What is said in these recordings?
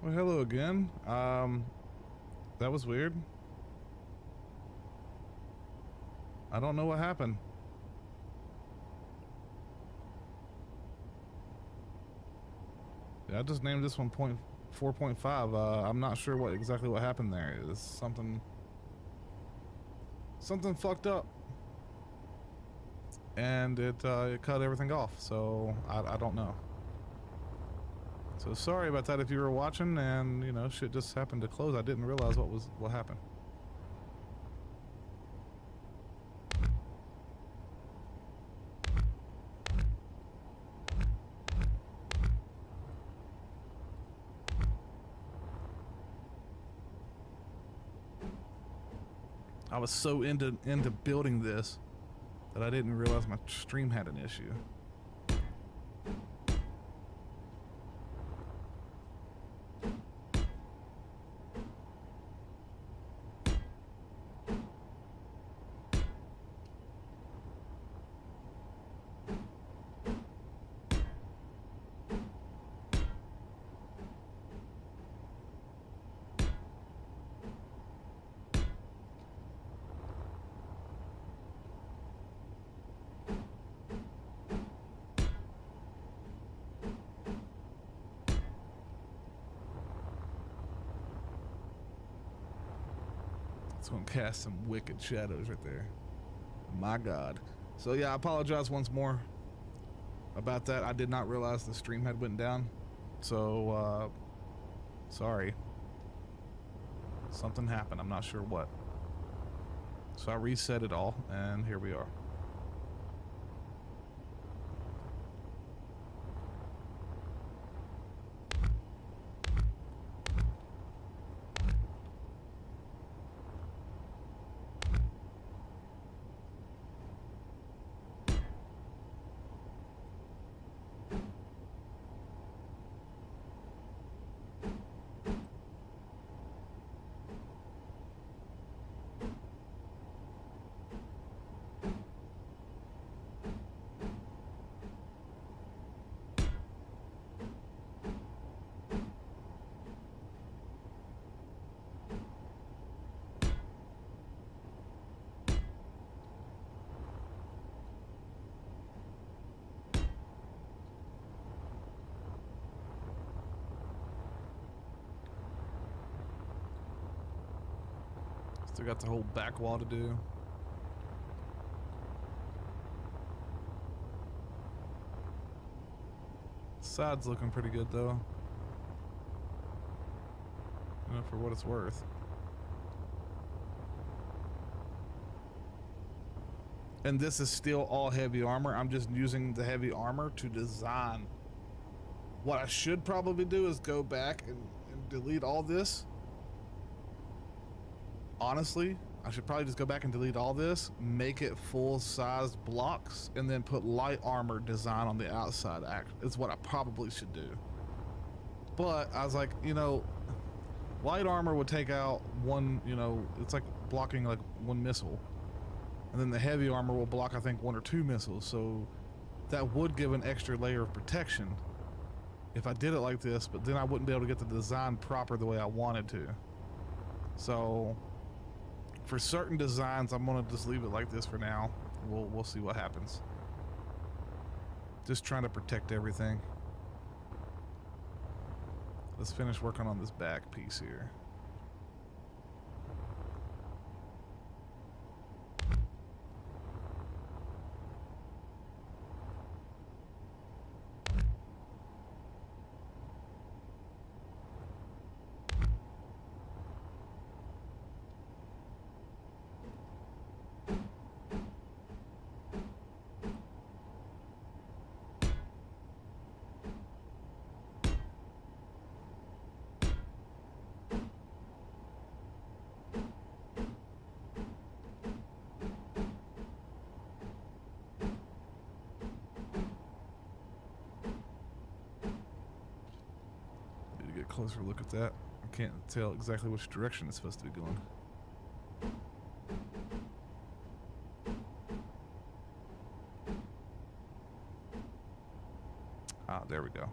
Well, hello again. That was weird. I don't know what happened. Yeah, I just named this one 4.5. I'm not sure exactly what happened there. It was something fucked up, and it cut everything off. So I don't know. So sorry about that if you were watching, and you know shit just happened to close. I didn't realize what happened. I was so into building this that I didn't realize my stream had an issue. It's gonna cast some wicked shadows right there. My God. So yeah, I apologize once more about that. I did not realize the stream had went down. So, sorry. Something happened. I'm not sure what. So I reset it all, and here we are. Still got the whole back wall to do. Side's looking pretty good though. You know, for what it's worth. And this is still all heavy armor. I'm just using the heavy armor to design. What I should probably do is go back and delete all this. Honestly, I should probably just go back and delete all this, make it full-sized blocks, and then put light armor design on the outside. Is what I probably should do. But I was like, you know, light armor would take out one, you know, it's like blocking like one missile. And then the heavy armor will block, I think, one or two missiles. So that would give an extra layer of protection if I did it like this, but then I wouldn't be able to get the design proper the way I wanted to. So for certain designs, I'm gonna just leave it like this for now. We'll see what happens. Just trying to protect everything. Let's finish working on this back piece here. Closer look at that. I can't tell exactly which direction it's supposed to be going. Ah, there we go.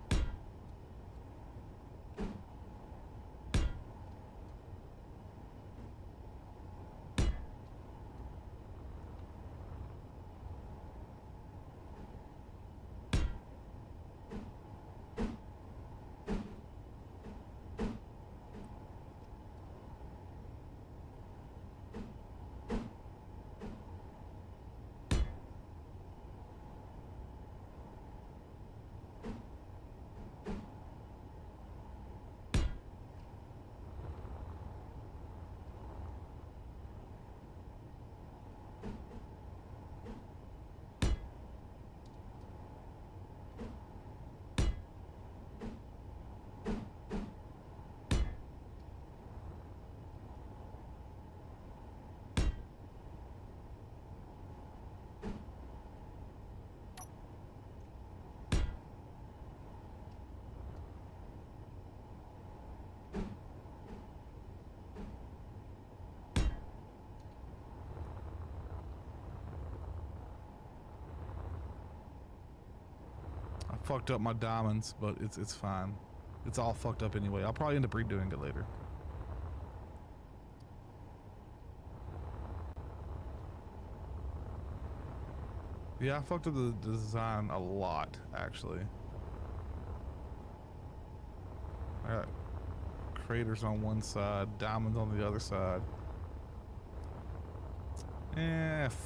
fucked up my diamonds, but it's fine. It's all fucked up anyway. I'll probably end up redoing it later. Yeah, I fucked up the design a lot, actually. I got craters on one side, diamonds on the other side.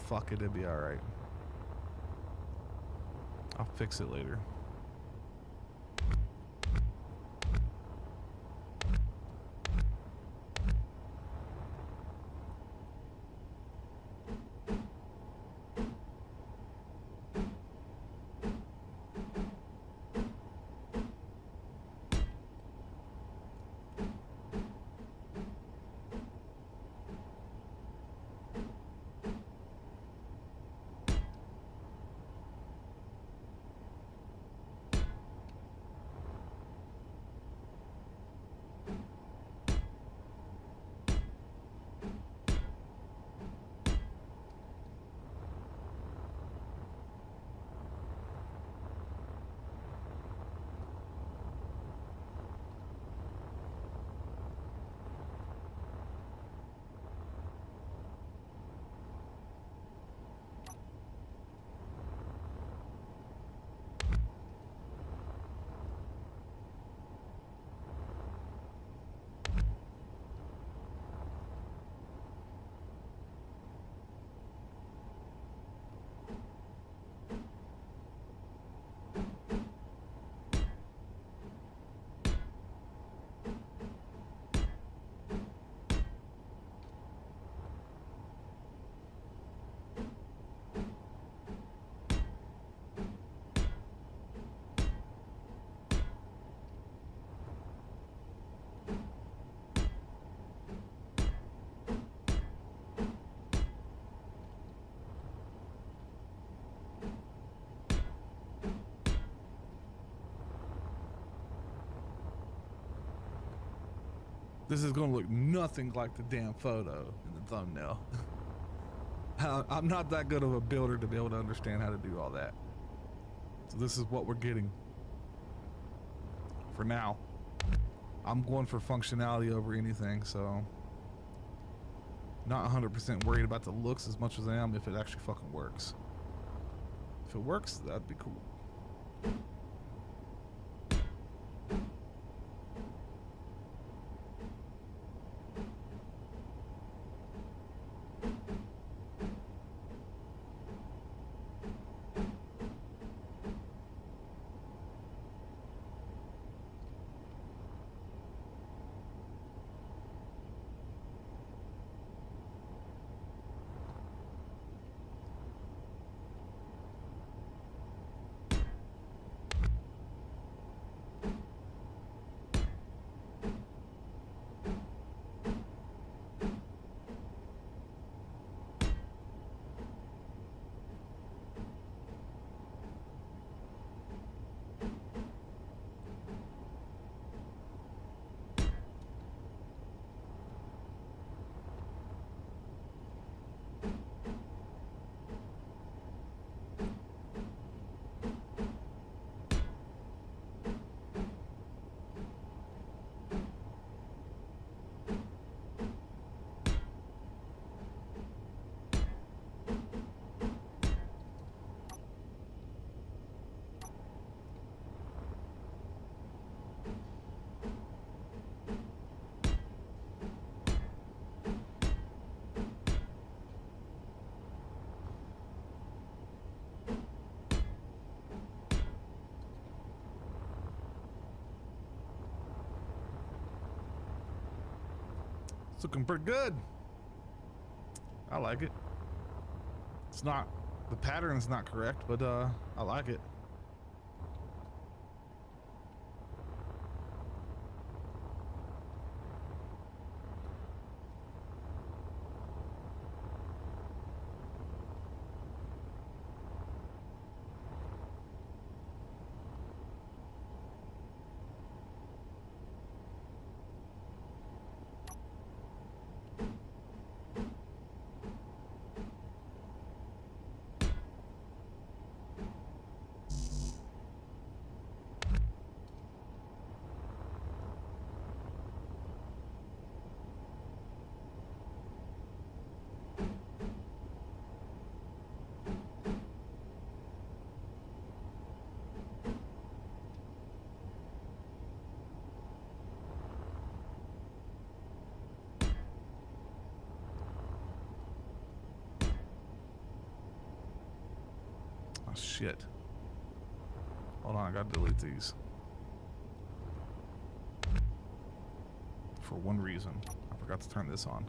Fuck it, it'd be alright. I'll fix it later. This is gonna look nothing like the damn photo in the thumbnail. I'm not that good of a builder to be able to understand how to do all that. So this is what we're getting. For now. I'm going for functionality over anything, so not 100% worried about the looks as much as I am if it actually fucking works. If it works, that'd be cool. It's looking pretty good. I like it. It's not, the pattern's not correct, but I like it. shit. Hold on, I gotta delete these. For one reason. I forgot to turn this on.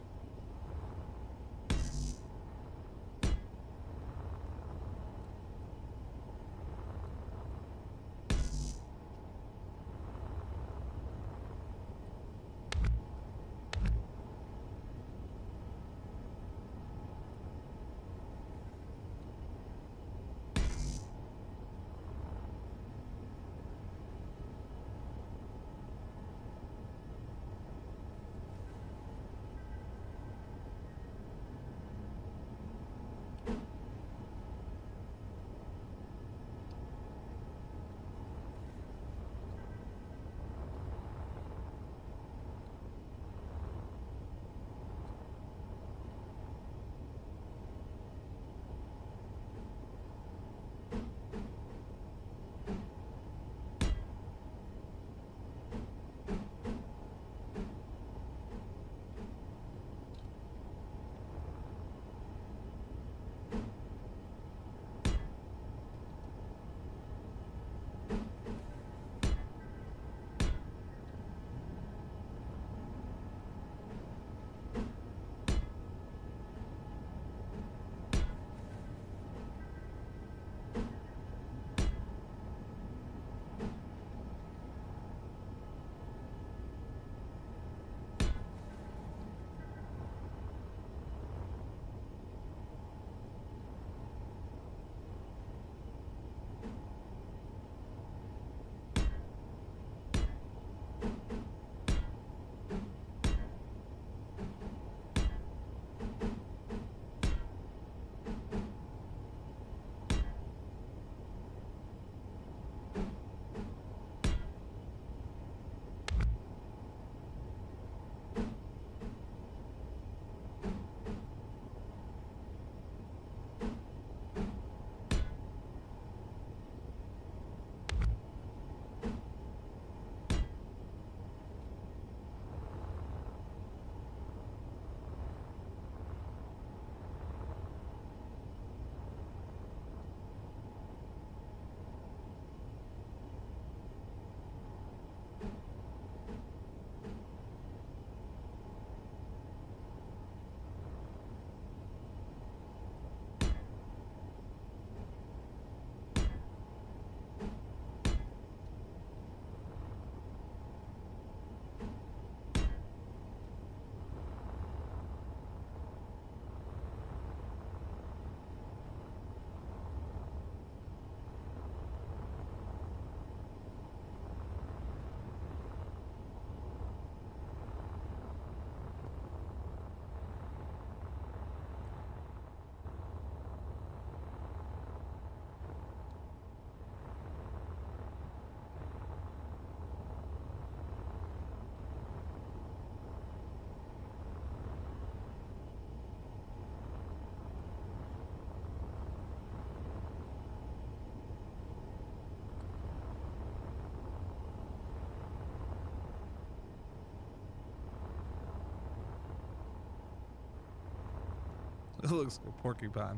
It looks like a porcupine.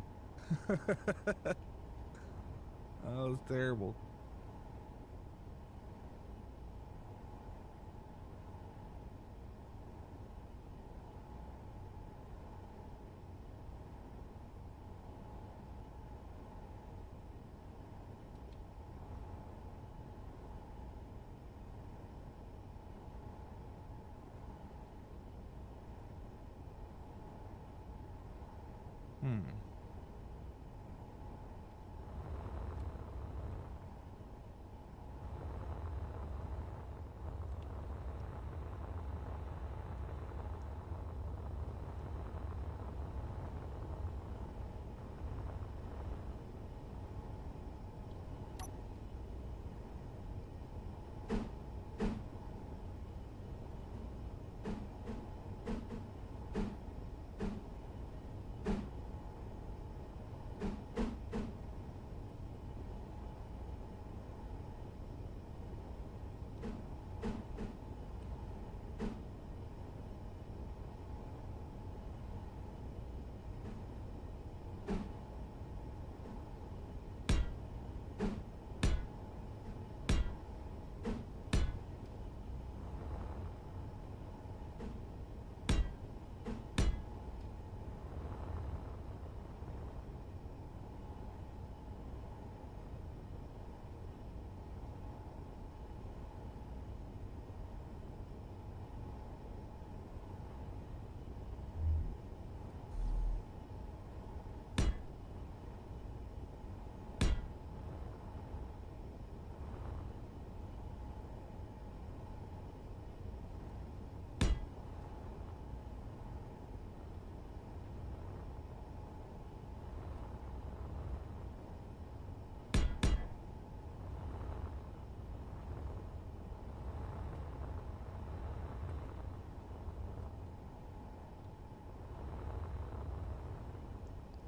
Oh, it's terrible.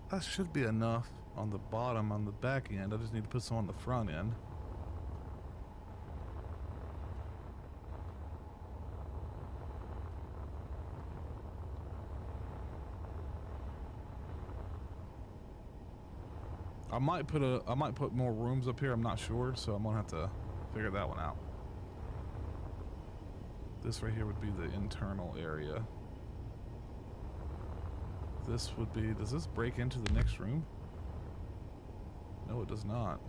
That should be enough on the bottom, on the back end. I just need to put some on the front end. I might put more rooms up here, I'm not sure, so I'm gonna have to figure that one out. This right here would be the internal area. This would be, does this break into the next room? No, it does not.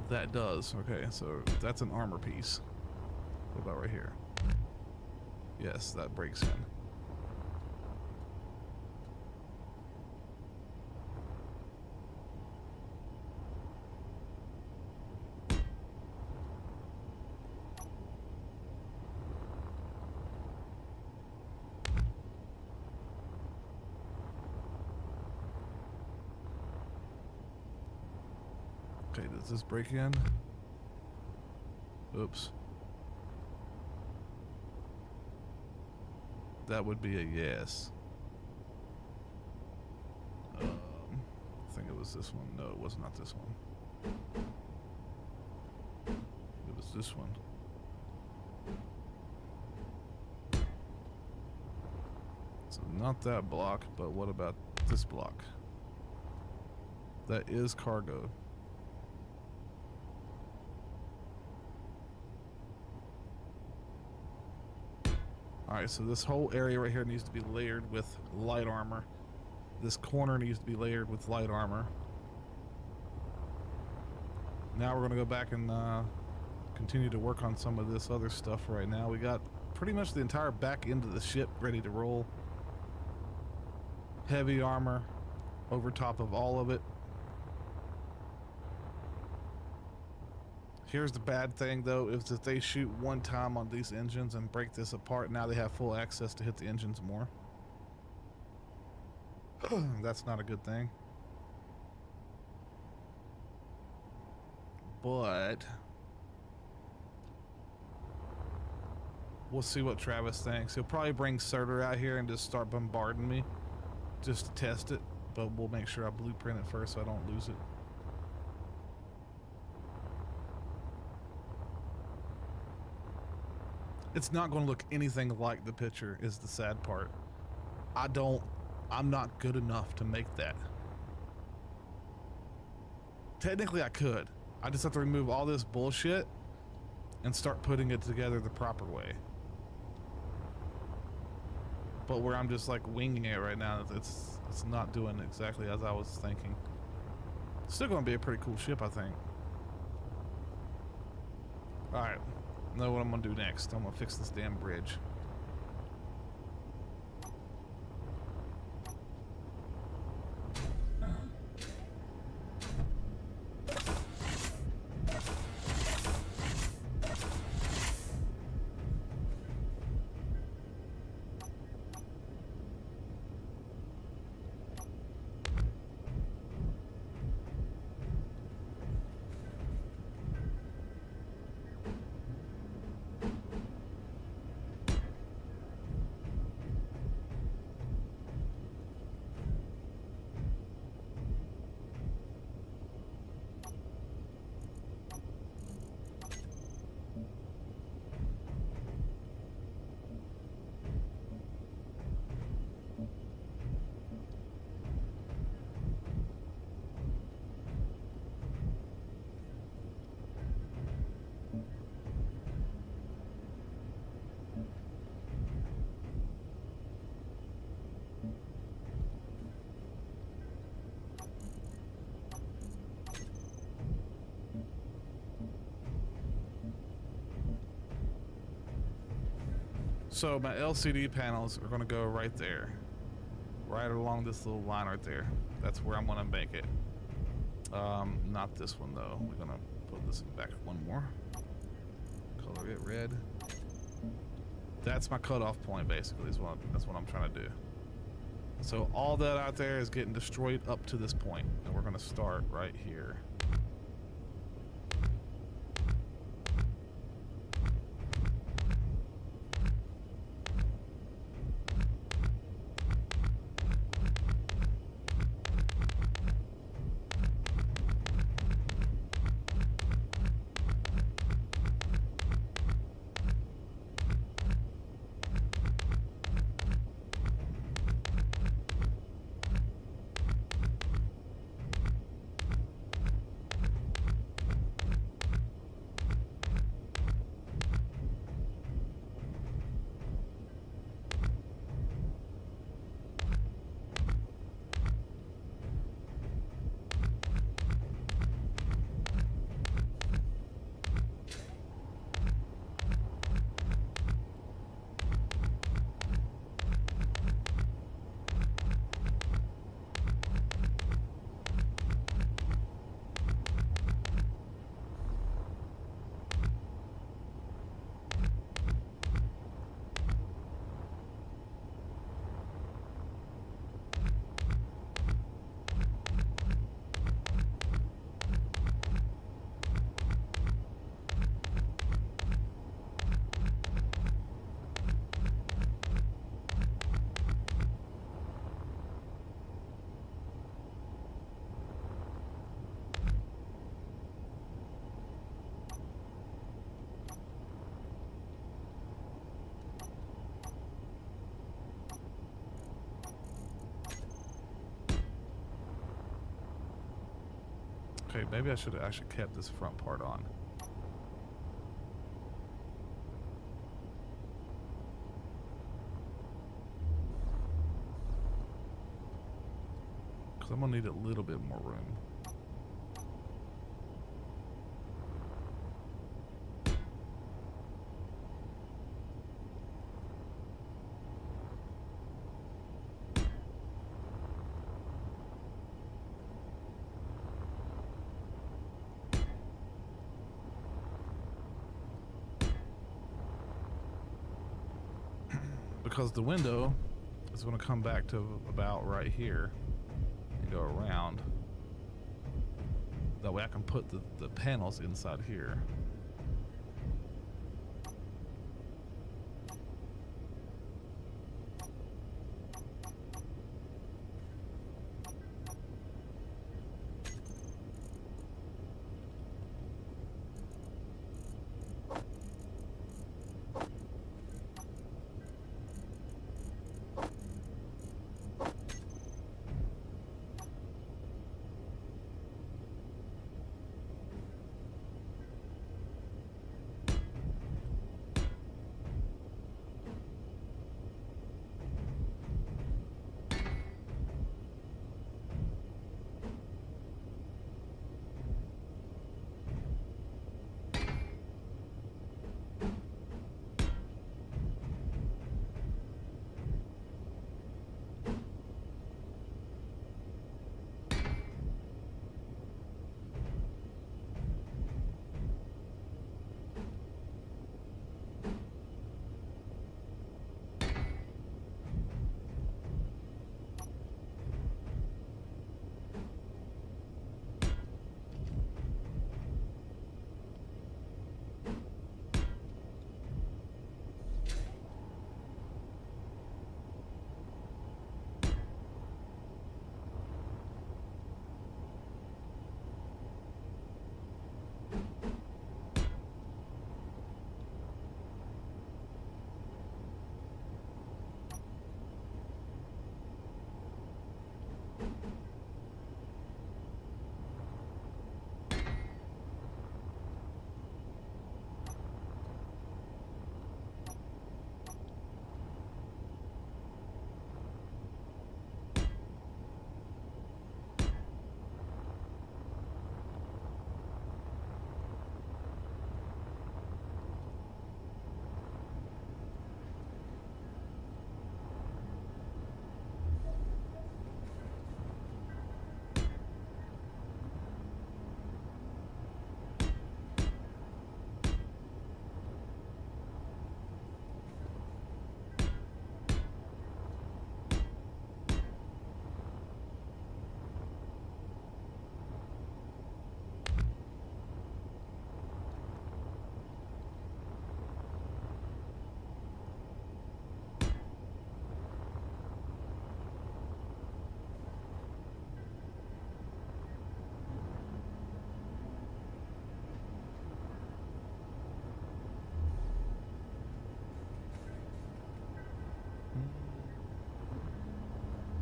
That does, okay, so that's an armor piece. What about right here? Yes, that breaks in. Okay, does this break in? Oops. That would be a yes. I think it was this one. No, it was not this one. It was this one. So not that block, but what about this block? That is cargo. Alright, so this whole area right here needs to be layered with light armor. This corner needs to be layered with light armor. Now we're going to go back and continue to work on some of this other stuff right now. We got pretty much the entire back end of the ship ready to roll. Heavy armor over top of all of it. Here's the bad thing though, is if they shoot one time on these engines and break this apart, now they have full access to hit the engines more. That's not a good thing. But we'll see what Travis thinks. He'll probably bring Surtur out here and just start bombarding me just to test it, but we'll make sure I blueprint it first so I don't lose it. It's not going to look anything like the picture is the sad part. I'm not good enough to make that. Technically I could. I just have to remove all this bullshit and start putting it together the proper way. But where I'm just like winging it right now, it's not doing exactly as I was thinking. It's still going to be a pretty cool ship, I think. Alright. Know what I'm gonna do next. I'm gonna fix this damn bridge. So my LCD panels are going to go right there, right along this little line right there. That's where I'm going to make it. Not this one though. We're going to put this back one more. Color it red. That's my cutoff point basically. That's what I'm trying to do. So all that out there is getting destroyed up to this point, and we're going to start right here. Okay, maybe I should have actually kept this front part on. Because I'm going to need a little bit more room. Because the window is going to come back to about right here and go around. That way I can put the panels inside here.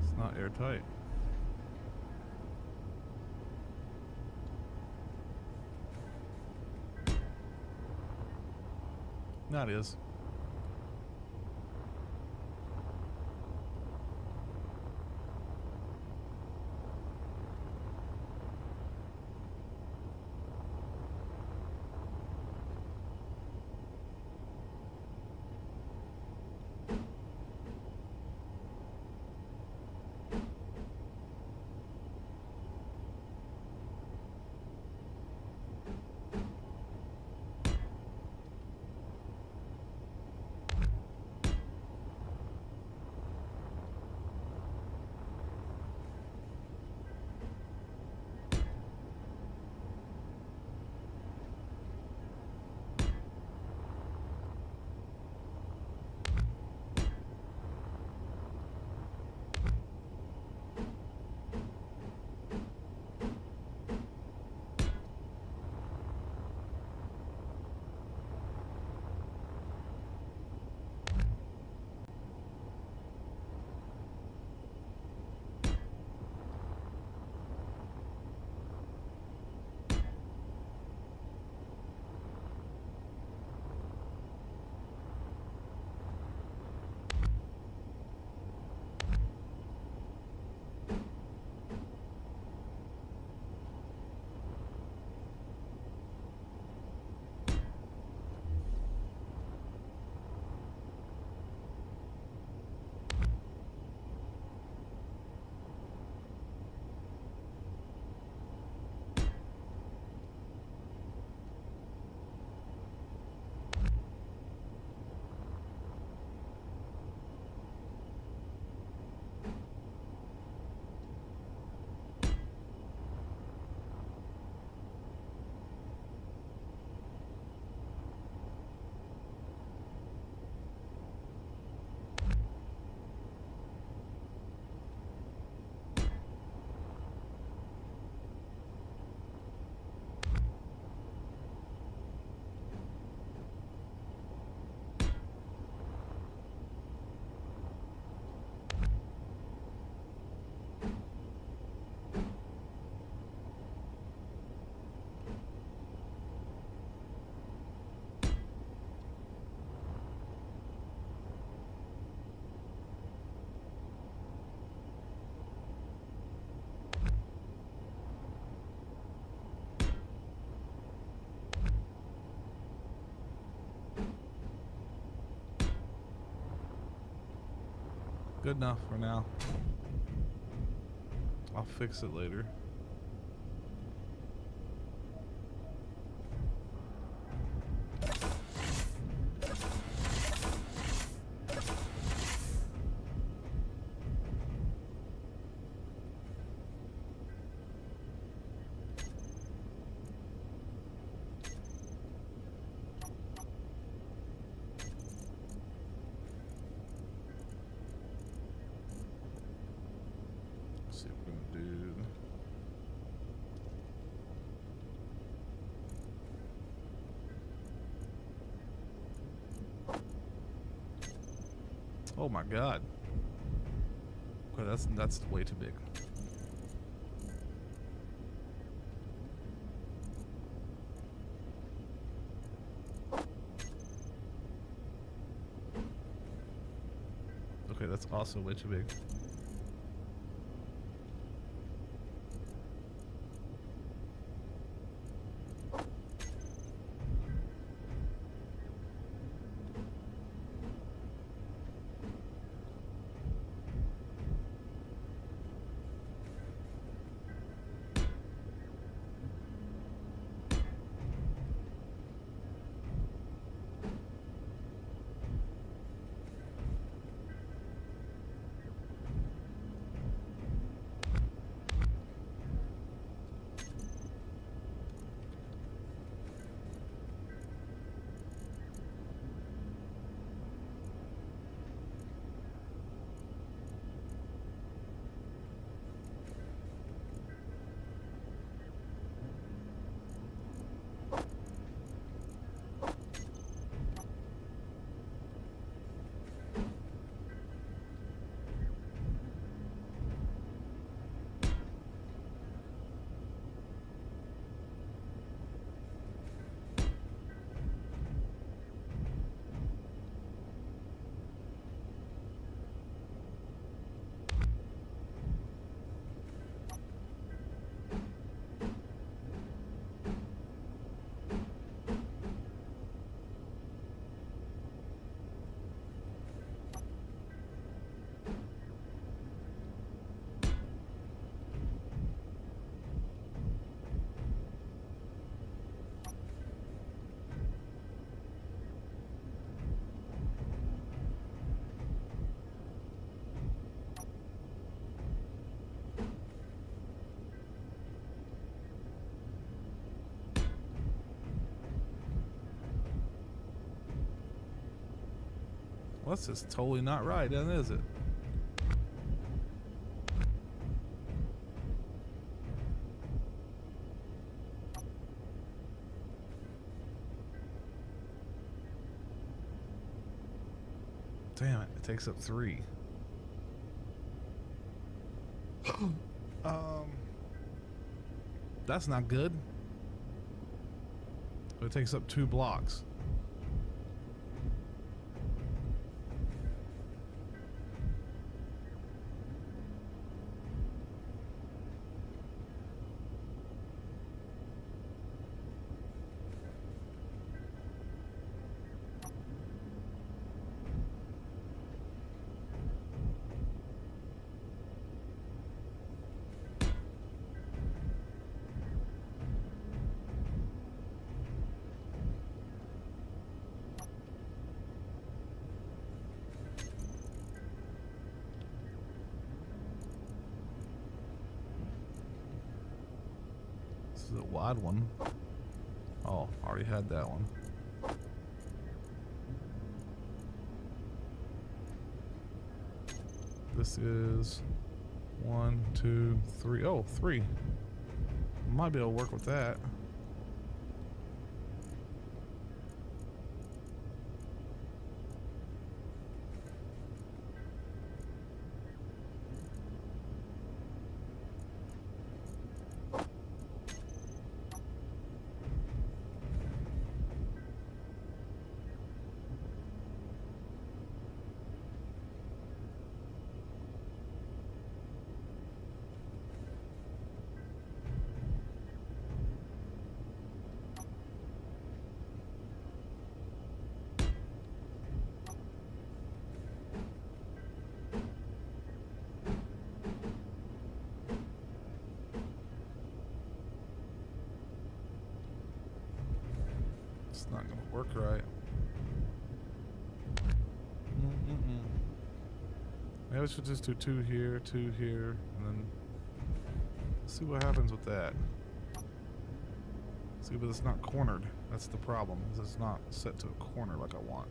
It's not airtight. No, it is. Good enough for now. I'll fix it later. See what we're gonna do. Oh my god. Okay, that's way too big. Okay, that's also way too big. Well, that's just totally not right, then, is it? Damn it, it takes up 3. That's not good. It takes up 2 blocks. This is a wide one. Oh, already had that one. This is 1, 2, 3. Oh, 3. Might be able to work with that. It's not gonna work right. Maybe I should just do 2 here, 2 here, and then see what happens with that. See, but it's not cornered. That's the problem. It's not set to a corner like I want.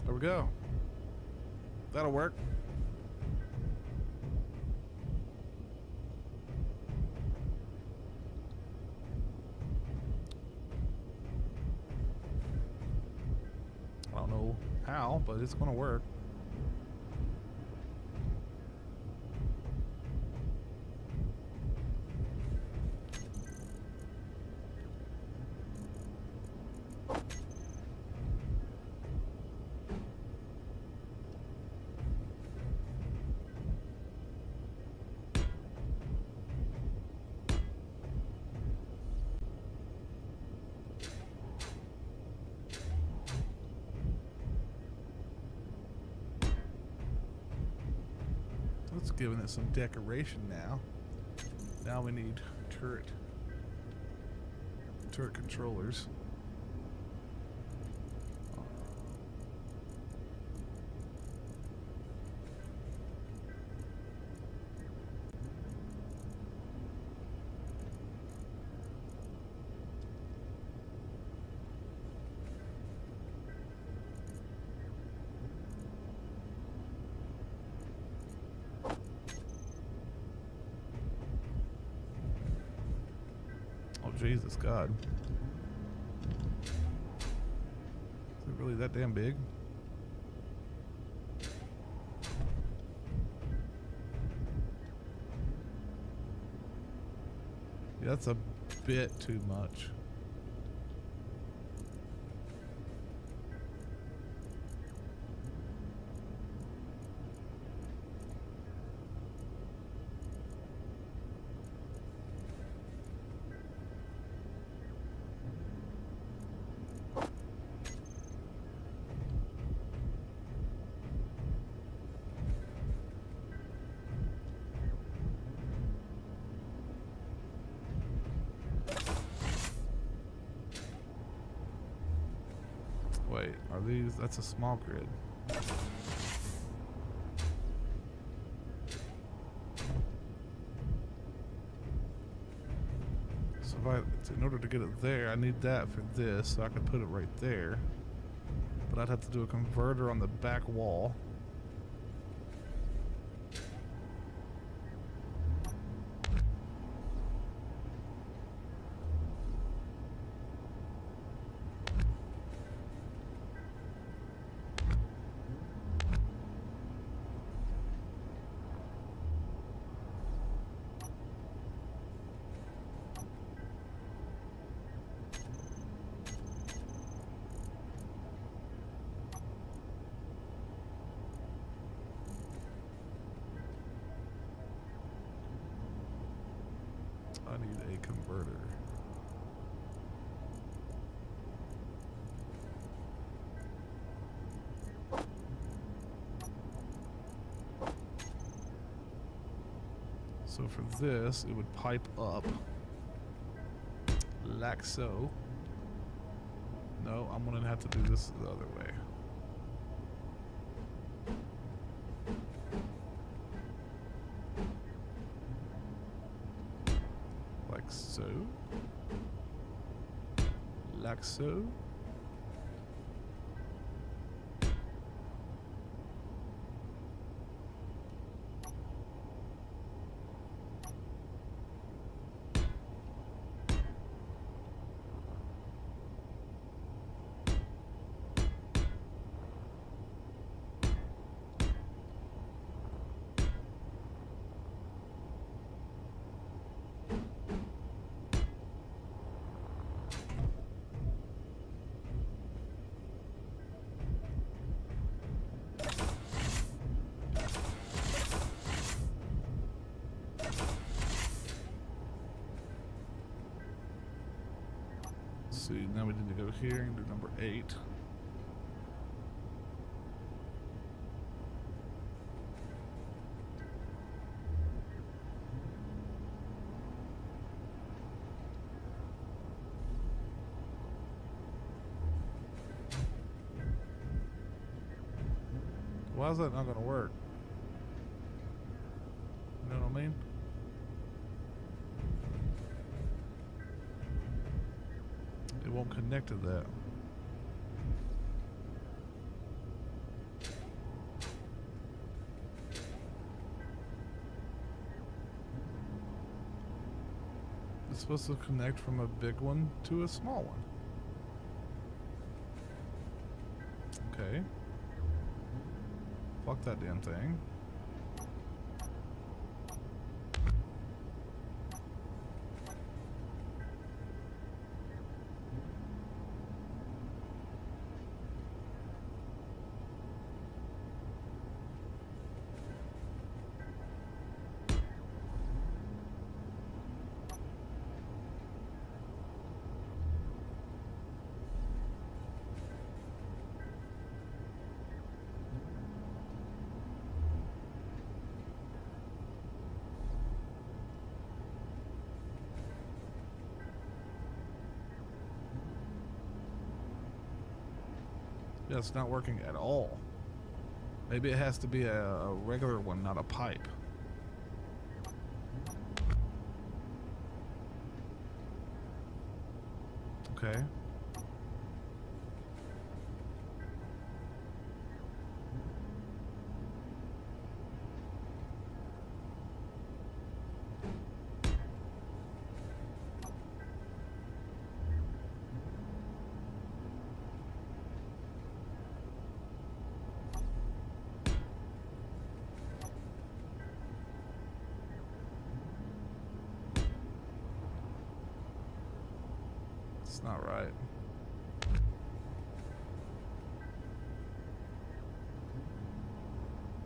There we go. That'll work. I don't know how, but it's gonna work. It's giving it some decoration now. Now we need turret controllers. Jesus God. Is it really that damn big? Yeah, that's a bit too much. Wait, are these? That's a small grid. So in order to get it there, I need that for this, so I can put it right there. But I'd have to do a converter on the back wall. I need a converter. So for this, it would pipe up like so. No, I'm gonna have to do this the other way. Like so. Like so. see, now we need to go here and do number 8. Why is that not going to work? You know what I mean? It won't connect to that. It's supposed to connect from a big one to a small one. Okay. Fuck that damn thing. Yeah, it's not working at all. Maybe it has to be a regular one, not a pipe. Okay. It's not right.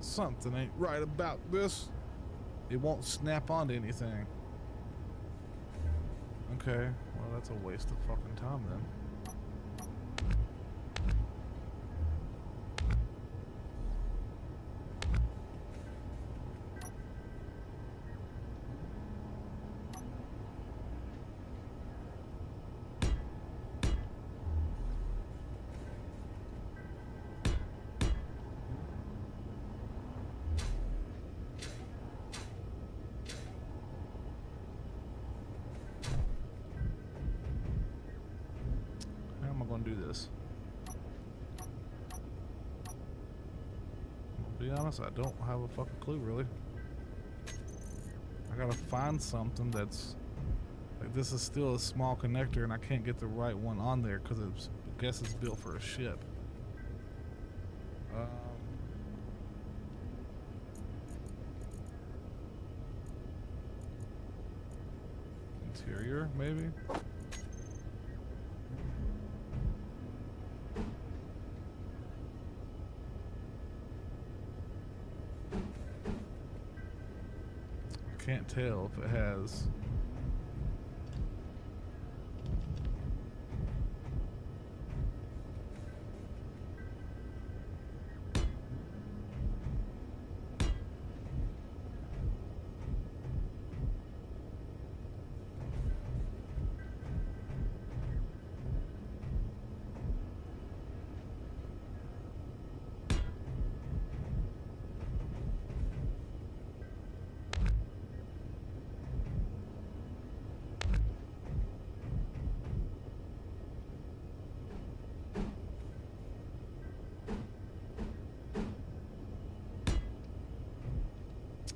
Something ain't right about this. It won't snap onto anything. Okay, well that's a waste of fucking time then. Do this. To be honest, I don't have a fucking clue really. I gotta find something that's like this is still a small connector and I can't get the right one on there because I guess it's built for a ship. Interior, maybe? Can't tell if it has.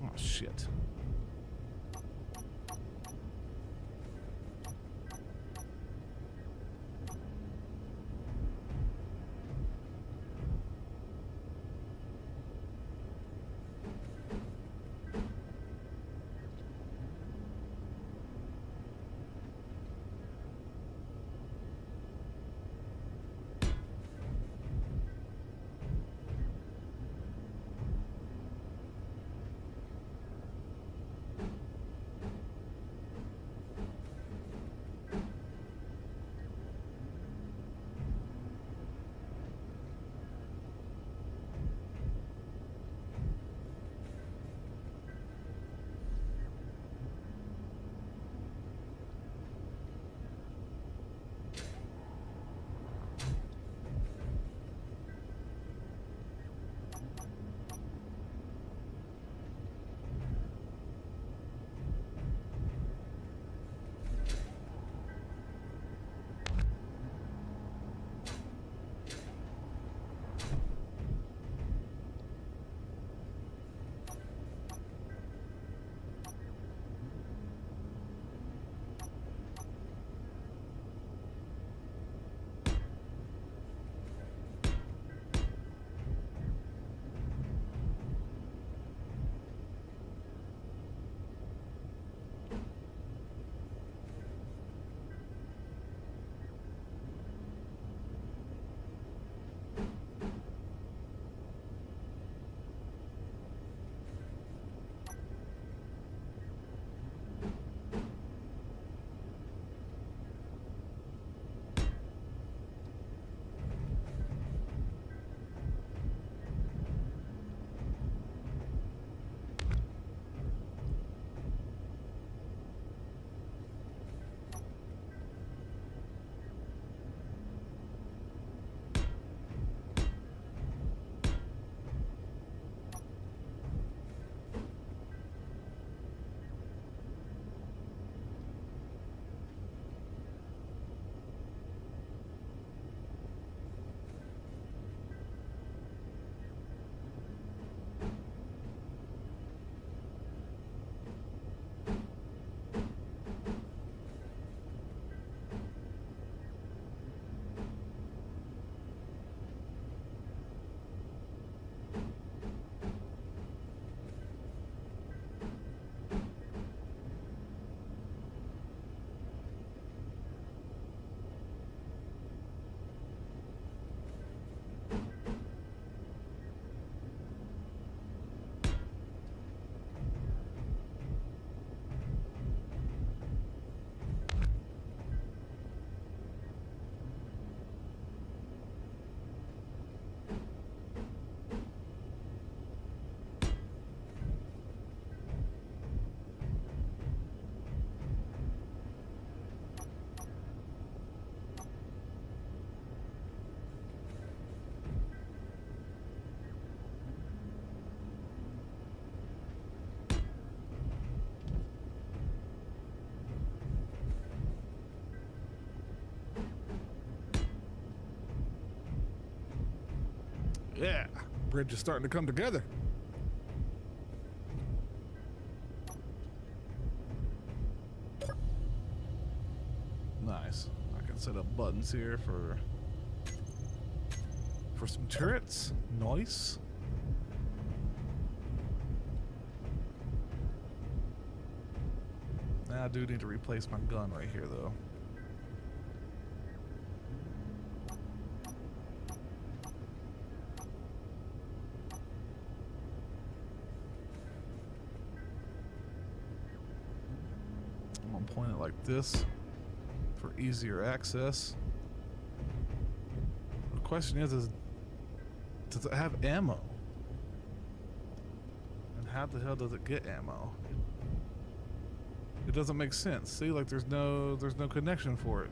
Oh, shit. Yeah, bridge is starting to come together. Nice. I can set up buttons here for some turrets. Nice. Now I do need to replace my gun right here though. I'm gonna point it like this for easier access. The question is does it have ammo? And how the hell does it get ammo? It doesn't make sense. See, like there's no connection for it.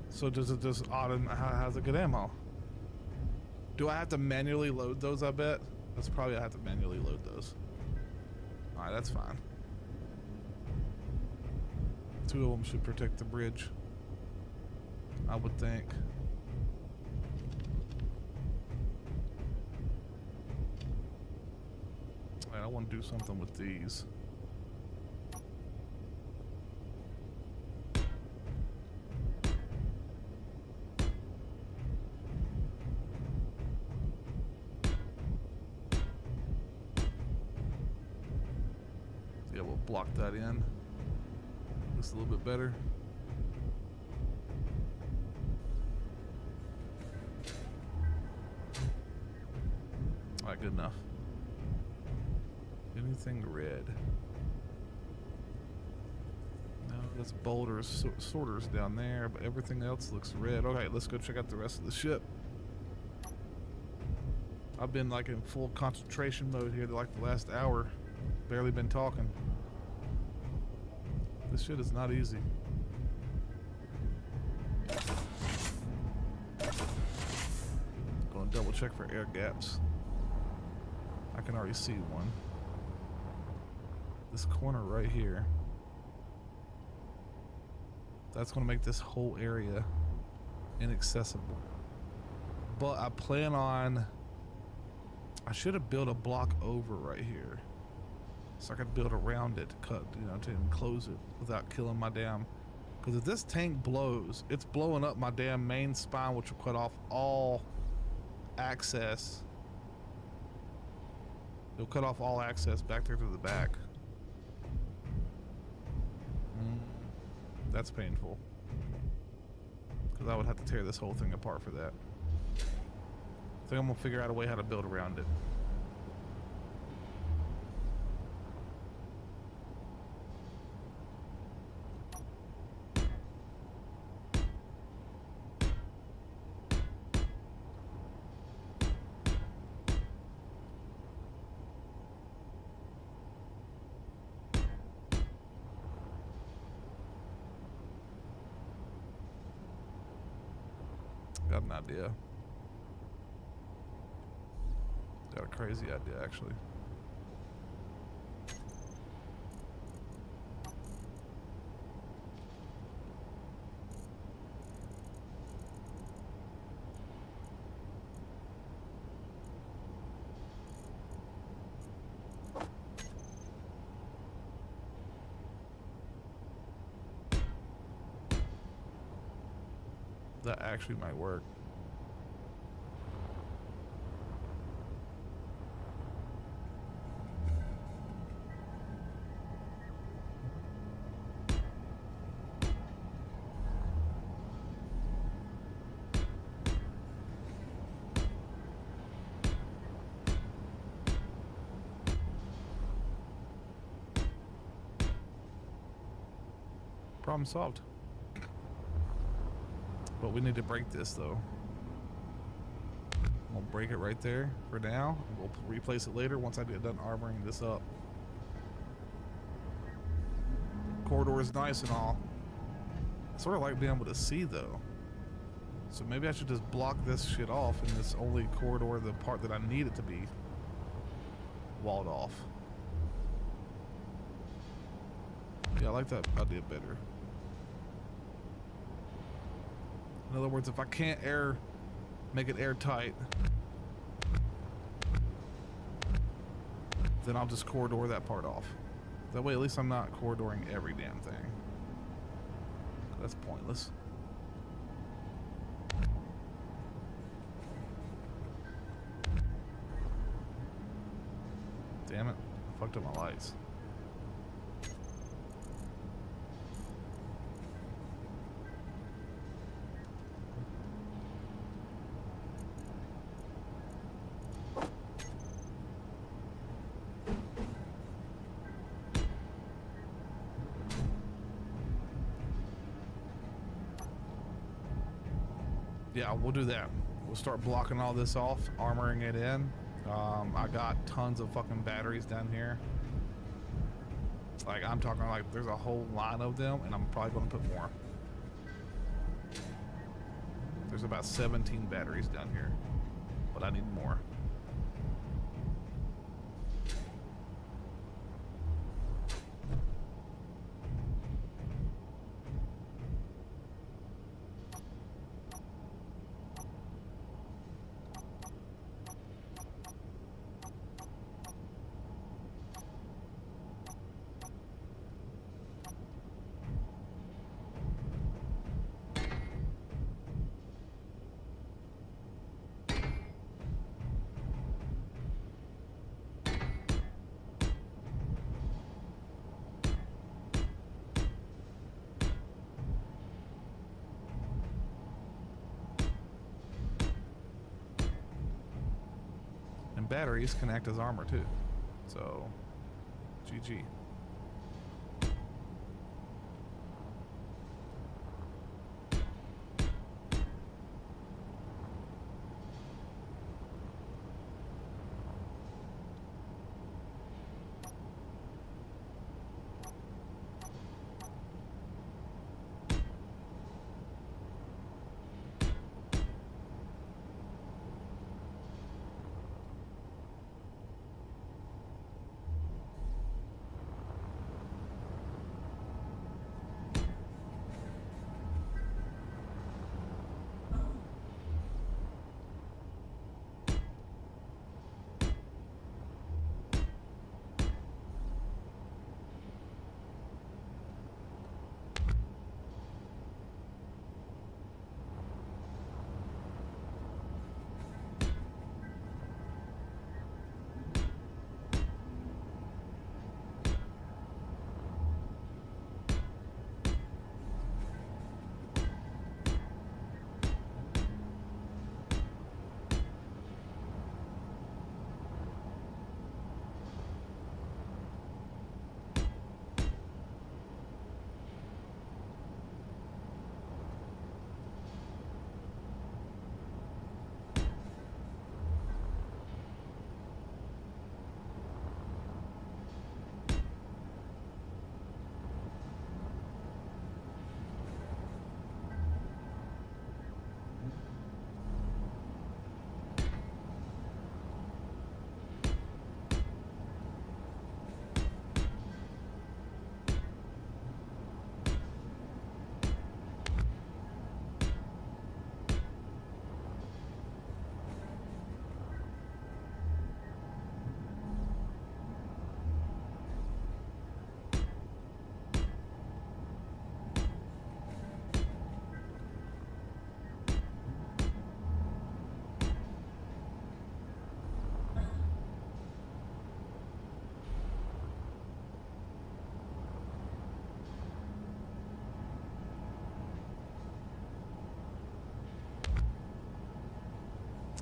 So does it just how does it get ammo? Do I have to manually load those? I bet that's probably I have to manually load those. All right, that's fine. 2 of them should protect the bridge, I would think. All right, I want to do something with these. Yeah, we'll block that in. Looks a little bit better. All right, good enough. Anything red? No, that's boulders, sorters down there, but everything else looks red. Okay, let's go check out the rest of the ship. I've been like in full concentration mode here like the last hour. Barely been talking. This shit is not easy. Going to double check for air gaps. I can already see one. This corner right here. That's going to make this whole area inaccessible. But I plan on... I should have built a block over right here. So I could build around it to cut, you know, to enclose it without killing my damn... Because if this tank blows, it's blowing up my damn main spine, which will cut off all access. It'll cut off all access back there to the back. That's painful. Because I would have to tear this whole thing apart for that. I think I'm gonna figure out a way how to build around it. Got an idea. Got a crazy idea, actually. That actually might work. Problem solved. But we need to break this though. We'll break it right there for now. We'll replace it later once I get done armoring this up. Corridor is nice and all. I sort of like being able to see though. So maybe I should just block this shit off in this only corridor, the part that I need it to be walled off. Yeah, I like that idea better. In other words, if I can't air Make it airtight. Then I'll just corridor that part off. That way at least I'm not corridoring every damn thing. That's pointless. Damn it. I fucked up my lights. Yeah, we'll do that. We'll start blocking all this off, armoring it in. I got tons of fucking batteries down here. Like, I'm talking like there's a whole line of them, and I'm probably going to put more. There's about 17 batteries down here, but I need more. Batteries can act as armor too, so GG.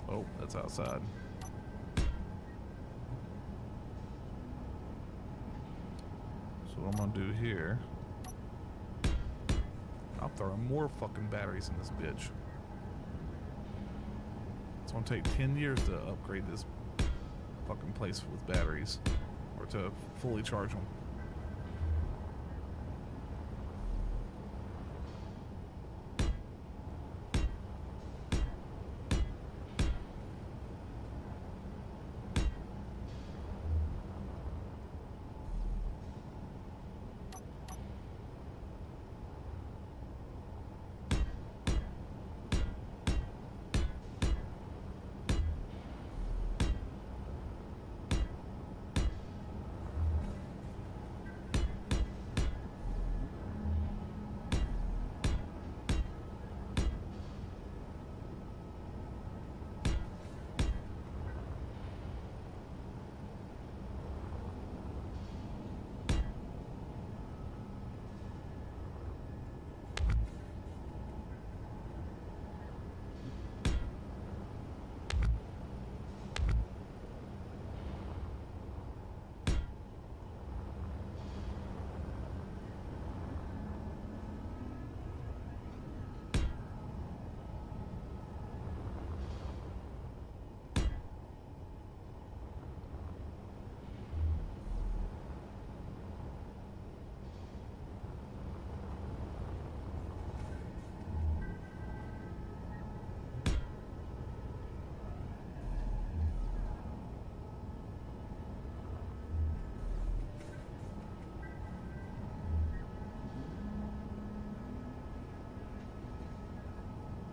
Oh, that's outside. So what I'm gonna do here, I'll throw more fucking batteries in this bitch. It's gonna take 10 years to upgrade this fucking place with batteries, or to fully charge them.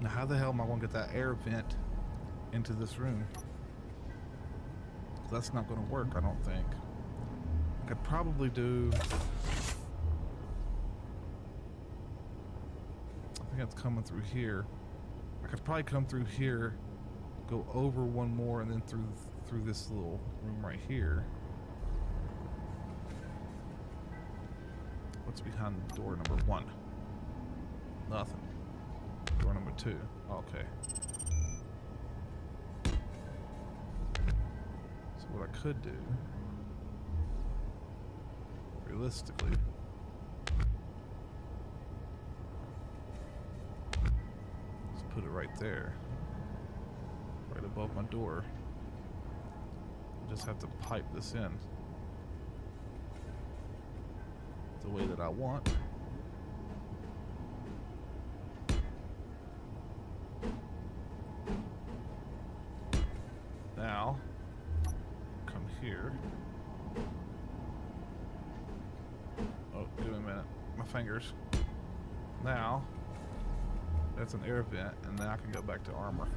Now how the hell am I going to get that air vent into this room? That's not going to work, I don't think. I could probably do... I think it's coming through here. I could probably come through here, go over one more, and then through this little room right here. What's behind door number 1? Nothing. Door number 2. Okay. So what I could do, realistically, is put it right there, right above my door. Just have to pipe this in the way that I want. Now, come here. Oh, give me a minute. My fingers. Now, that's an air vent, and then I can go back to armor.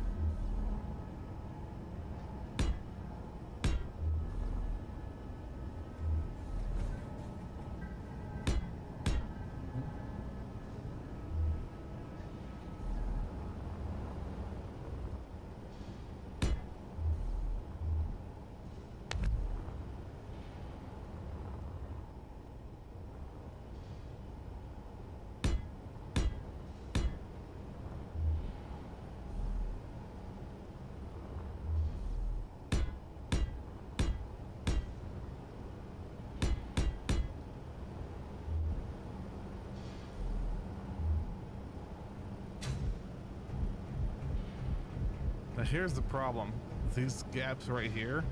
Now here's the problem. These gaps right here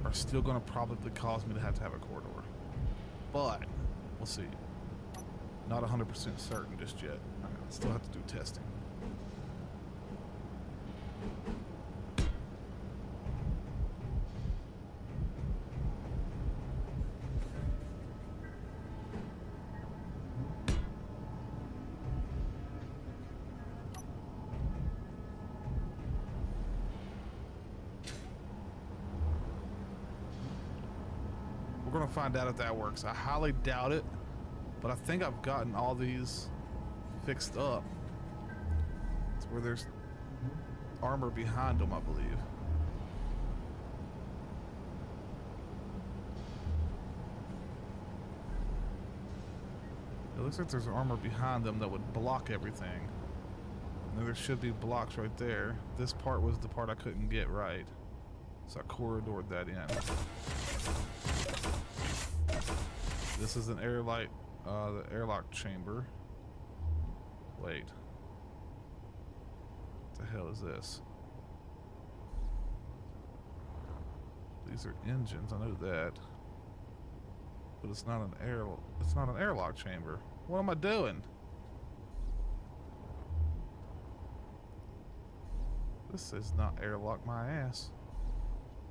are still going to probably cause me to have a corridor. But, we'll see. Not 100% certain just yet. I still have to do testing. We're gonna find out if that works. I highly doubt it, but I think I've gotten all these fixed up. It's where there's armor behind them, I believe. It looks like there's armor behind them that would block everything. And there should be blocks right there. This part was the part I couldn't get right, so I corridored that in. This is an airlight, the airlock chamber. Wait. What the hell is this? These are engines, I know that. But it's not an airlock chamber. What am I doing? This is not airlock my ass.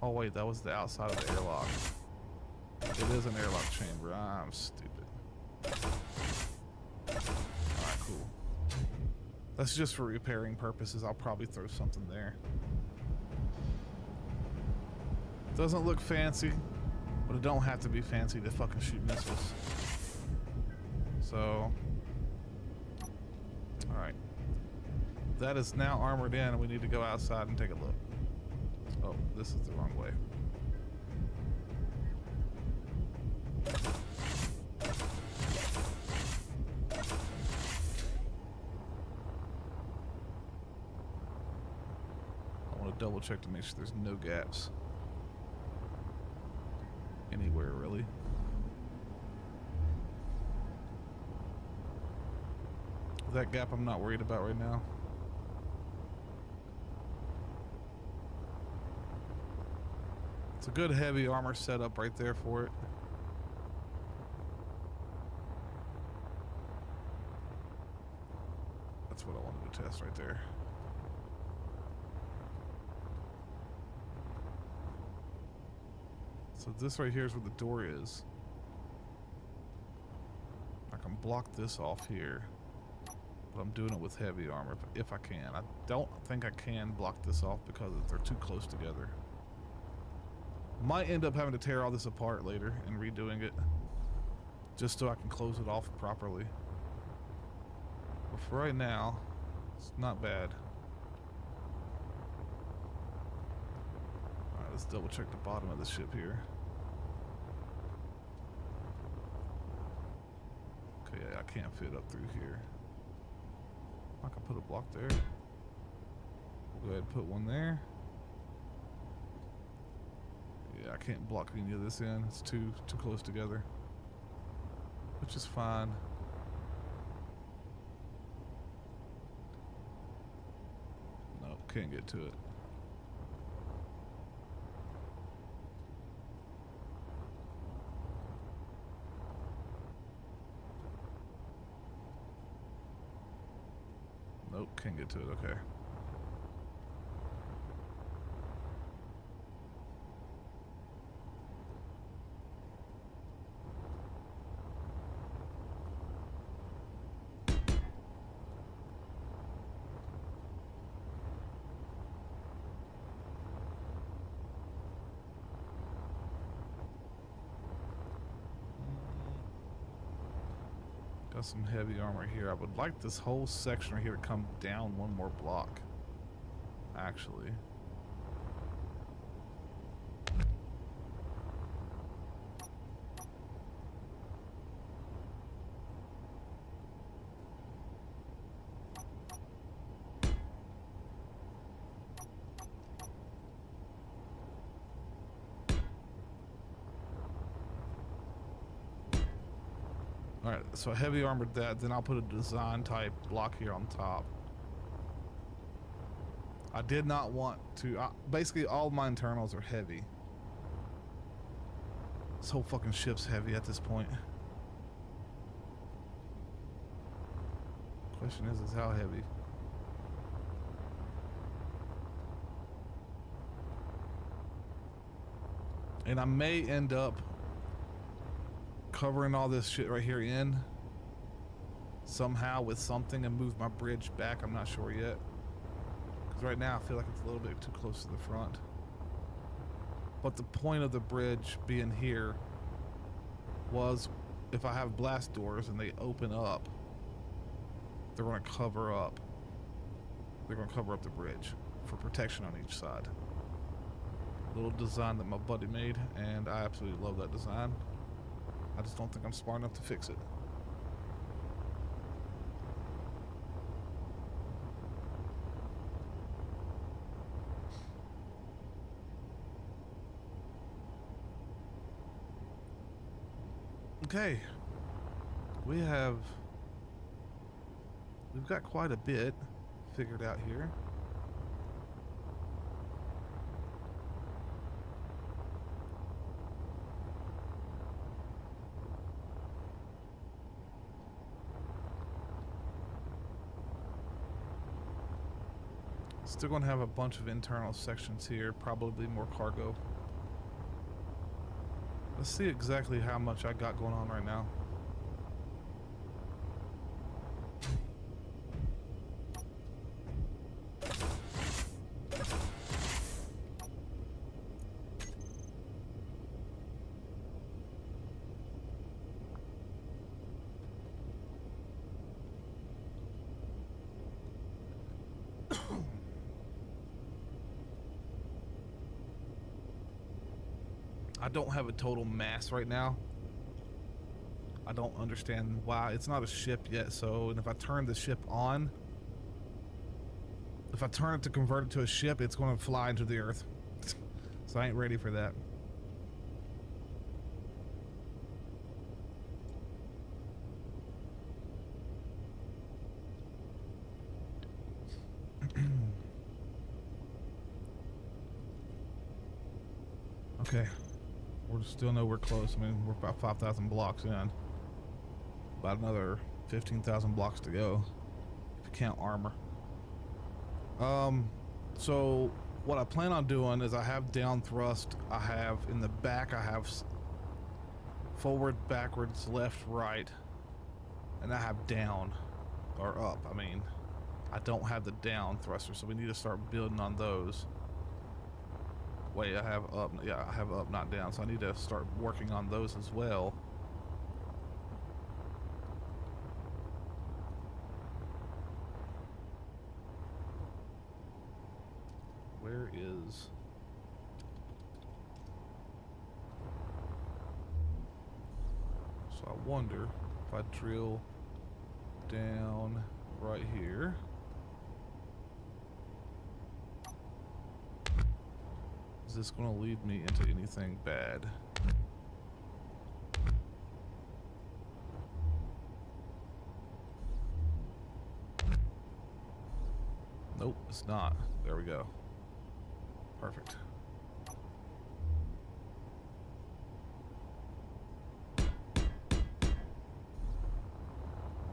Oh wait, that was the outside of the airlock. It is an airlock chamber. I'm stupid. Alright, cool. That's just for repairing purposes. I'll probably throw something there. Doesn't look fancy, but it don't have to be fancy to fucking shoot missiles. So, alright. That is now armored in, and we need to go outside and take a look. Oh, this is the wrong way. Double check to make sure there's no gaps anywhere, really. That gap I'm not worried about right now. It's a good heavy armor setup right there for it. That's what I wanted to test right there. So this right here is where the door is. I can block this off here. But I'm doing it with heavy armor if I can. I don't think I can block this off because they're too close together. Might end up having to tear all this apart later and redoing it just so I can close it off properly. But for right now, it's not bad. Alright, let's double check the bottom of the ship here. Okay, yeah, I can't fit up through here. I can put a block there. We'll go ahead and put one there. Yeah, I can't block any of this in. It's too close together. Which is fine. Nope, can't get to it. Nope, can't get to it, okay. Got some heavy armor here. I would like this whole section right here to come down one more block, actually. Alright, so I heavy armored that, then I'll put a design type block here on top. I did not want to, basically all my internals are heavy. This whole fucking ship's heavy at this point. Question is how heavy? And I may end up covering all this shit right here in somehow with something and move my bridge back. I'm not sure yet, because right now I feel like it's a little bit too close to the front. But the point of the bridge being here was if I have blast doors and they open up, they're going to cover up. They're going to cover up the bridge for protection on each side. Little design that my buddy made, and I absolutely love that design. I just don't think I'm smart enough to fix it. Okay. We've got quite a bit figured out here. Still going to have a bunch of internal sections here, probably more cargo. Let's see exactly how much I got going on right now. I don't have a total mass right now. I don't understand why. It's not a ship yet, so, and if I turn the ship on, if I turn it to convert it to a ship, it's going to fly into the earth. So I ain't ready for that. Okay. We're still nowhere close. I mean, we're about 5,000 blocks in. About another 15,000 blocks to go, if you count armor. So what I plan on doing is I have down thrust. I have in the back, I have forward, backwards, left, right, and I have down. Or up, I mean. I don't have the down thruster, so we need to start building on those. Wait, I have up. Yeah, I have up, not down, so I need to start working on those as well. Where is... So I wonder if I drill down right here. Is this going to lead me into anything bad? Nope, it's not. There we go. Perfect.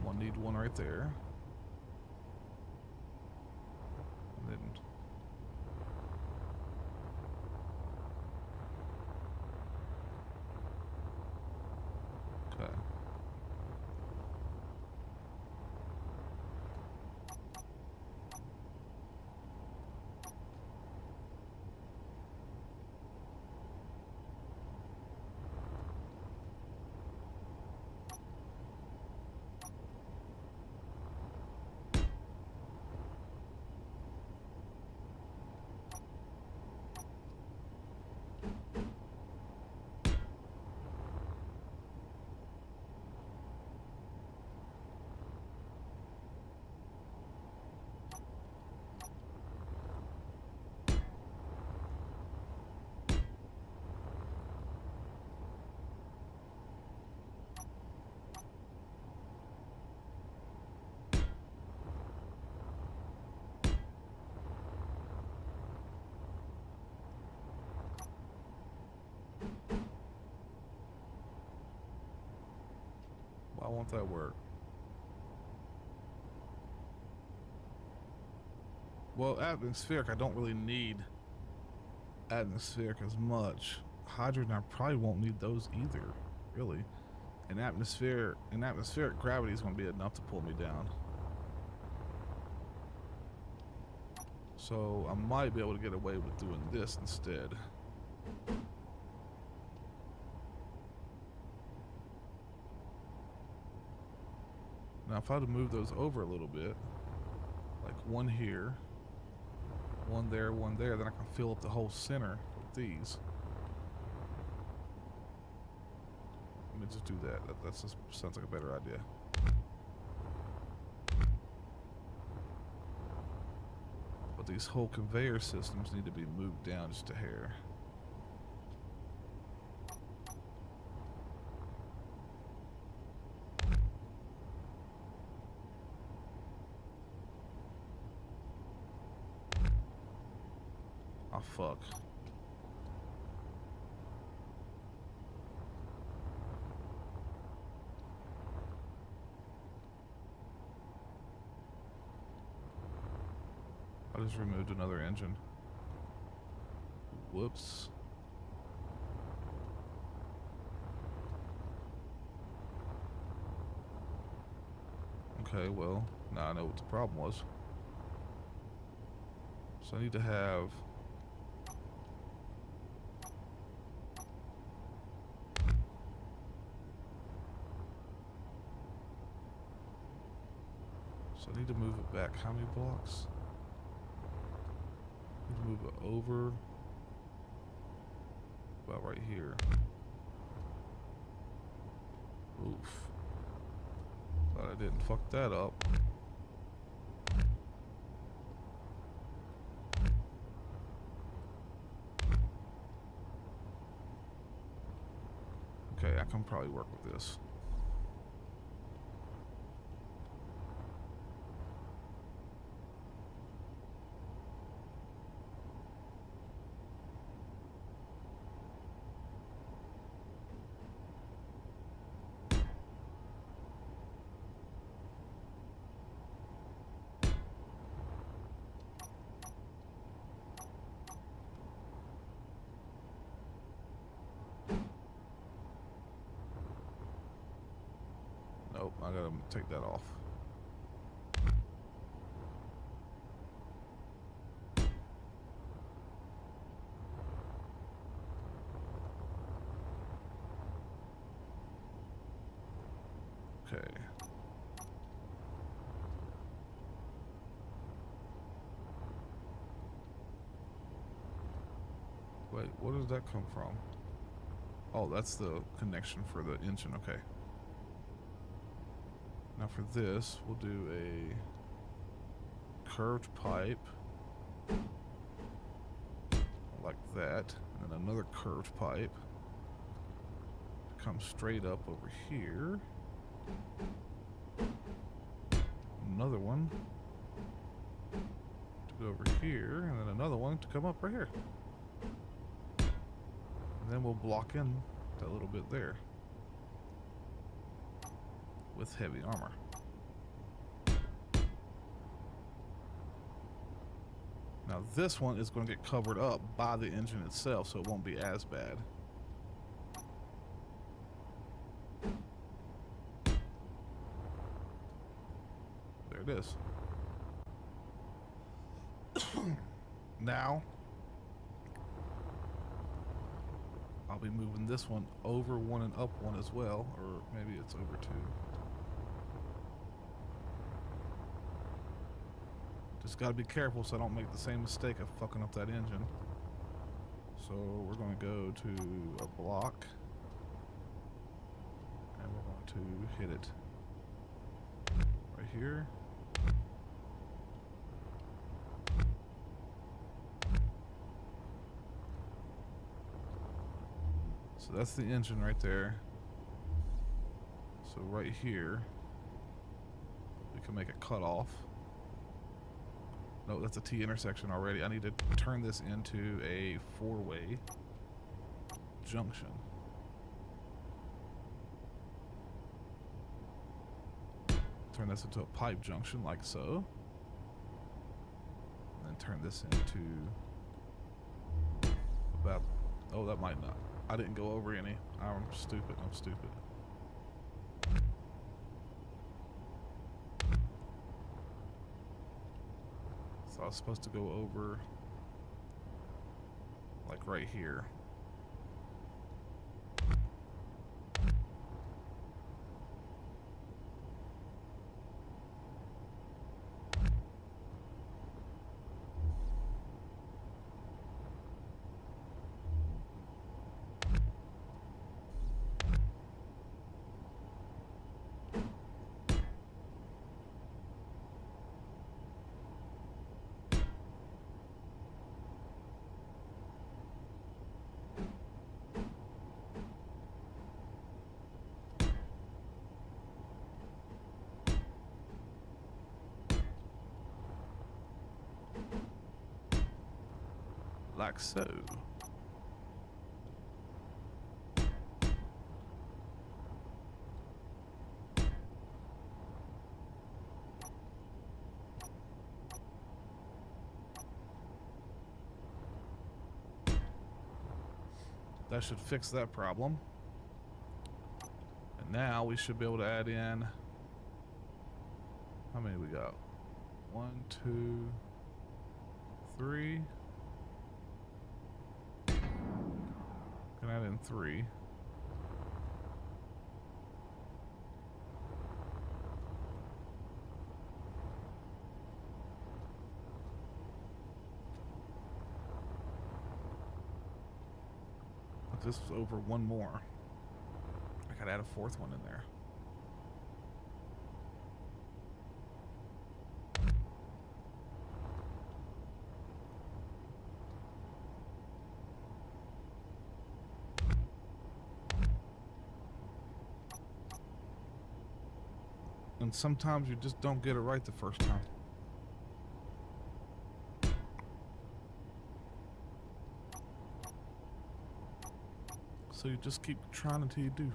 I'll need one right there. And then... Okay. Why won't that work? Well, atmospheric, I don't really need atmospheric as much. Hydrogen, I probably won't need those either, really. And atmospheric gravity is going to be enough to pull me down. So I might be able to get away with doing this instead. Now if I had to move those over a little bit, like one here, one there, then I can fill up the whole center with these. Let me just do that. That just sounds like a better idea. But these whole conveyor systems need to be moved down just a hair. Oh, fuck. I just removed another engine. Whoops. Okay, well, now I know what the problem was. So I need to have... So I need to move it back. How many blocks? I need to move it over about right here. Oof. Glad I didn't fuck that up. Okay, I can probably work with this. Nope, I gotta take that off. Okay. Wait, where does that come from? Oh, that's the connection for the engine. Okay. Now for this, we'll do a curved pipe. Like that. And then another curved pipe. Come straight up over here. Another one to go over here. And then another one to come up right here. And then we'll block in that little bit there with heavy armor. Now this one is going to get covered up by the engine itself, so it won't be as bad. There it is. Now I'll be moving this one over one and up one as well, or maybe it's over two. Just gotta be careful so I don't make the same mistake of fucking up that engine. So we're gonna go to a block and we're going to hit it right here. So that's the engine right there. So right here, we can make a cutoff. No, that's a T intersection already. I need to turn this into a four-way junction. Turn this into a pipe junction like so. And then turn this into about, oh, that might not. I didn't go over any. I'm stupid. I'm stupid. So I was supposed to go over like right here. Like so. That should fix that problem. And now we should be able to add in, how many we got? 1, 2, 3. Can add in 3. But this is over one more. I could add a 4th one in there. And sometimes you just don't get it right the first time. So you just keep trying until you do.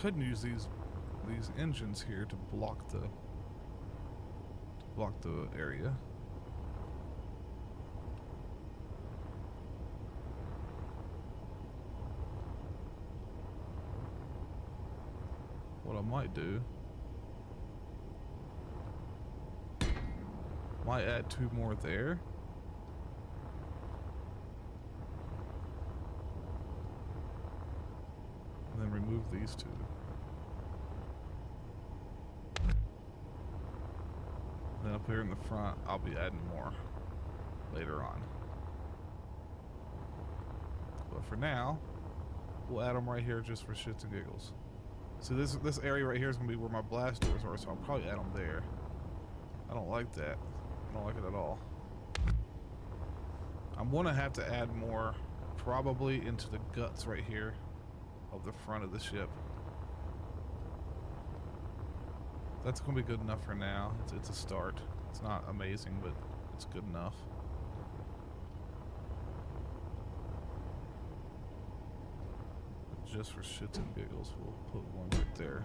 Couldn't use these engines here to block the area. What I might do, might add 2 more there. And then remove these 2. Then up here in the front, I'll be adding more later on. But for now, we'll add them right here just for shits and giggles. See, this area right here is going to be where my blast doors are, so I'll probably add them there. I don't like that. I don't like it at all. I'm going to have to add more probably into the guts right here of the front of the ship. That's going to be good enough for now. It's a start. It's not amazing, but it's good enough. Just for shits and giggles, we'll put one right there.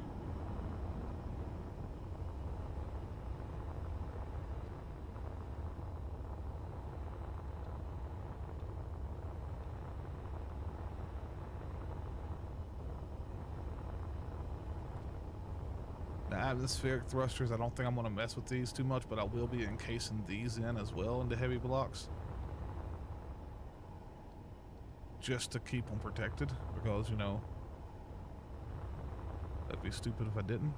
Now, atmospheric thrusters, I don't think I'm going to mess with these too much, but I will be encasing these in as well into heavy blocks. Just to keep them protected, because, you know, that'd be stupid if I didn't.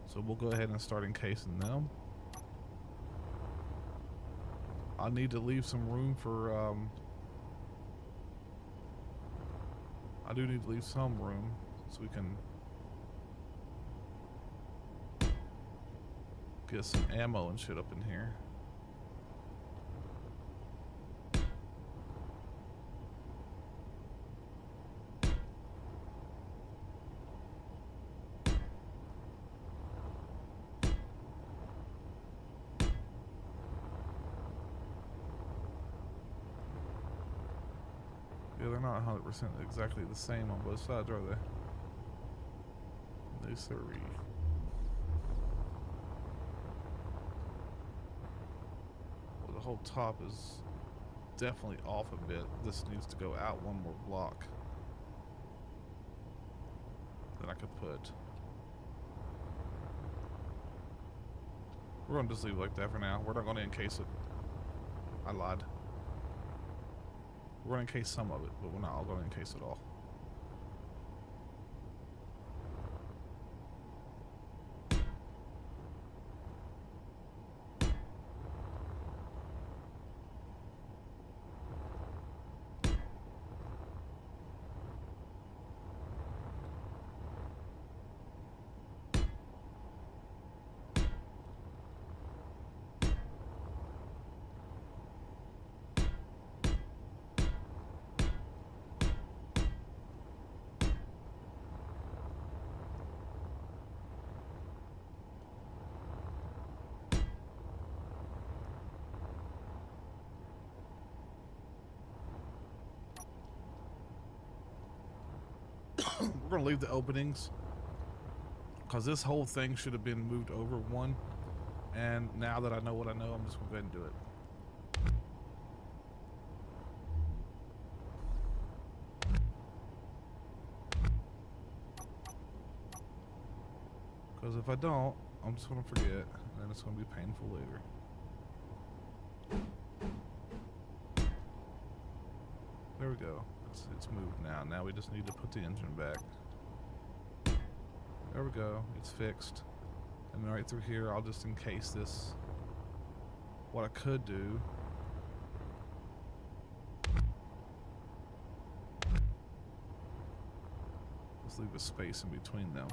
So we'll go ahead and start encasing them. I need to leave some room for, I do need to leave some room so we can get some ammo and shit up in here. Yeah, they're not 100% exactly the same on both sides, are they? No, sirree. Well, the whole top is definitely off a bit. This needs to go out one more block. Then I could put. We're going to just leave it like that for now. We're not going to encase it. I lied. We're going to encase some of it, but we're not all going to encase it all. We're going to leave the openings because this whole thing should have been moved over one, and now that I know what I know, I'm just going to go ahead and do it. Because if I don't, I'm just going to forget, and then it's going to be painful later. There we go. It's moved now. Now we just need to put the engine back. There we go. It's fixed. And then right through here, I'll just encase this. What I could do. Let's leave a space in between them.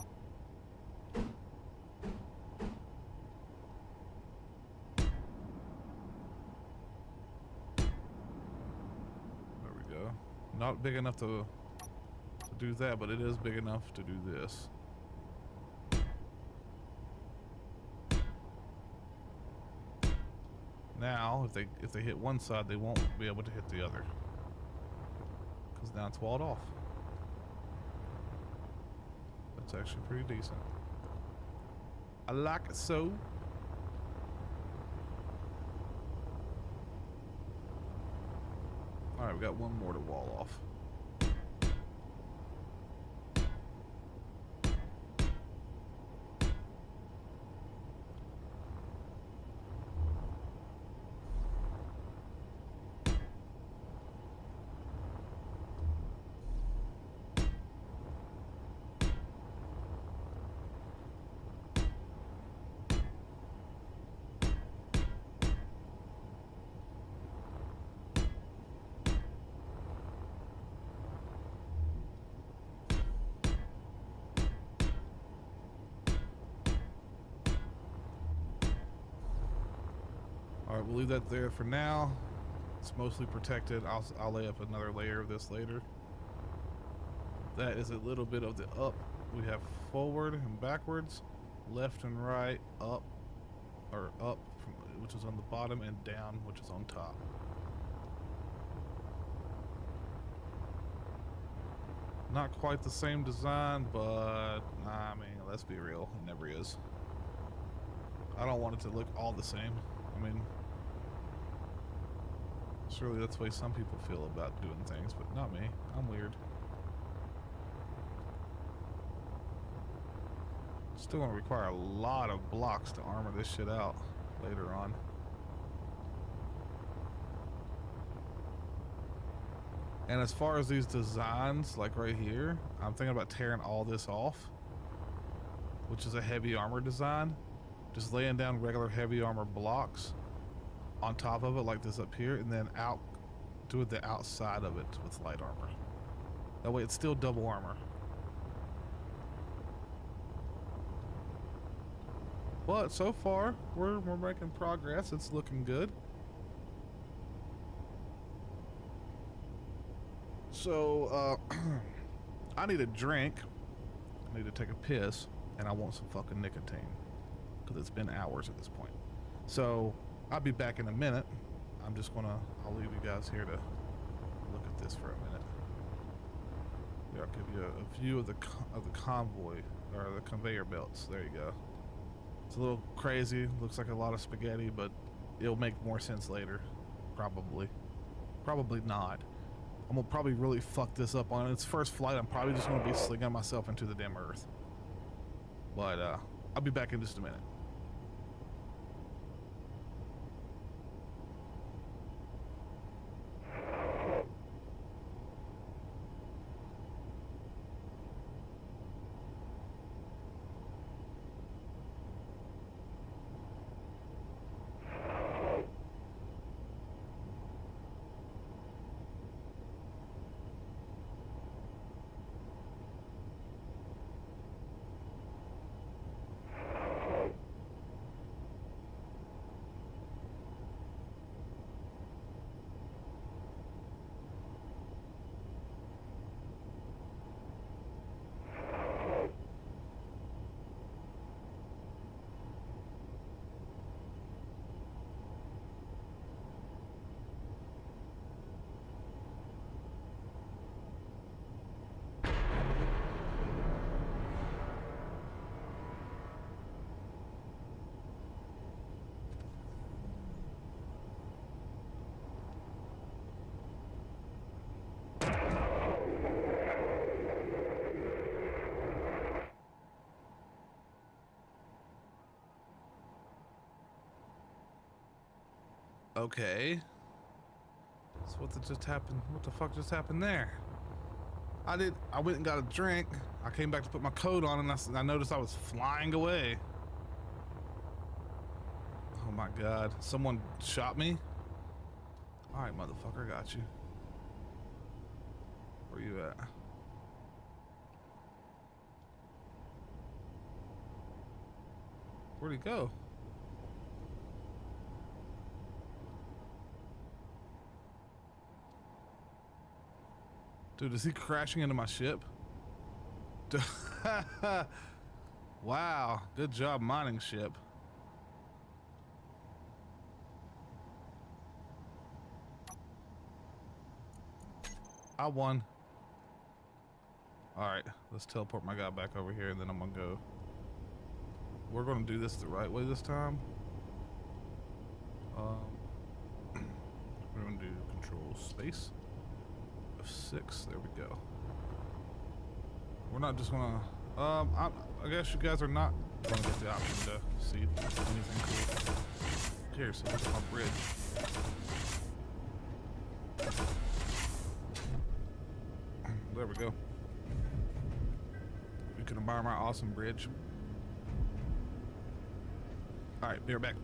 Not big enough to do that, but it is big enough to do this. Now, if they hit one side, they won't be able to hit the other, because now it's walled off. That's actually pretty decent. I like it so. All right, we got one more to wall off. All right, we'll leave that there for now. It's mostly protected. I'll lay up another layer of this later. That is a little bit of the up. We have forward and backwards, left and right, up, or up, which is on the bottom, and down, which is on top. Not quite the same design, but I mean, let's be real, it never is. I don't want it to look all the same. I mean, surely that's the way some people feel about doing things, but not me. I'm weird. Still gonna require a lot of blocks to armor this shit out later on. And as far as these designs, like right here, I'm thinking about tearing all this off, which is a heavy armor design. Just laying down regular heavy armor blocks on top of it like this up here, and then do the outside of it with light armor. That way it's still double armor. But so far, we're making progress. It's looking good. So, I need a drink. I need to take a piss, and I want some fucking nicotine. Because it's been hours at this point. So, I'll be back in a minute. I'll leave you guys here to look at this for a minute. Here, I'll give you a view of the convoy, or the conveyor belts. There you go. It's a little crazy, looks like a lot of spaghetti, but it'll make more sense later. Probably. Probably not. I'm gonna probably really fuck this up on its first flight. I'm probably just gonna be slinging myself into the damn earth. But I'll be back in just a minute. Okay. So what just happened? What the fuck just happened there? I went and got a drink. I came back to put my coat on, and I noticed I was flying away. Oh my god. Someone shot me? Alright, motherfucker, got you. Where you at? Where'd he go? Dude, is he crashing into my ship? Wow, good job mining ship. I won. All right, let's teleport my guy back over here, and then I'm gonna go. We're gonna do this the right way this time. We're gonna do control space F6. There we go. We're not just gonna. I guess you guys are not gonna get the option to see anything cool. Here, so this is my bridge. There we go. You can admire my awesome bridge. All right, be right back.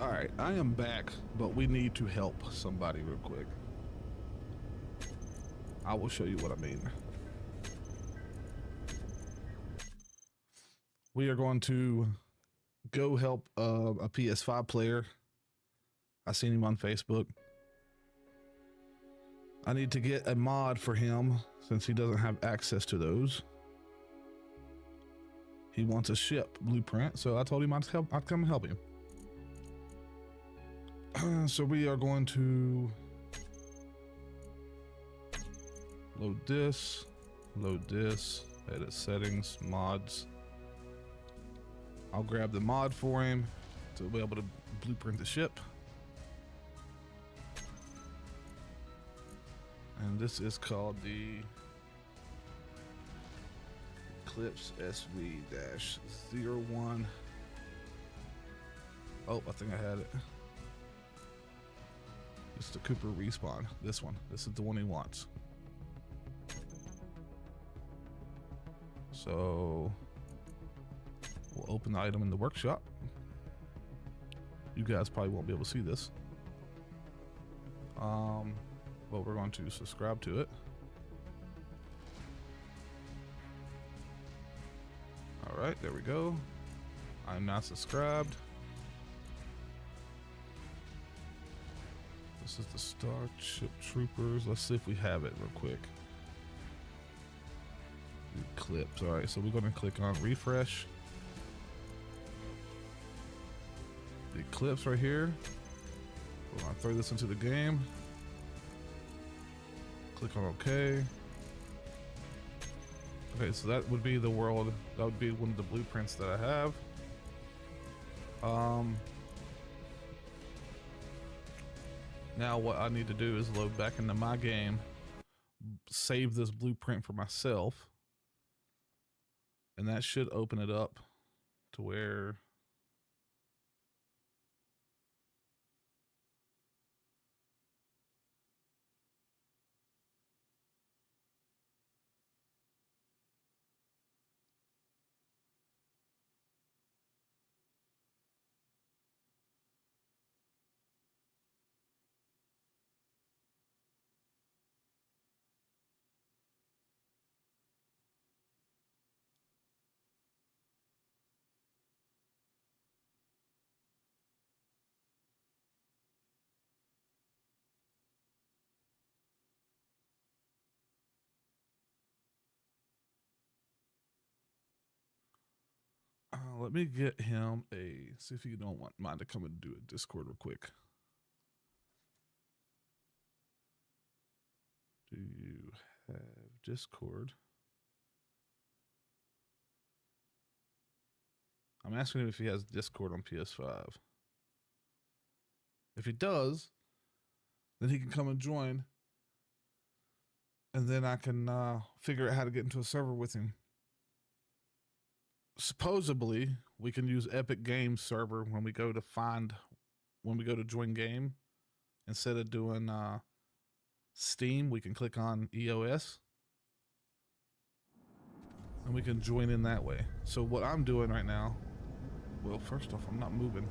All right, I am back, but we need to help somebody real quick. I will show you what I mean. We are going to go help a PS5 player. I seen him on Facebook. I need to get a mod for him since he doesn't have access to those. He wants a ship blueprint, so I told him I'd come and help him. So we are going to load this, edit settings, mods. I'll grab the mod for him to be able to blueprint the ship. And this is called the Eclipse SV-01. Oh, I think I had it. It's the Cooper respawn. This one. This is the one he wants. So we'll open the item in the workshop. You guys probably won't be able to see this. But we're going to subscribe to it. All right, there we go. I'm now subscribed. This is the Starship Troopers. Let's see if we have it real quick. Eclipse. All right, so we're going to click on refresh. The Eclipse right here. We're going to throw this into the game. Click on OK. Okay, so that would be the world. That would be one of the blueprints that I have. Now what I need to do is load back into my game, save this blueprint for myself, and that should open it up to where let me get him see if you don't mind to come and do a Discord real quick. Do you have Discord? I'm asking him if he has Discord on PS5. If he does, then he can come and join, and then I can figure out how to get into a server with him. Supposedly, we can use Epic Games server when we go to join game. Instead of doing Steam, we can click on EOS, and we can join in that way. So what I'm doing right now, well, first off, I'm not moving.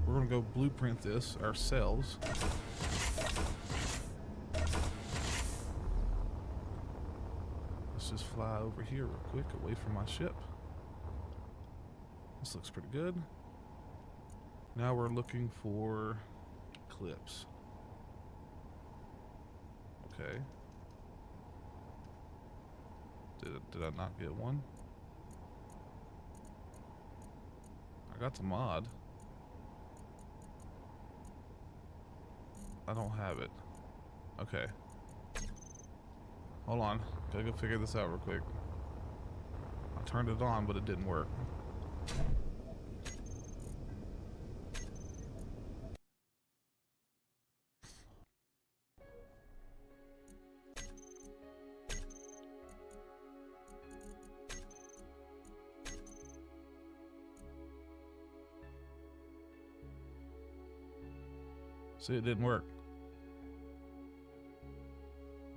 We're gonna go blueprint this ourselves. Let's just fly over here real quick, away from my ship. This looks pretty good. Now we're looking for Eclipse. Okay. Did I not get one? I got the mod. I don't have it. Okay. Hold on. Gotta go figure this out real quick. I turned it on, but it didn't work. See, it didn't work.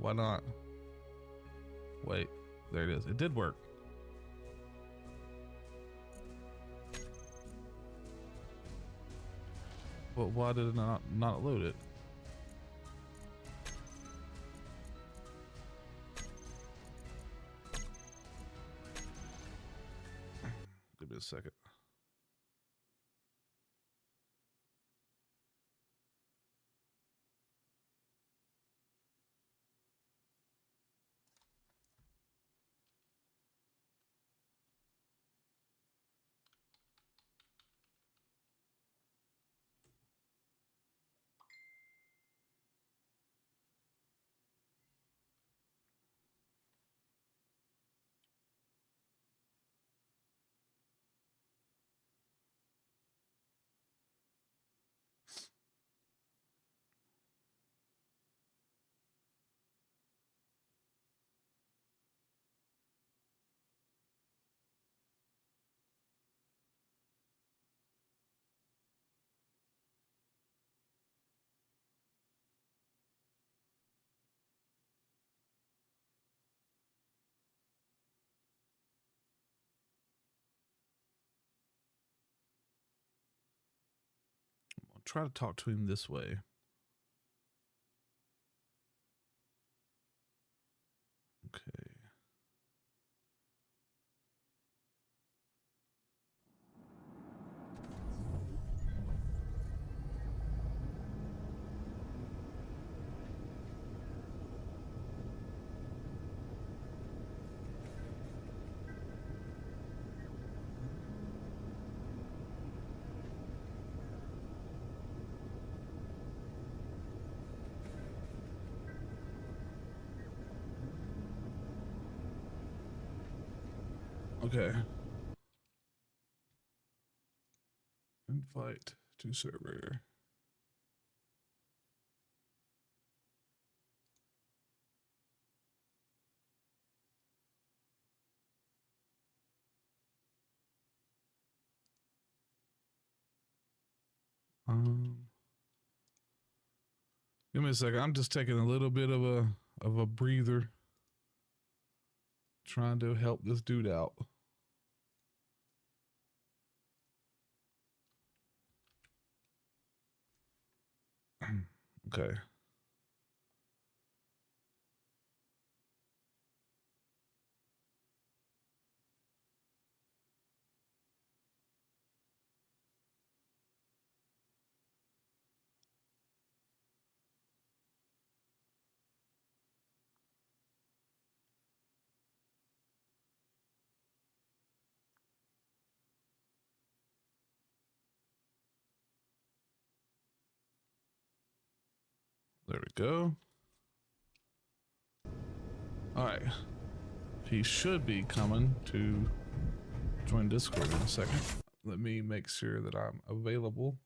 Why not? Wait, there it is. It did work. But why did it not load it? Give me a second. I'll try to talk to him this way. Okay. Okay. Invite to server. Give me a second. I'm just taking a little bit of a breather, trying to help this dude out. Okay. There we go. All right. He should be coming to join Discord in a second. Let me make sure that I'm available.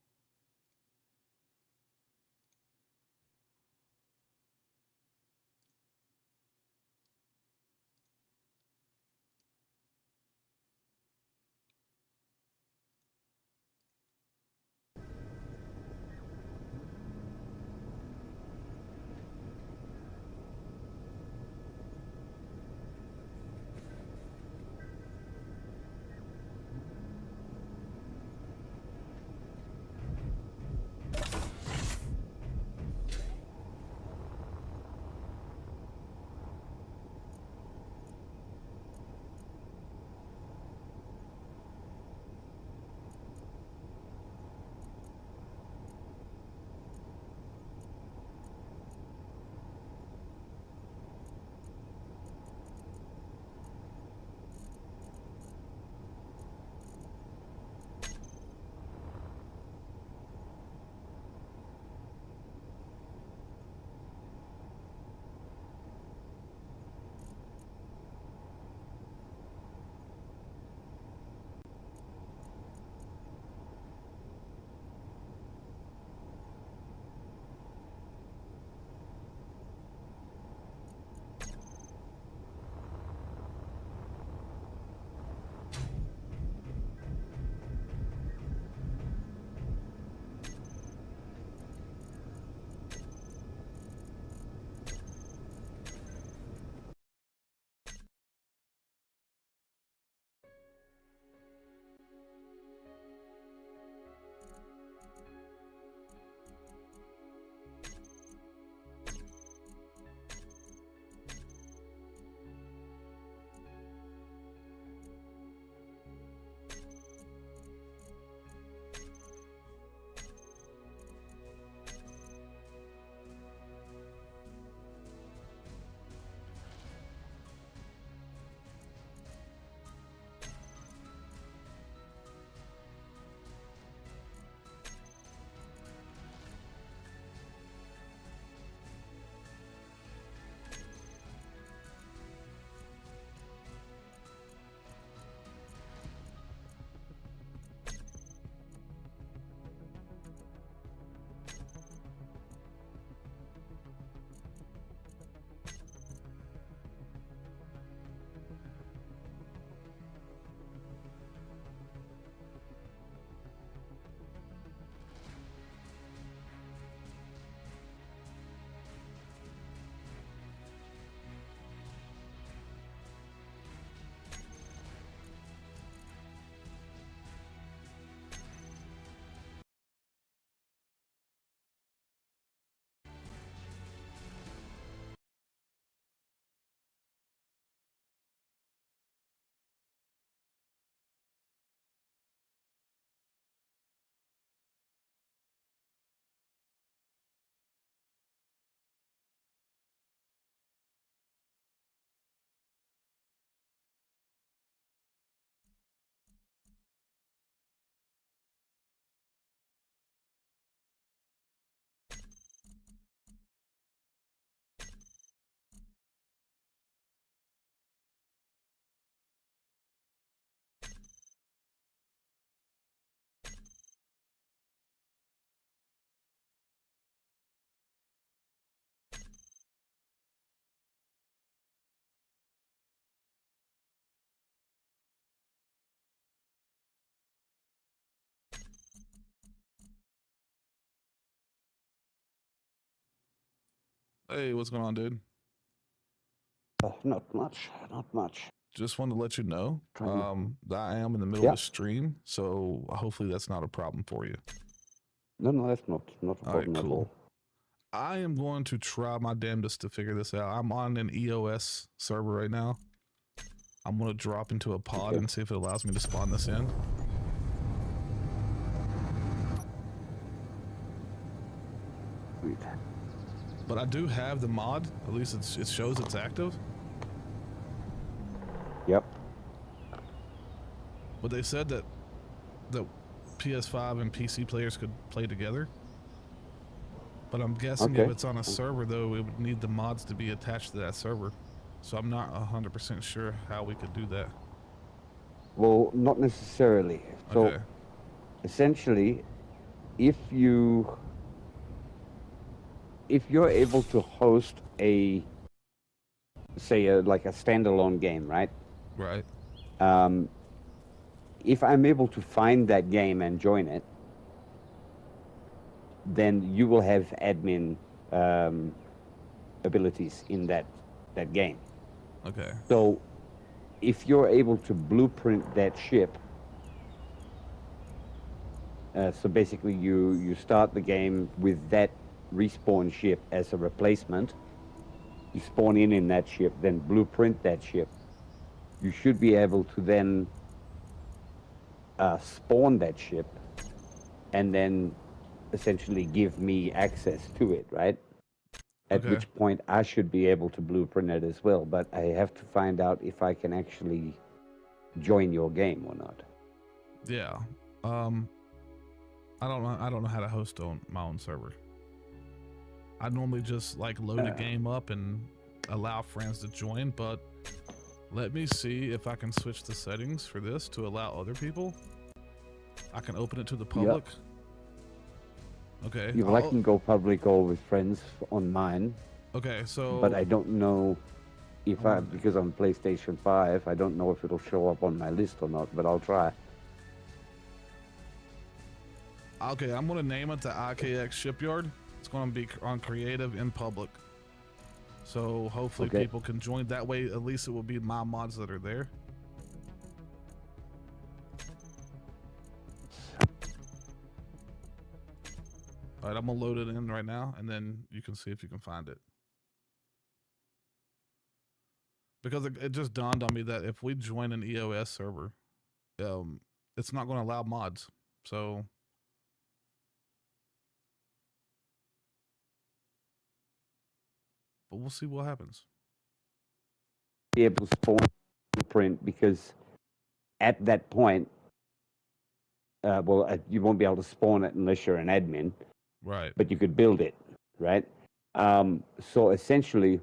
Hey, what's going on, dude? Not much, not much. Just wanted to let you know that I am in the middle of a stream, so hopefully that's not a problem for you. No, that's not a problem at all. I am going to try my damnedest to figure this out. I'm on an EOS server right now. I'm going to drop into a pod and see if it allows me to spawn this in. Sweet. But I do have the mod. At least it shows it's active. Yep. But they said that the PS5 and PC players could play together. But I'm guessing if it's on a server, though, it would need the mods to be attached to that server. So I'm not 100% sure how we could do that. Well, not necessarily. So, essentially, if you're able to host a, say, like a standalone game, right? Right. If I'm able to find that game and join it, then you will have admin abilities in that game. Okay. So if you're able to blueprint that ship, so basically you start the game with that respawn ship as a replacement, you spawn in that ship, then blueprint that ship, you should be able to then spawn that ship and then essentially give me access to it, right? At which point I should be able to blueprint it as well, but I have to find out if I can actually join your game or not. Yeah. I don't know how to host my own server. I normally just like load a game up and allow friends to join, but let me see if I can switch the settings for this to allow other people. I can open it to the public. Yep. Okay. Yeah, well, I can go public or with friends on mine. Okay, so... But I don't know if because I'm PlayStation 5, I don't know if it'll show up on my list or not, but I'll try. Okay, I'm going to name it the IKX Shipyard. It's going to be on creative in public. So hopefully people can join. That way, at least it will be my mods that are there. All right, I'm gonna load it in right now, and then you can see if you can find it. Because it just dawned on me that if we join an EOS server, it's not going to allow mods. So, but we'll see what happens. Be able to spawn blueprint because at that point, you won't be able to spawn it unless you're an admin. Right. But you could build it, right? So essentially,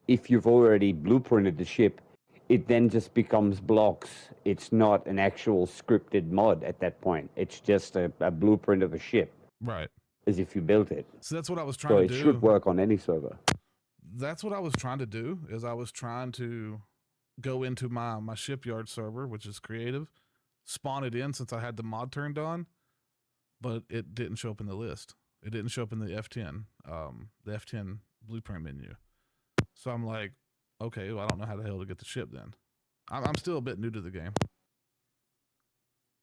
if you've already blueprinted the ship, it then just becomes blocks. It's not an actual scripted mod at that point. It's just a blueprint of a ship. Right. As if you built it. So that's what I was trying to do. So it should work on any server. That's what I was trying to do, is I was trying to go into my shipyard server, which is creative, spawn it in since I had the mod turned on, but it didn't show up in the list. It didn't show up in the F10, the F10 blueprint menu. So I'm like, okay, well, I don't know how the hell to get the ship then. I'm still a bit new to the game.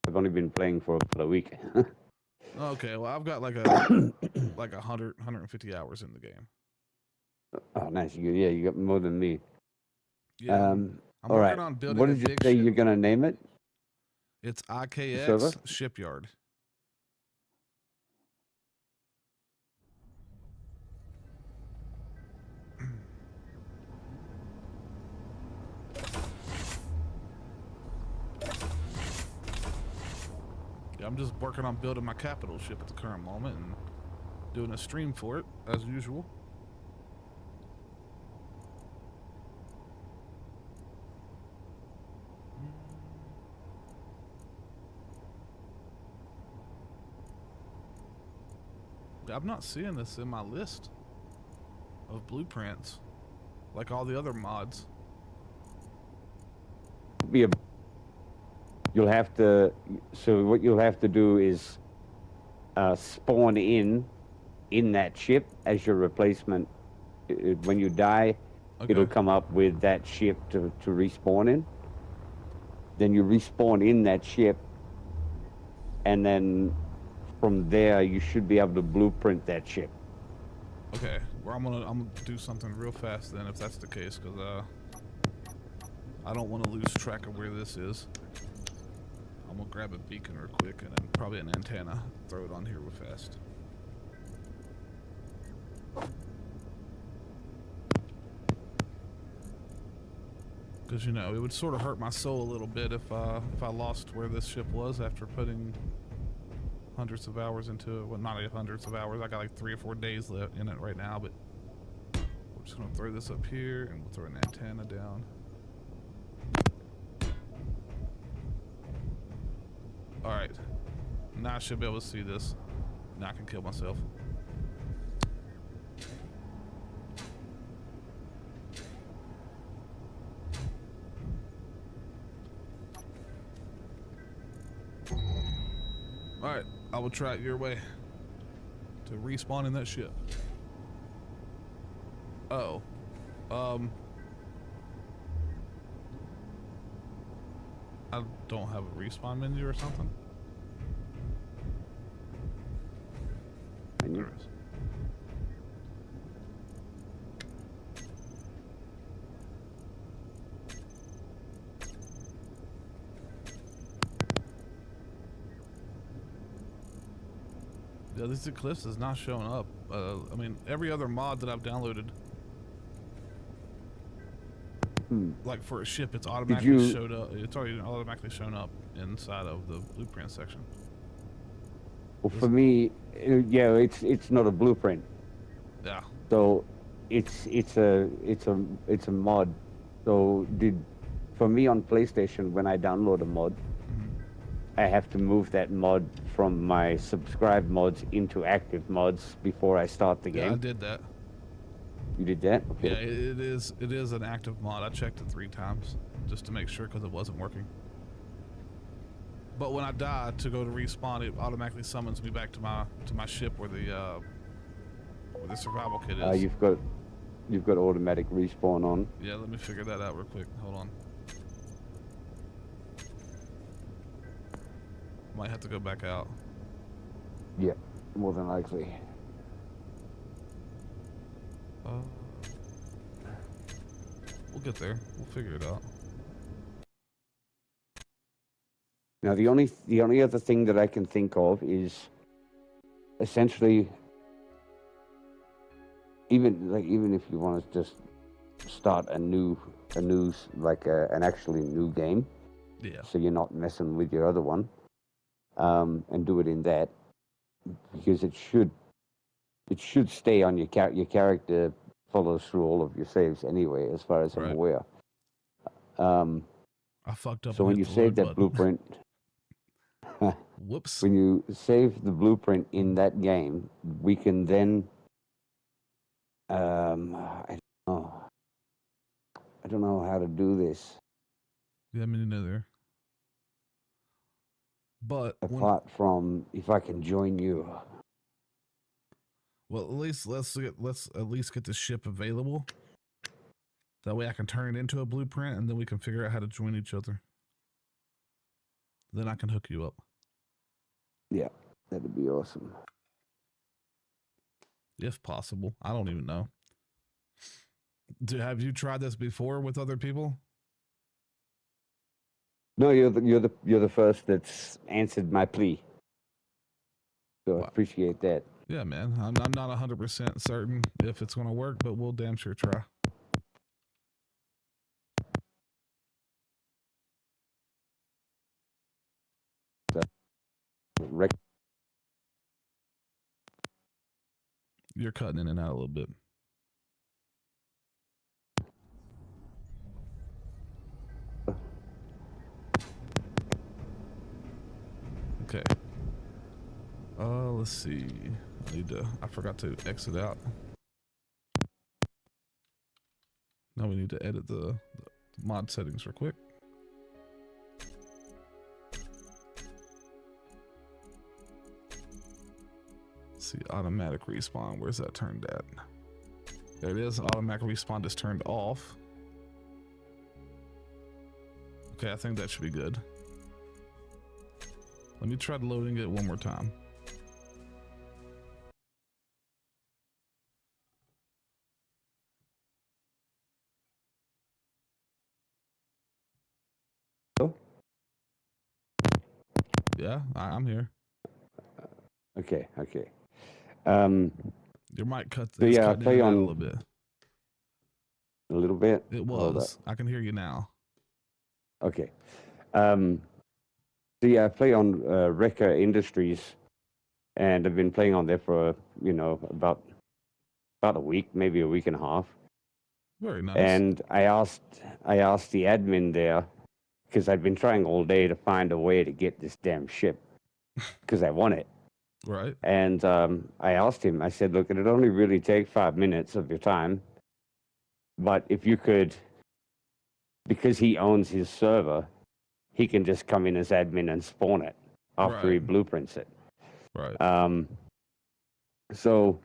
I've only been playing for about a week. Okay, well, I've got like 150 hours in the game. Oh, nice. You got more than me. Yeah. I'm all right. on building what did you say ship. You're going to name it? It's IKX Shipyard. Yeah, I'm just working on building my capital ship at the current moment and doing a stream for it, as usual. I'm not seeing this in my list of blueprints, like all the other mods. You'll have to. So what you'll have to do is spawn in in that ship as your replacement. When you die, Okay. it'll come up with that ship to respawn in. Then you respawn in that ship, and then from there you should be able to blueprint that ship. Okay. Well, I'm gonna do something real fast then, if that's the case, because I don't want to lose track of where this is. I'm gonna grab a beacon real quick and then probably an antenna. Throw it on here real fast. Because, you know, it would sort of hurt my soul a little bit if I lost where this ship was after putting hundreds of hours into it. Well, not hundreds of hours. I got like 3 or 4 days left in it right now, but we're just gonna throw this up here and we'll throw an antenna down. All right. Now I should be able to see this. Now I can kill myself. Alright, I will try it your way to respawn in that ship. Oh. I don't have a respawn menu or something. There is. Yeah, this Eclipse is not showing up. I mean, every other mod that I've downloaded, like for a ship, it's automatically showed up. It's already automatically shown up inside of the blueprint section. Well, for me, yeah, it's not a blueprint. Yeah. So it's a mod. So for me on PlayStation, when I download a mod, I have to move that mod from my subscribed mods into active mods before I start the game. Yeah, I did that. You did that? Okay. Yeah, it is an active mod. I checked it 3 times just to make sure because it wasn't working. But when I die to go to respawn, it automatically summons me back to my ship where the survival kit is. You've got automatic respawn on. Yeah, let me figure that out real quick. Hold on. Might have to go back out. Yeah, more than likely. We'll get there. We'll figure it out. Now the only other thing that I can think of is essentially even if you want to just start an actually new game. Yeah. So you're not messing with your other one. And do it in that, because it should stay on your character follows through all of your saves anyway, as far as I'm aware. I fucked up. So when you save that blueprint, whoops. When you save the blueprint in that game, we can then I don't know how to do this. Yeah, me neither. But apart from if I can join you. Well, at least let's at least get the ship available. That way I can turn it into a blueprint and then we can figure out how to join each other. Then I can hook you up. Yeah, that'd be awesome. If possible. I don't even know. Have you tried this before with other people? No, you're the first that's answered my plea. So I appreciate that. Yeah, man. I'm not 100% certain if it's going to work, but we'll damn sure try. You're cutting in and out a little bit. Okay. Let's see. I forgot to exit out. Now we need to edit the mod settings real quick. see, automatic respawn. Where's that turned at? There it is. Automatic respawn is turned off. Okay, I think that should be good. Let me try loading it one more time. Yeah, I'm here. Okay. Your mic cuts. So yeah, I cutting play in and out on a little bit. a little bit. It Hold was. I can hear you now. Okay. So yeah, I play on Rekka Industries, and I've been playing on there for about a week, maybe a week and a half. Very nice. And I asked the admin there, because I've been trying all day to find a way to get this damn ship, because I want it. Right. And I asked him, I said, look, it'd only really take 5 minutes of your time, but if you could, because he owns his server, he can just come in as admin and spawn it after he Right. blueprints it. Right. So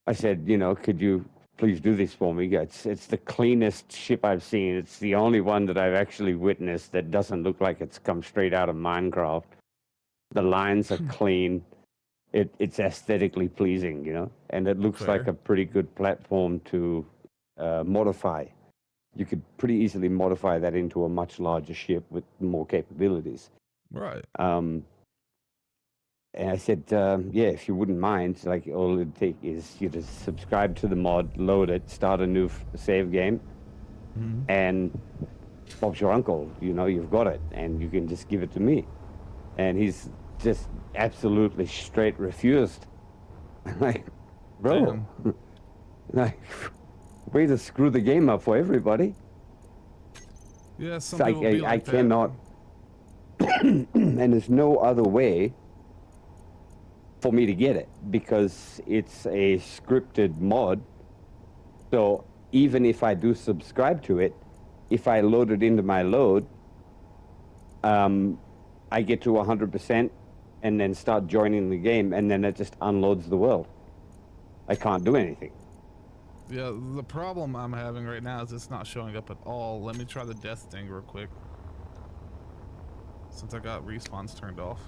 I said, could you please do this for me? It's the cleanest ship I've seen. It's the only one that I've actually witnessed that doesn't look like it's come straight out of Minecraft. The lines are clean. It's aesthetically pleasing, and it looks like a pretty good platform to modify. You could pretty easily modify that into a much larger ship with more capabilities. Right. And I said, yeah, if you wouldn't mind, like all it'd take is you to subscribe to the mod, load it, start a new save game, and Bob's your uncle. You've got it, and you can just give it to me. And he's just absolutely straight refused. Like, bro, like, way to screw the game up for everybody. Yeah, it's like I that. cannot, and there's no other way for me to get it because it's a scripted mod. So even if I do subscribe to it, if I load it into my load, I get to 100% and then start joining the game, and then it just unloads the world. I can't do anything. Yeah, the problem I'm having right now is it's not showing up at all. Let me try the death thing real quick. Since I got respawns turned off.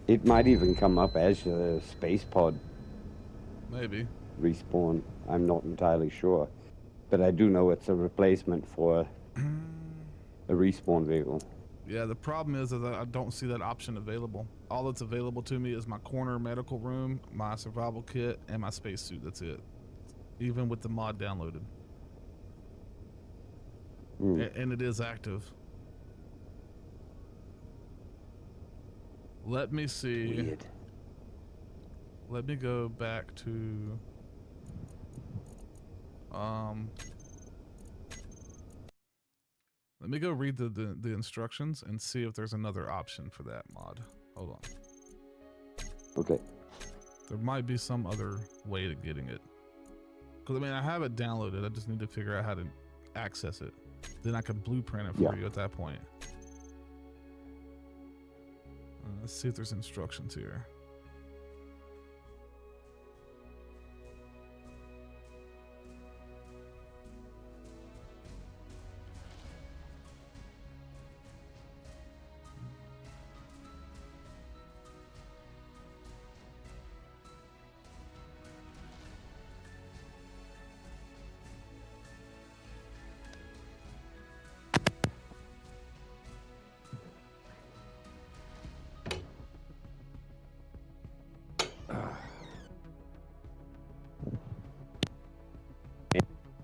It might even come up as a space pod. Maybe. Respawn. I'm not entirely sure. But I do know it's a replacement for a respawn vehicle. Yeah, the problem is that I don't see that option available. All that's available to me is my corner medical room, my survival kit, and my spacesuit. That's it. Even with the mod downloaded. And it is active. Let me see. Weird. Let me go back to let me go read the instructions and see if there's another option for that mod. Hold on. Okay. There might be some other way to getting it. Because, I mean, I have it downloaded. I just need to figure out how to access it. Then I can blueprint it for you at that point. Let's see if there's instructions here.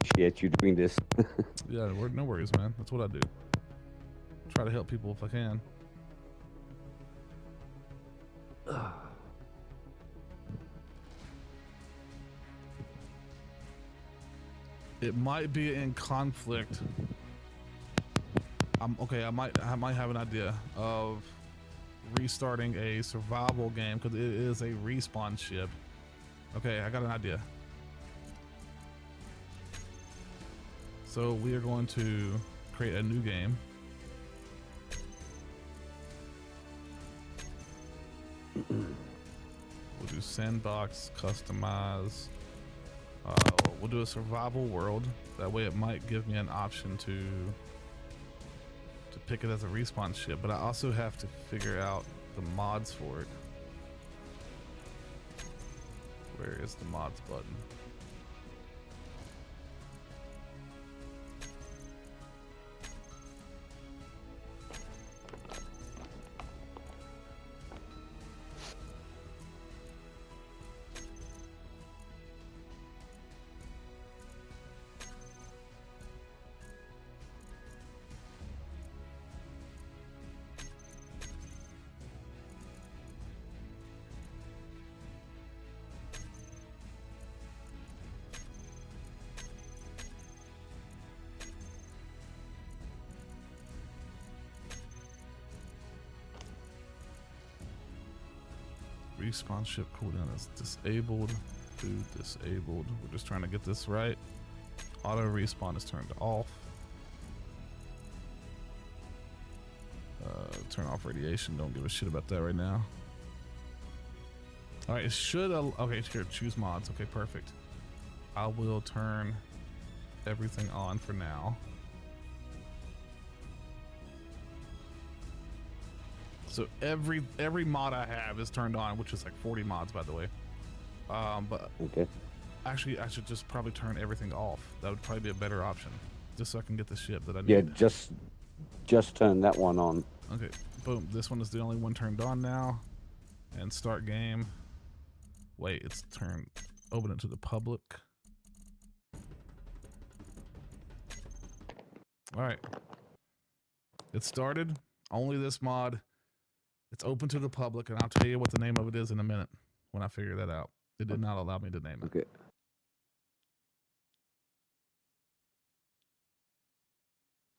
Appreciate you doing this. Yeah, no worries, man. That's what I do. Try to help people if I can. It might be in conflict. Okay. I might have an idea of restarting a survival game because it is a respawn ship. Okay, I got an idea. So So we are going to create a new game. We'll do sandbox, customize. We'll do a survival world. That way it might give me an option to pick it as a respawn ship, but I also have to figure out the mods for it. Where is the mods button? Respawn ship cooldown is disabled. Food disabled. We're just trying to get this right. Auto respawn is turned off. Turn off radiation. Don't give a shit about that right now. All right, it should. Okay, here, choose mods. Okay, perfect. I will turn everything on for now. So every mod I have is turned on, which is like 40 mods, by the way. But Okay. actually, I should just probably turn everything off. That would probably be a better option, just so I can get the ship that I need. Yeah, just turn that one on. Okay, boom. This one is the only one turned on now. And start game. Wait, it's turned. Open it to the public. All right. It started. Only this mod. It's open to the public, and I'll tell you what the name of it is in a minute when I figure that out. It did not allow me to name it. Okay.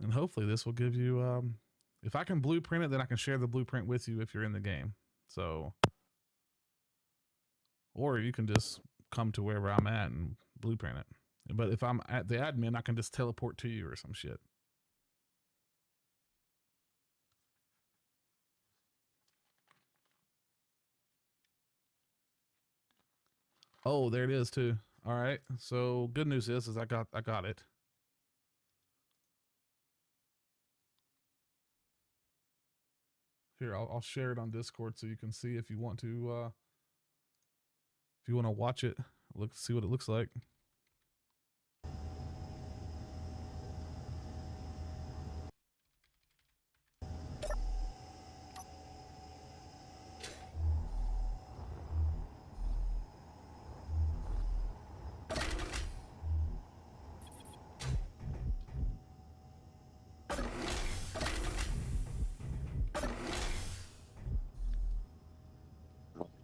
And hopefully this will give you, if I can blueprint it, then I can share the blueprint with you if you're in the game. So, or you can just come to wherever I'm at and blueprint it. But if I'm at the admin, I can just teleport to you or some shit. Oh, there it is too. All right. So good news is I got it. Here, I'll share it on Discord so you can see if you want to watch it, see what it looks like.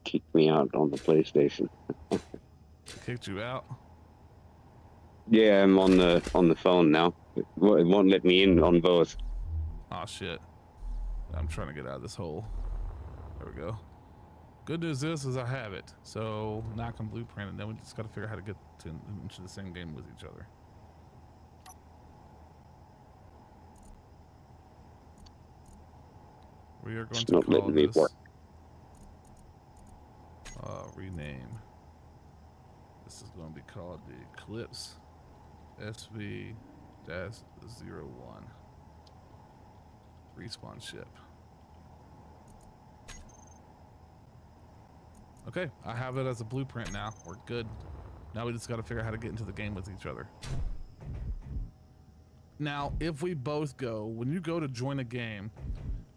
Kicked me out on the PlayStation. Kicked you out? Yeah, I'm on the phone now. It won't let me in on both. Oh shit. I'm trying to get out of this hole. There we go. Good news is I have it. So now I can blueprint it. Then we just got to figure out how to get into the same game with each other. We are going to call this rename. This is going to be called the Eclipse SV-01 respawn ship. Okay, I have it as a blueprint now. We're good. Now we just got to figure out how to get into the game with each other. Now, if we both go, when you go to join a game,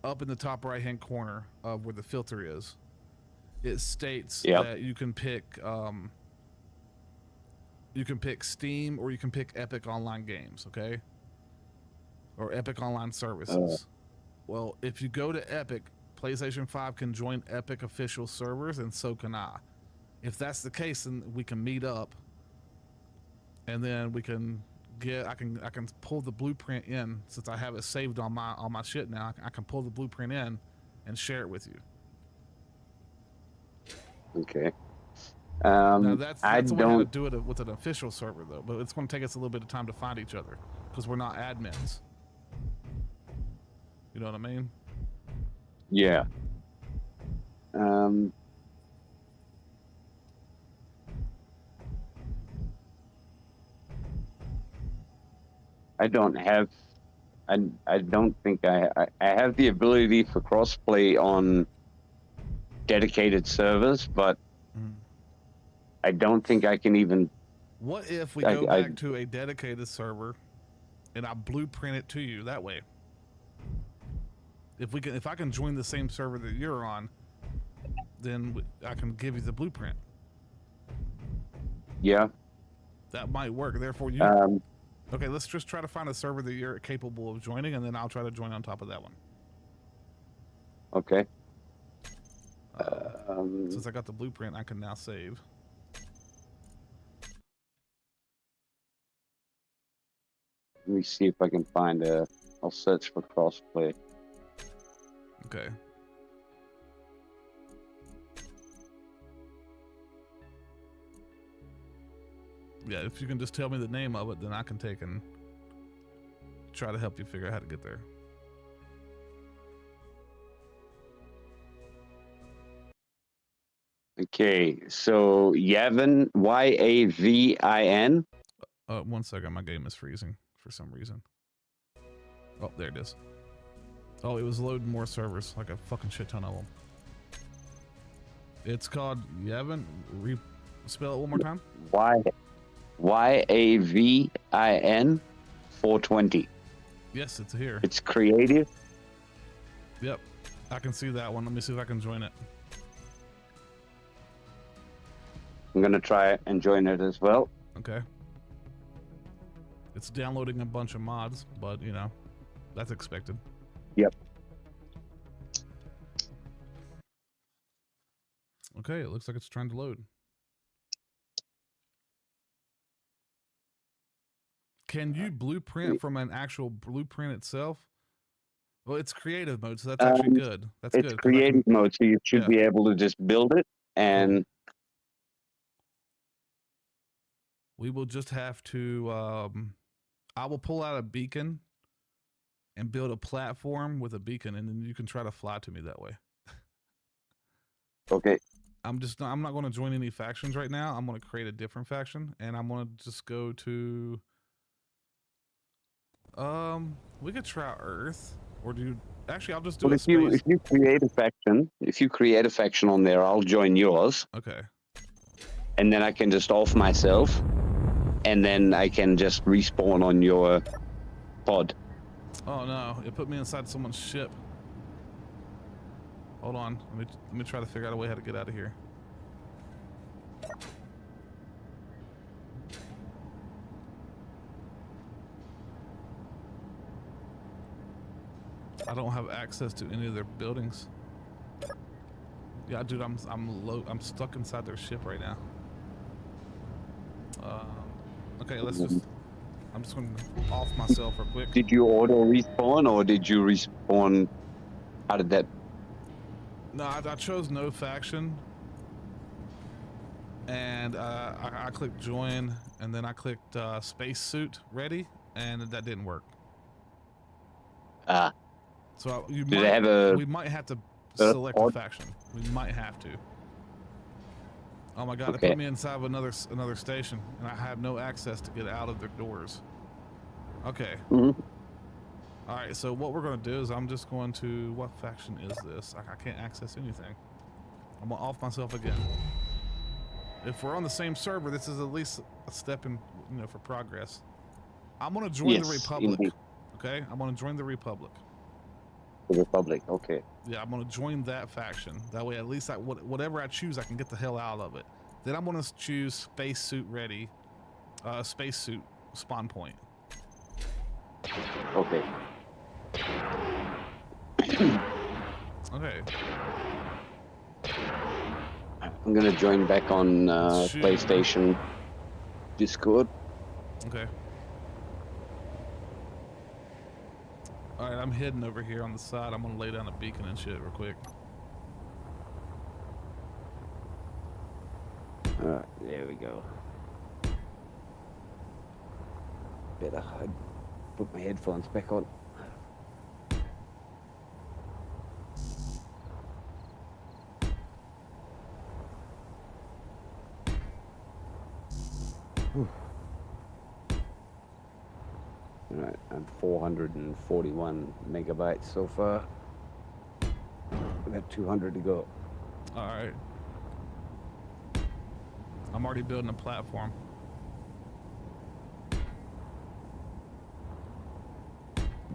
up in the top right hand corner of where the filter is, it states that you can pick Steam or you can pick Epic Online Games, okay? Or Epic Online Services. Well, if you go to Epic, PlayStation 5 can join Epic official servers, and so can I. If that's the case, then we can meet up, and then we can I can pull the blueprint in, since I have it saved on my shit now. I can pull the blueprint in and share it with you. Okay. Now that's I the way how to don't. do it with an official server though, but it's going to take us a little bit of time to find each other because we're not admins. You know what I mean? Yeah. I don't have. I don't think I have the ability for crossplay on dedicated servers, but I don't think I can even. What if we go back to a dedicated server and I blueprint it to you that way? If I can join the same server that you're on, then I can give you the blueprint. Yeah. That might work. Therefore, okay, let's just try to find a server that you're capable of joining, and then I'll try to join on top of that one. Okay. Since I got the blueprint, I can now save. Let me see if I can find I'll search for crossplay. Okay. Yeah, if you can just tell me the name of it, then I can take and try to help you figure out how to get there. Okay, so Yavin, Yavin. 1 second, my game is freezing for some reason. Oh, there it is. Oh, it was loading more servers, like a fucking shit ton of them. It's called Yavin. Spell it one more time. Yavin 420. Yes, it's here. It's creative. Yep, I can see that one. Let me see if I can join it. I'm gonna try it and join it as well. Okay. It's downloading a bunch of mods, but you know, that's expected. Yep. Okay, it looks like it's trying to load. Can you blueprint from an actual blueprint itself? Well, it's creative mode, so that's actually good. That's good. It's creative mode, so you should be able to just build it, and we will just have to. I will pull out a beacon and build a platform with a beacon, and then you can try to fly to me that way. Okay. I'm not going to join any factions right now. I'm going to create a different faction, and I'm going to just go to. We could try Earth, or do you actually? I'll just do a space. If you create a faction on there, I'll join yours. Okay. And then I can just off myself, and then I can just respawn on your pod. Oh no! It put me inside someone's ship. Hold on. Let me try to figure out a way how to get out of here. I don't have access to any of their buildings. Yeah, dude, I'm stuck inside their ship right now. Okay, let's just. I'm just gonna off myself real quick. Did you auto respawn, or did you respawn? How did that? No, I chose no faction, and I clicked join, and then I clicked spacesuit ready, and that didn't work. So we might have to select a faction. We might have to. Oh my god! Okay. It put me inside of another station, and I have no access to get out of their doors. Okay. Mm-hmm. All right. So what we're going to do is I'm just going to. What faction is this? I can't access anything. I'm gonna off myself again. If we're on the same server, this is at least a step in, for progress. I'm gonna join the Republic. Indeed. Okay. I'm gonna join the Republic. The Republic, okay. Yeah, I'm gonna join that faction. That way, at least whatever I choose, I can get the hell out of it. Then I'm gonna choose spacesuit ready, spacesuit spawn point. Okay. Okay. I'm gonna join back on PlayStation Discord. Okay. All right, I'm hidden over here on the side. I'm gonna lay down a beacon and shit real quick. There we go. Better put my headphones back on. Alright, I'm 441 megabytes so far. We got 200 to go. All right. I'm already building a platform.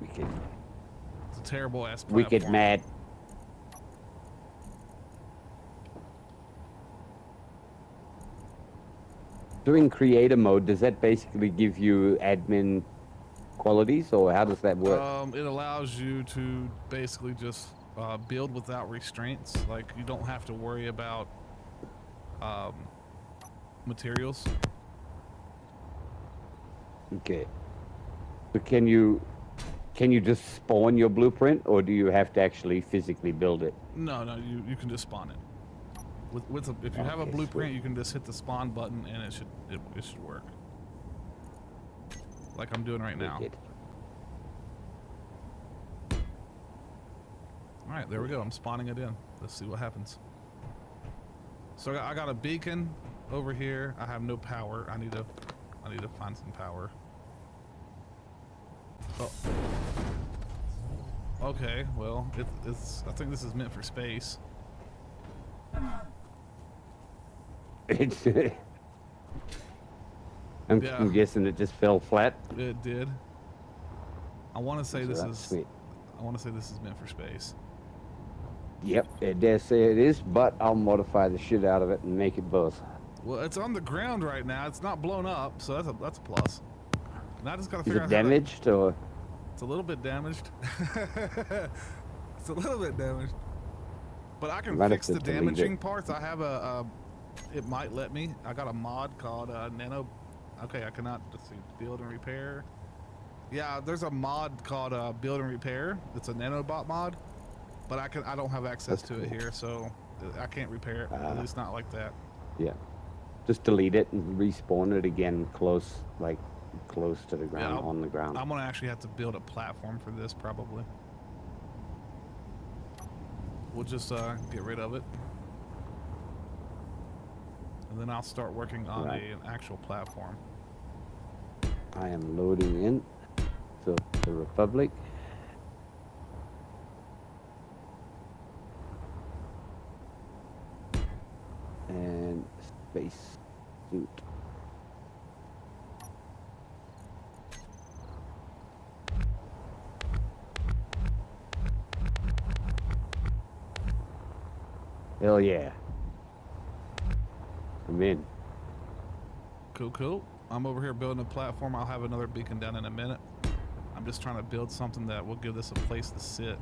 Wicked. It's a terrible ass platform. Wicked mad. Doing creator mode, does that basically give you admin qualities, or how does that work? It allows you to basically just build without restraints. Like, you don't have to worry about materials. Okay. So can you just spawn your blueprint, or do you have to actually physically build it? No, you can just spawn it. If you have a blueprint, you can just hit the spawn button and it should work. Like I'm doing right now. Wicked. All right, there we go. I'm spawning it in. Let's see what happens. So I got a beacon over here. I have no power. I need to find some power. Oh. Okay, well, I think this is meant for space. It's I'm guessing it just fell flat. It did. I want to say So this that's is sweet. meant for space. Yep, it dare say it is, but I'll modify the shit out of it and make it both. Well, it's on the ground right now. It's not blown up, so that's a plus. And I just gotta Is figure it out damaged or? It's a little bit damaged. It's a little bit damaged. But I can Might have fix to the delete damaging it. parts. I have it might let me. I got a mod called Nano. Okay, I cannot just see build and repair. Yeah, there's a mod called build and repair. It's a nanobot mod, but I don't have access That's to it cool. here, so I can't repair it. At least not like that. Yeah. Just delete it and respawn it again close to the ground, on the ground. I'm gonna actually have to build a platform for this probably. We'll just get rid of it. And then I'll start working on an actual platform. I am loading in to the Republic. And space suit. Hell yeah. I'm in. Cool. I'm over here building a platform. I'll have another beacon down in a minute. I'm just trying to build something that will give this a place to sit.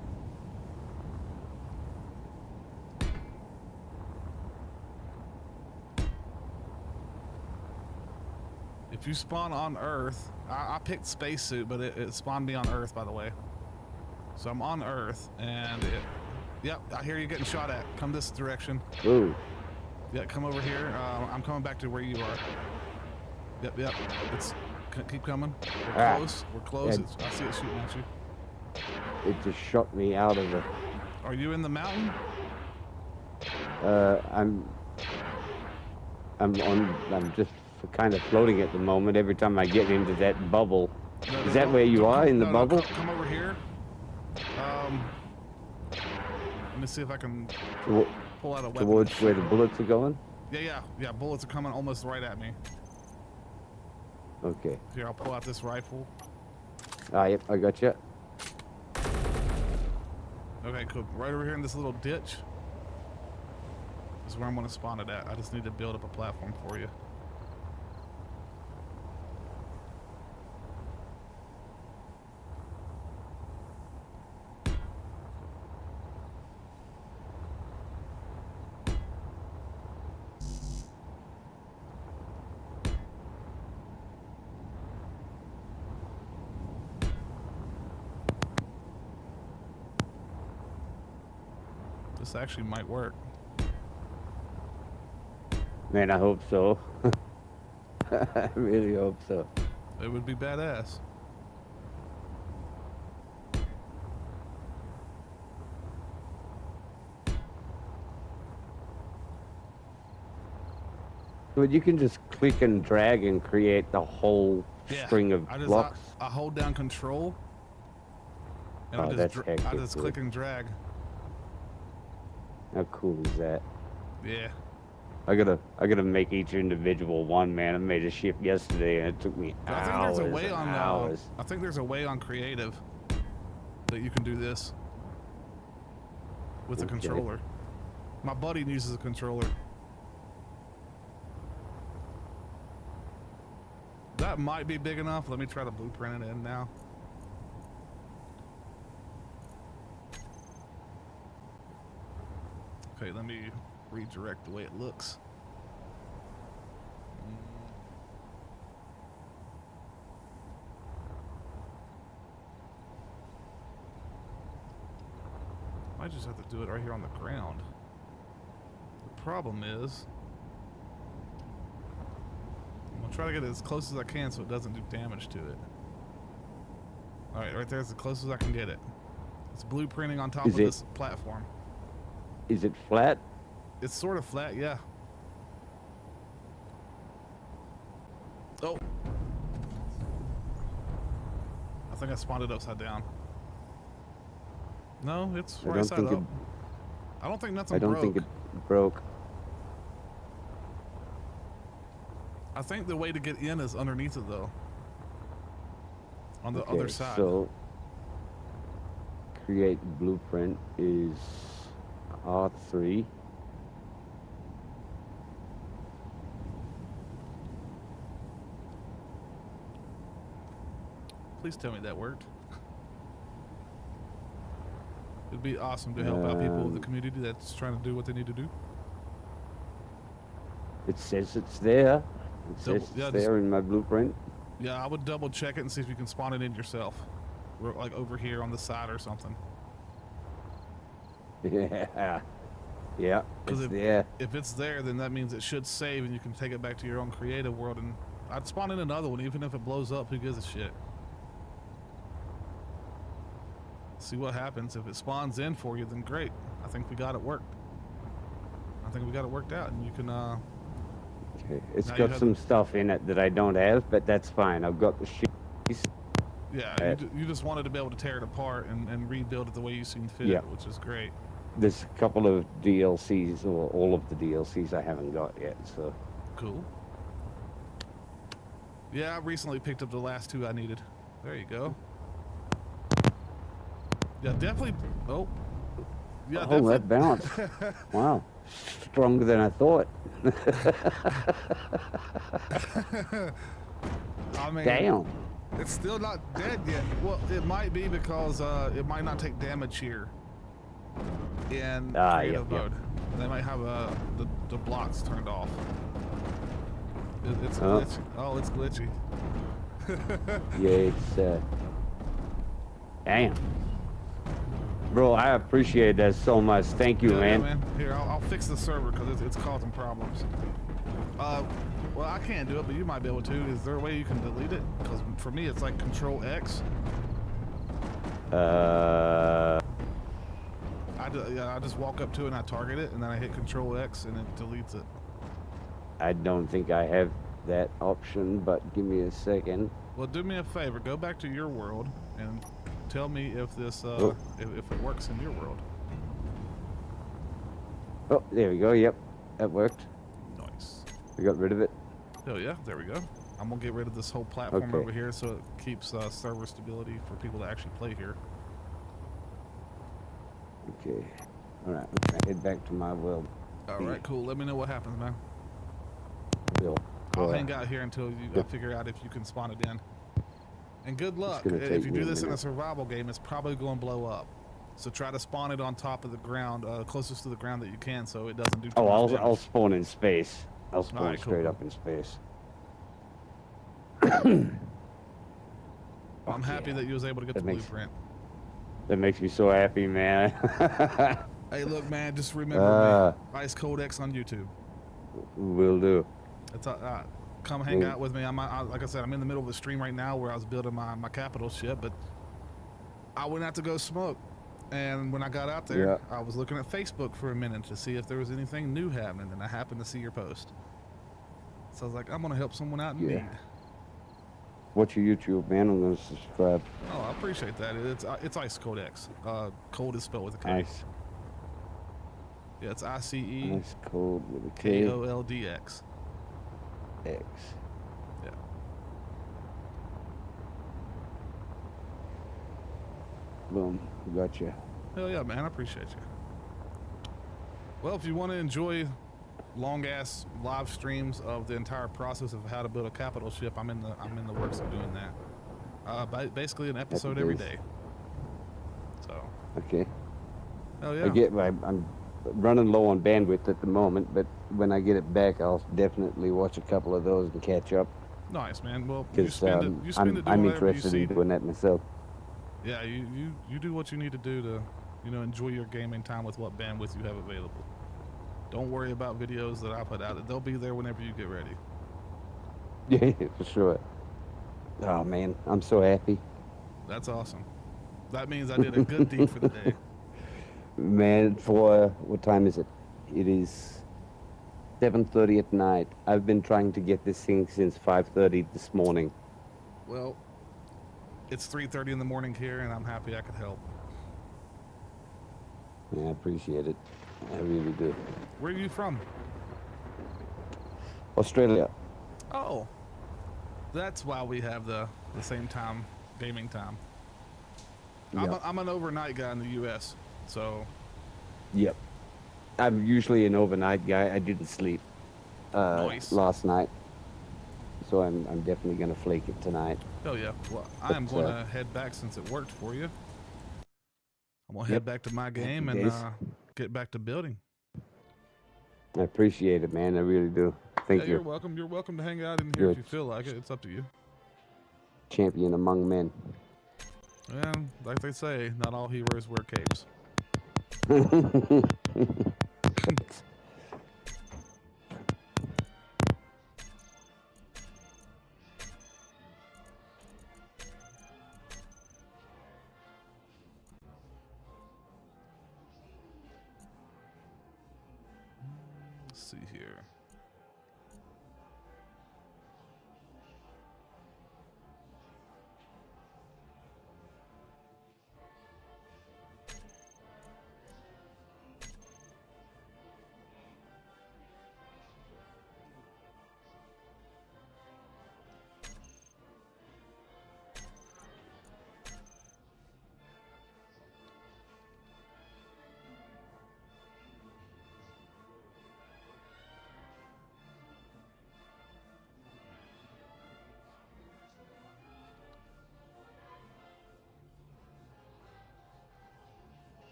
If you spawn on Earth, I picked spacesuit, but it spawned me on Earth, by the way. So I'm on Earth, and yep, I hear you getting shot at. Come this direction. Ooh. Yeah, come over here. I'm coming back to where you are. Yep. Keep coming. We're close. We're close. I see it shooting at you. It just shot me out of the. Are you in the mountain? I'm just kind of floating at the moment. Every time I get into that bubble. No, Is that where you are in the bubble? No, come over here. Let me see if I can pull out a weapon. Towards where the bullets are going? Yeah. Bullets are coming almost right at me. Okay. Here, I'll pull out this rifle. Yep, I got you. Okay, cool. Right over here in this little ditch is where I'm going to spawn it at. I just need to build up a platform for you. This actually might work. Man, I hope so. I really hope so. It would be badass. But you can just click and drag and create the whole string of blocks. I hold down control. And Oh, that's hectic, I just click and drag. How cool is that? Yeah. I gotta make each individual one, man. I made a ship yesterday and it took me hours. I think there's a way on hours. I think there's a way on creative that you can do this with a controller. My buddy uses a controller. That might be big enough. Let me try to blueprint it in now. Okay, let me redirect the way it looks. I just have to do it right here on the ground. The problem is, I'm gonna try to get it as close as I can so it doesn't do damage to it. Alright, right there is as close as I can get it. It's blueprinting on top of this platform. Is it flat? It's sort of flat, yeah. Oh. I think I spawned it upside down. No, it's right side up. I don't think nothing broke. I don't think it broke. I think the way to get in is underneath it, though. On the other side. So, create blueprint is R3. Please tell me that worked. It'd be awesome to help out people in the community that's trying to do what they need to do. It says it's there. It says it's there in my blueprint. Yeah, I would double check it and see if you can spawn it in yourself. Like over here on the side or something. Yeah. Yeah, it's there. If it's there, then that means it should save and you can take it back to your own creative world. And I'd spawn in another one, even if it blows up, who gives a shit? See what happens. If it spawns in for you, then great. I think we got it worked. I think we got it worked out, and you can okay, it's got some stuff in it that I don't have, but that's fine. I've got the sheet. Yeah, you just wanted to be able to tear it apart and rebuild it the way you seem fit, which is great. There's a couple of DLCs, or all of the DLCs I haven't got yet, so. Cool. Yeah, I recently picked up the last two I needed. There you go. Yeah, definitely. Oh. Yeah, oh, that bounce. Wow. Stronger than I thought. I mean, damn. It's still not dead yet. Well, it might be because it might not take damage here in creative mode. They might have the blocks turned off. It's glitchy. Oh, it's glitchy. Yeah, it's damn. Bro, I appreciate that so much. Thank you, man. Yeah, man. Here, I'll fix the server because it's causing problems. Well, I can't do it, but you might be able to. Is there a way you can delete it? Because for me, it's like Control X. I just walk up to it and I target it, and then I hit Control X and it deletes it. I don't think I have that option, but give me a second. Well, do me a favor. Go back to your world and tell me if this if it works in your world. Oh, there we go. Yep, that worked. Nice. We got rid of it. Oh yeah, there we go. I'm gonna get rid of this whole platform over here so it keeps server stability for people to actually play here. Okay. All right. I'm gonna head back to my world. All right, cool. Let me know what happens, man. Bill. I'll hang out here until you figure out if you can spawn it in. And good luck. If you do this in a survival game, it's probably going to blow up. So try to spawn it on top of the ground, closest to the ground that you can, so it doesn't do too much damage. I'll spawn in space. I'll spawn straight up in space. I'm happy that you was able to get the blueprint. That makes me so happy, man. Hey, look, man, just remember me. Ice Cold X on YouTube. Will do. It's come hang out with me. Like I said, I'm in the middle of a stream right now where I was building my capital ship, but I went out to go smoke. And when I got out there, I was looking at Facebook for a minute to see if there was anything new happening, and I happened to see your post. So I was like, I'm gonna help someone out in need. Watch your YouTube, man. I'm gonna subscribe. Oh, I appreciate that. It's Ice Codex. Cold is spelled with a K. Nice. Yeah, it's ICE. Ice Cold with a K. KOLDX. X. Yeah. Boom. Gotcha. Hell yeah, man. I appreciate you. Well, if you want to enjoy long-ass live streams of the entire process of how to build a capital ship, I'm in the works of doing that. Basically an episode every day. So. Okay. Hell yeah. I'm running low on bandwidth at the moment, but when I get it back, I'll definitely watch a couple of those and catch up. Nice, man. Well, because I'm interested in doing that myself. Yeah, you do what you need to do to, enjoy your gaming time with what bandwidth you have available. Don't worry about videos that I put out. They'll be there whenever you get ready. Yeah, for sure. Oh man, I'm so happy. That's awesome. That means I did a good deed for the day. Man, for what time is it? It is 7:30 at night. I've been trying to get this thing since 5:30 this morning. Well, it's 3:30 in the morning here, and I'm happy I could help. Yeah, I appreciate it. I really do. Where are you from? Australia. Oh, that's why we have the same time, gaming time. Yep. I'm an overnight guy in the U.S., so. Yep. I'm usually an overnight guy. I didn't sleep last night, so I'm definitely gonna flake it tonight. Oh yeah. Well, I am going to head back since it worked for you. I'm gonna head back to my game and get back to building. I appreciate it, man. I really do. Thank you. You're welcome. You're welcome to hang out in here if you feel like it. It's up to you. Champion among men. And like they say, not all heroes wear capes. Let's see here.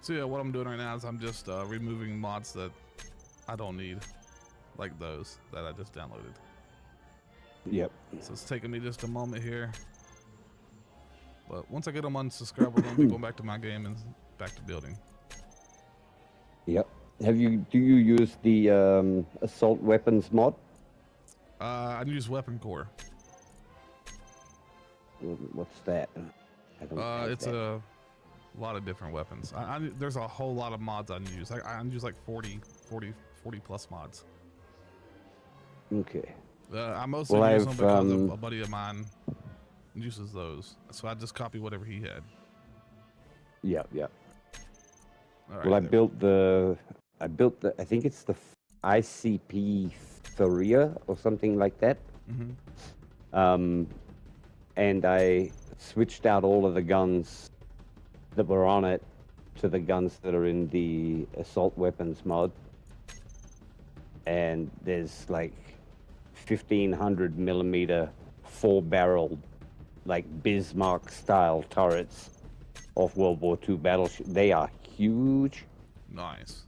So yeah, what I'm doing right now is I'm just removing mods that I don't need, like those that I just downloaded. Yep. So it's taking me just a moment here. But once I get them unsubscribed, we're going to be going back to my game and back to building. Yep. Do you use the assault weapons mod? I use Weapon Core. What's that? I don't It's a lot of different weapons. There's a whole lot of mods I use. I use like 40 plus mods. Okay. I mostly use them because a buddy of mine uses those. So I just copy whatever he had. Yep. Right, well, I built the I think it's the ICP Thoria or something like that. Mm-hmm. And I switched out all of the guns that were on it to the guns that are in the assault weapons mod. and there's like 1500 millimeter 4-barrel, like Bismarck style turrets of World War II battleship. They are huge. Nice.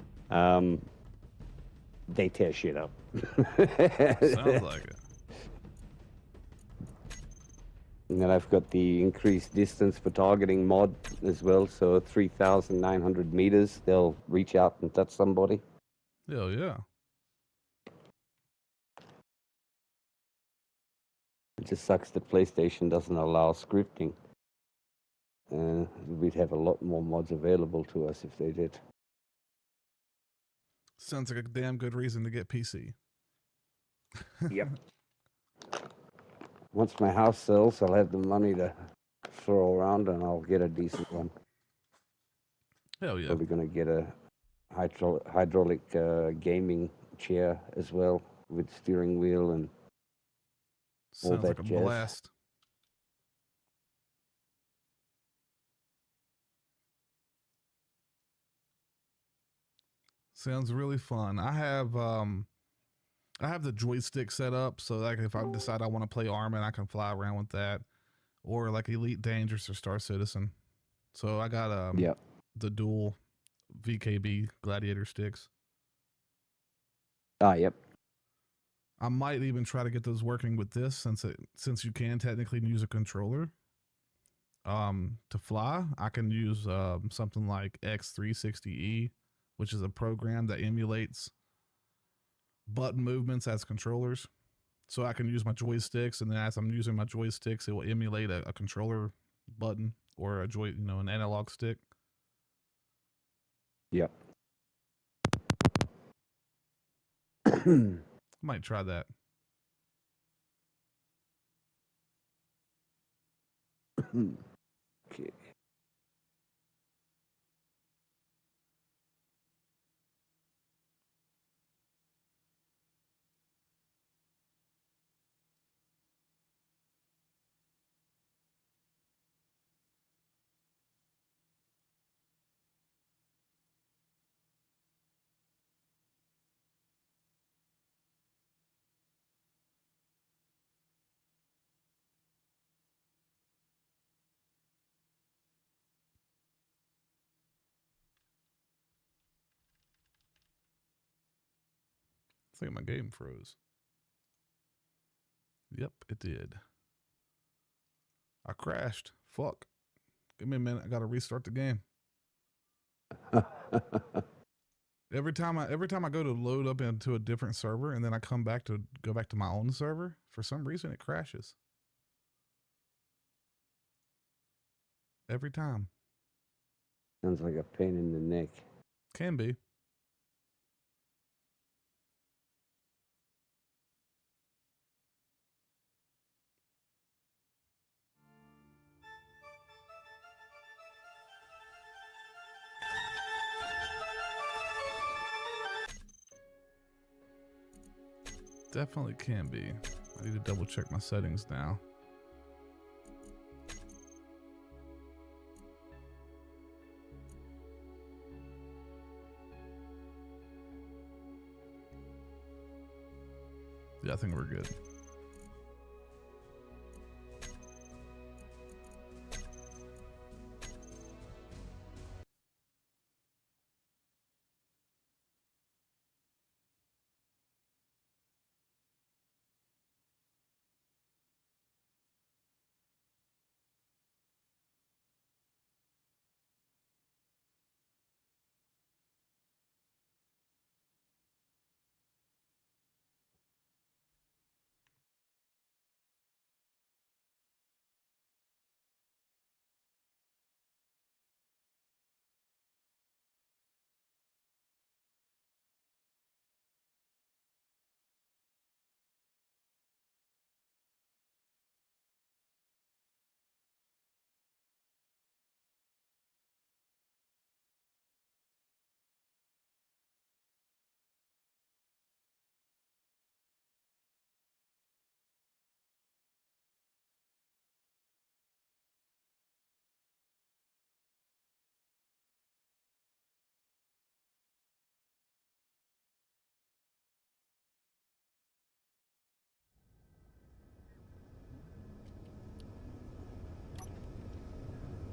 They tear shit up. Sounds like it. And then I've got the increased distance for targeting mod as well. So 3,900 meters, they'll reach out and touch somebody. Hell yeah. It just sucks that PlayStation doesn't allow scripting. We'd have a lot more mods available to us if they did. Sounds like a damn good reason to get PC. Yep. Once my house sells, I'll have the money to throw around and I'll get a decent one. Hell yeah. Probably going to get a hydraulic gaming chair as well with steering wheel and all Sounds that like a jazz. blast. Sounds really fun. I have the joystick set up so like if I decide I want to play Armin, I can fly around with that, or like Elite Dangerous or Star Citizen. So I got the dual VKB Gladiator sticks. Yep. I might even try to get those working with this since you can technically use a controller. To fly, I can use something like X360E, which is a program that emulates button movements as controllers. So I can use my joysticks, and then as I'm using my joysticks, it will emulate a controller button or an analog stick. Yep. Might try that. Okay. I think my game froze. Yep, it did. I crashed. Fuck. Give me a minute. I gotta restart the game. Every time I go to load up into a different server and then I come back to go back to my own server, for some reason it crashes. Every time. Sounds like a pain in the neck. Can be. Definitely can be. I need to double check my settings now. Yeah, I think we're good.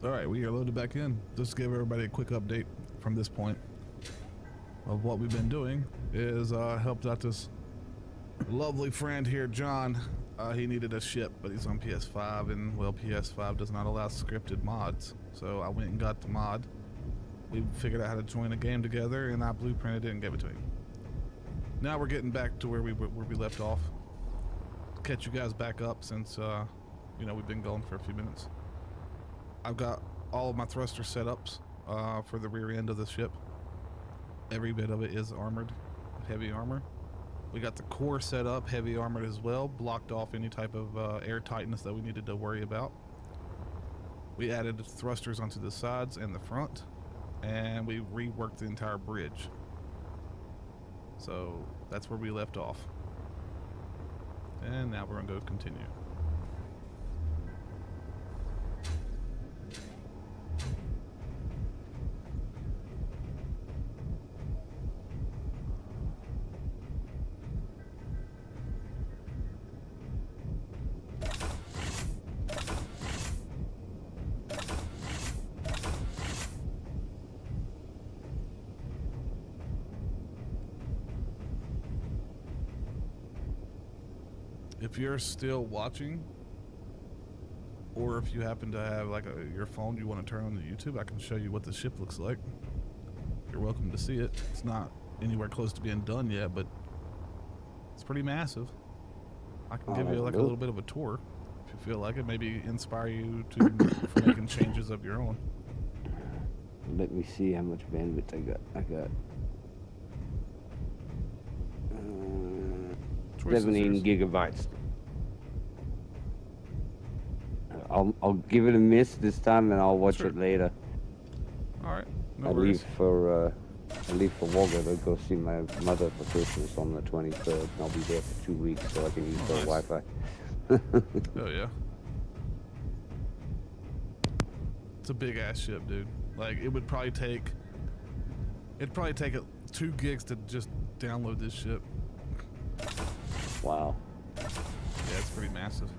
All right, we are loaded back in. Just to give everybody a quick update from this point of what we've been doing is helped out this lovely friend here, John. He needed a ship, but he's on PS5, and well, PS5 does not allow scripted mods. So I went and got the mod. We figured out how to join a game together, and I blueprinted it and gave it to him. Now we're getting back to where we left off. Catch you guys back up since you know, we've been going for a few minutes. I've got all of my thruster setups for the rear end of the ship. Every bit of it is armored, heavy armor. We got the core set up, heavy armored as well, blocked off any type of air tightness that we needed to worry about. We added thrusters onto the sides and the front, and we reworked the entire bridge. So that's where we left off. And now we're gonna go continue. If you're still watching, or if you happen to have like your phone you want to turn on to YouTube, I can show you what the ship looks like. You're welcome to see it. It's not anywhere close to being done yet, but it's pretty massive. I can give you like a little bit of a tour if you feel like it. Maybe inspire you to for making changes of your own. Let me see how much bandwidth I got. 17 gigabytes. I'll give it a miss this time, and I'll watch it later. All right. No I worries. leave for Wagga to go see my mother for Christmas on the 23rd. And I'll be there for 2 weeks, so I can use their Wi-Fi. Oh yeah. It's a big ass ship, dude. Like it'd probably take 2 gigs to just download this ship. Wow. Yeah, it's pretty massive.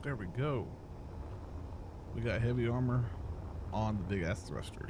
There we go. We got heavy armor on the big ass thruster.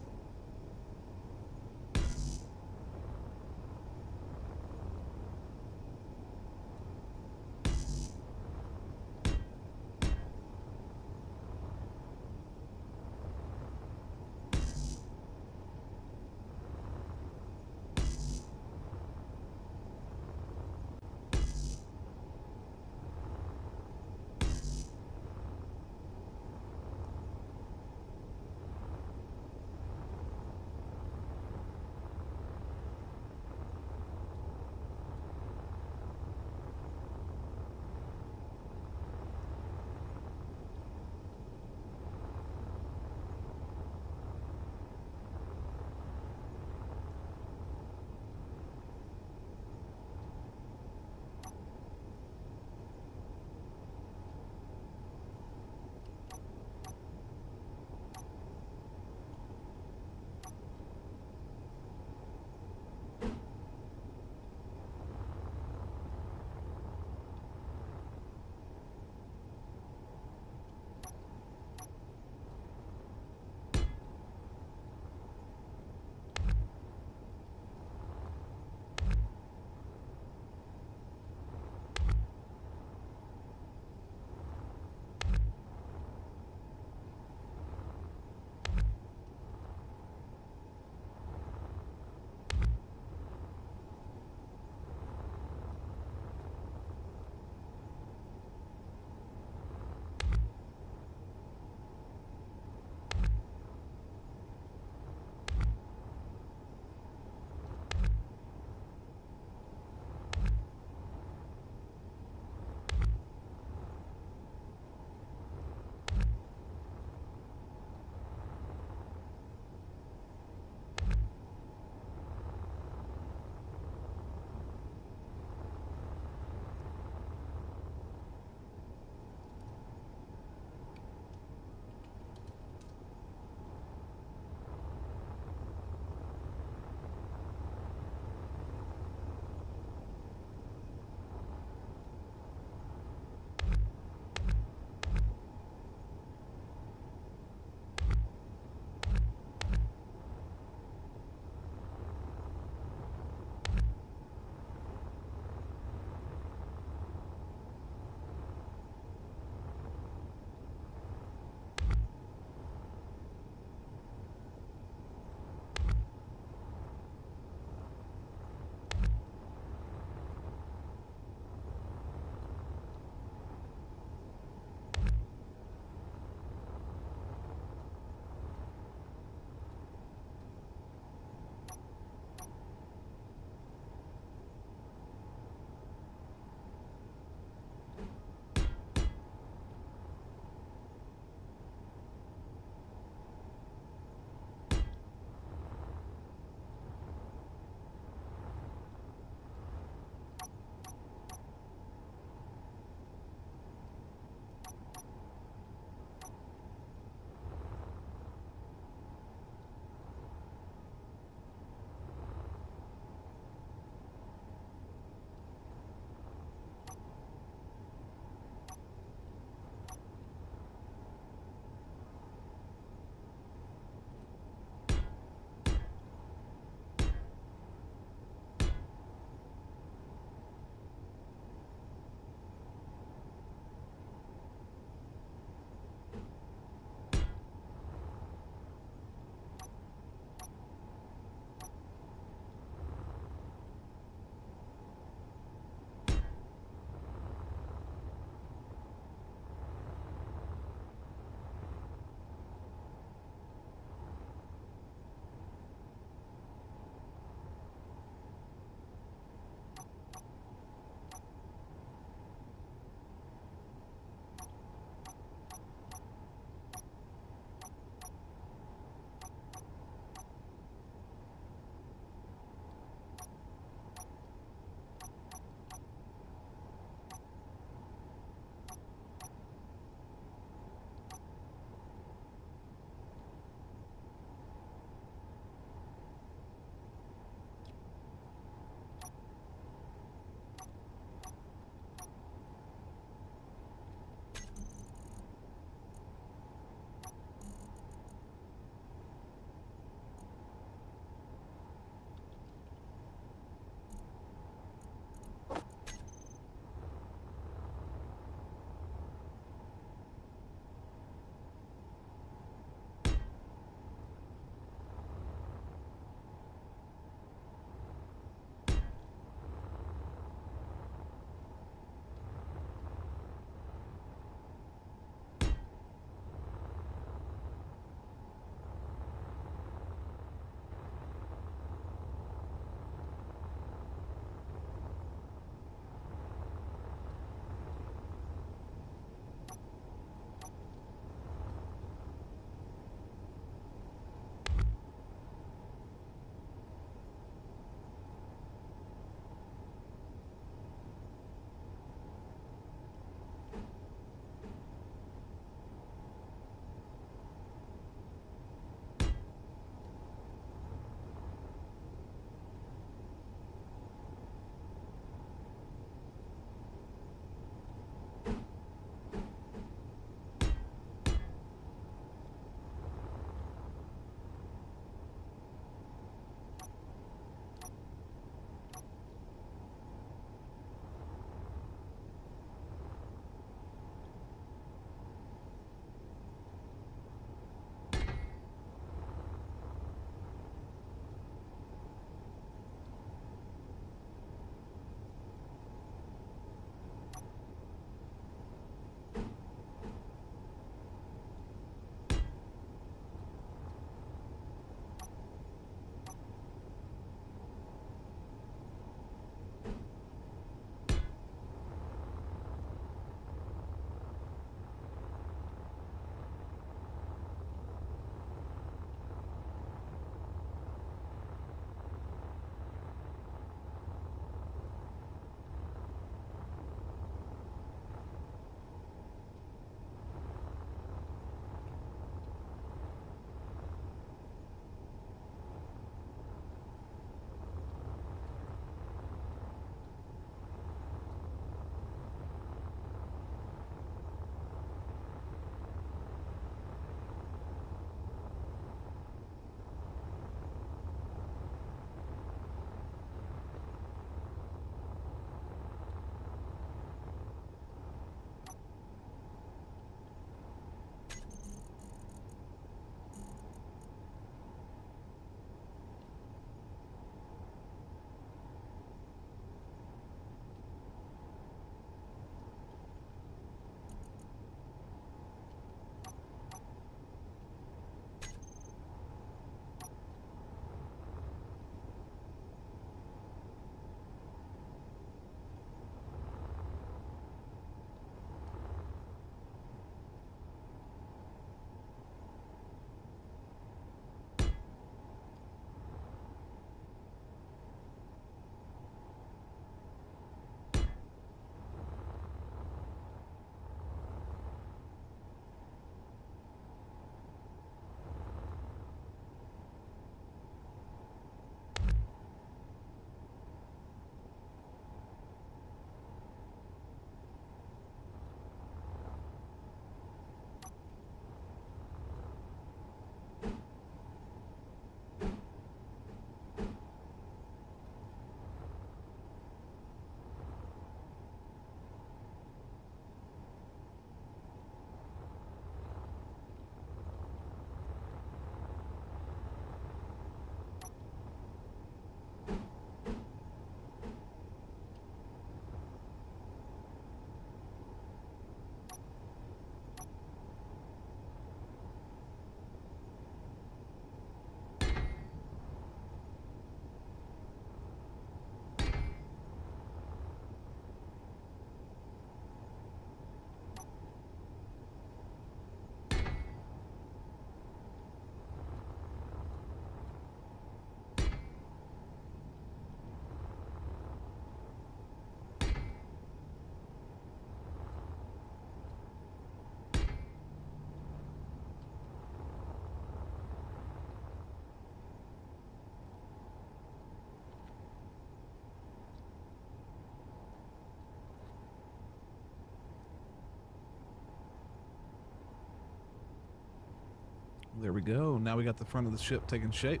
There we go. Now we got the front of the ship taking shape.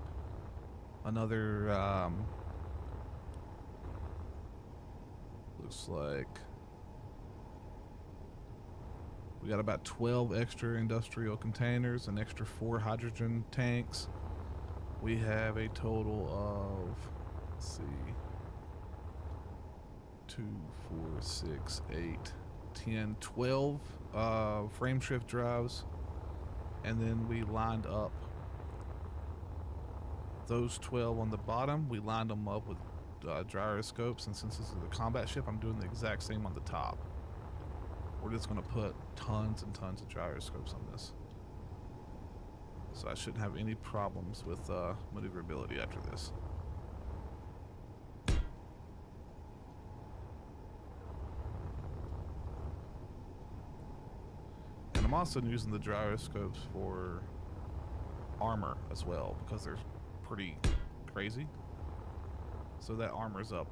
Another, looks like we got about 12 extra industrial containers, an extra 4 hydrogen tanks. We have a total of, let's see, 2, 4, 6, 8, 10, 12 frame shift drives. And then we lined up those 12 on the bottom. We lined them up with gyroscopes, and since this is a combat ship, I'm doing the exact same on the top. We're just going to put tons and tons of gyroscopes on this. So I shouldn't have any problems with maneuverability after this. And I'm also using the gyroscopes for armor as well, because they're pretty crazy. So that armor's up.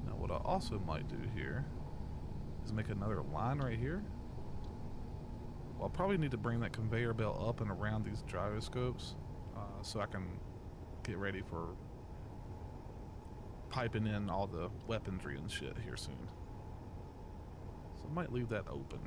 Now what I also might do here is make another line right here. Well, I'll probably need to bring that conveyor belt up and around these gyroscopes so I can get ready for piping in all the weaponry and shit here soon. So I might leave that open.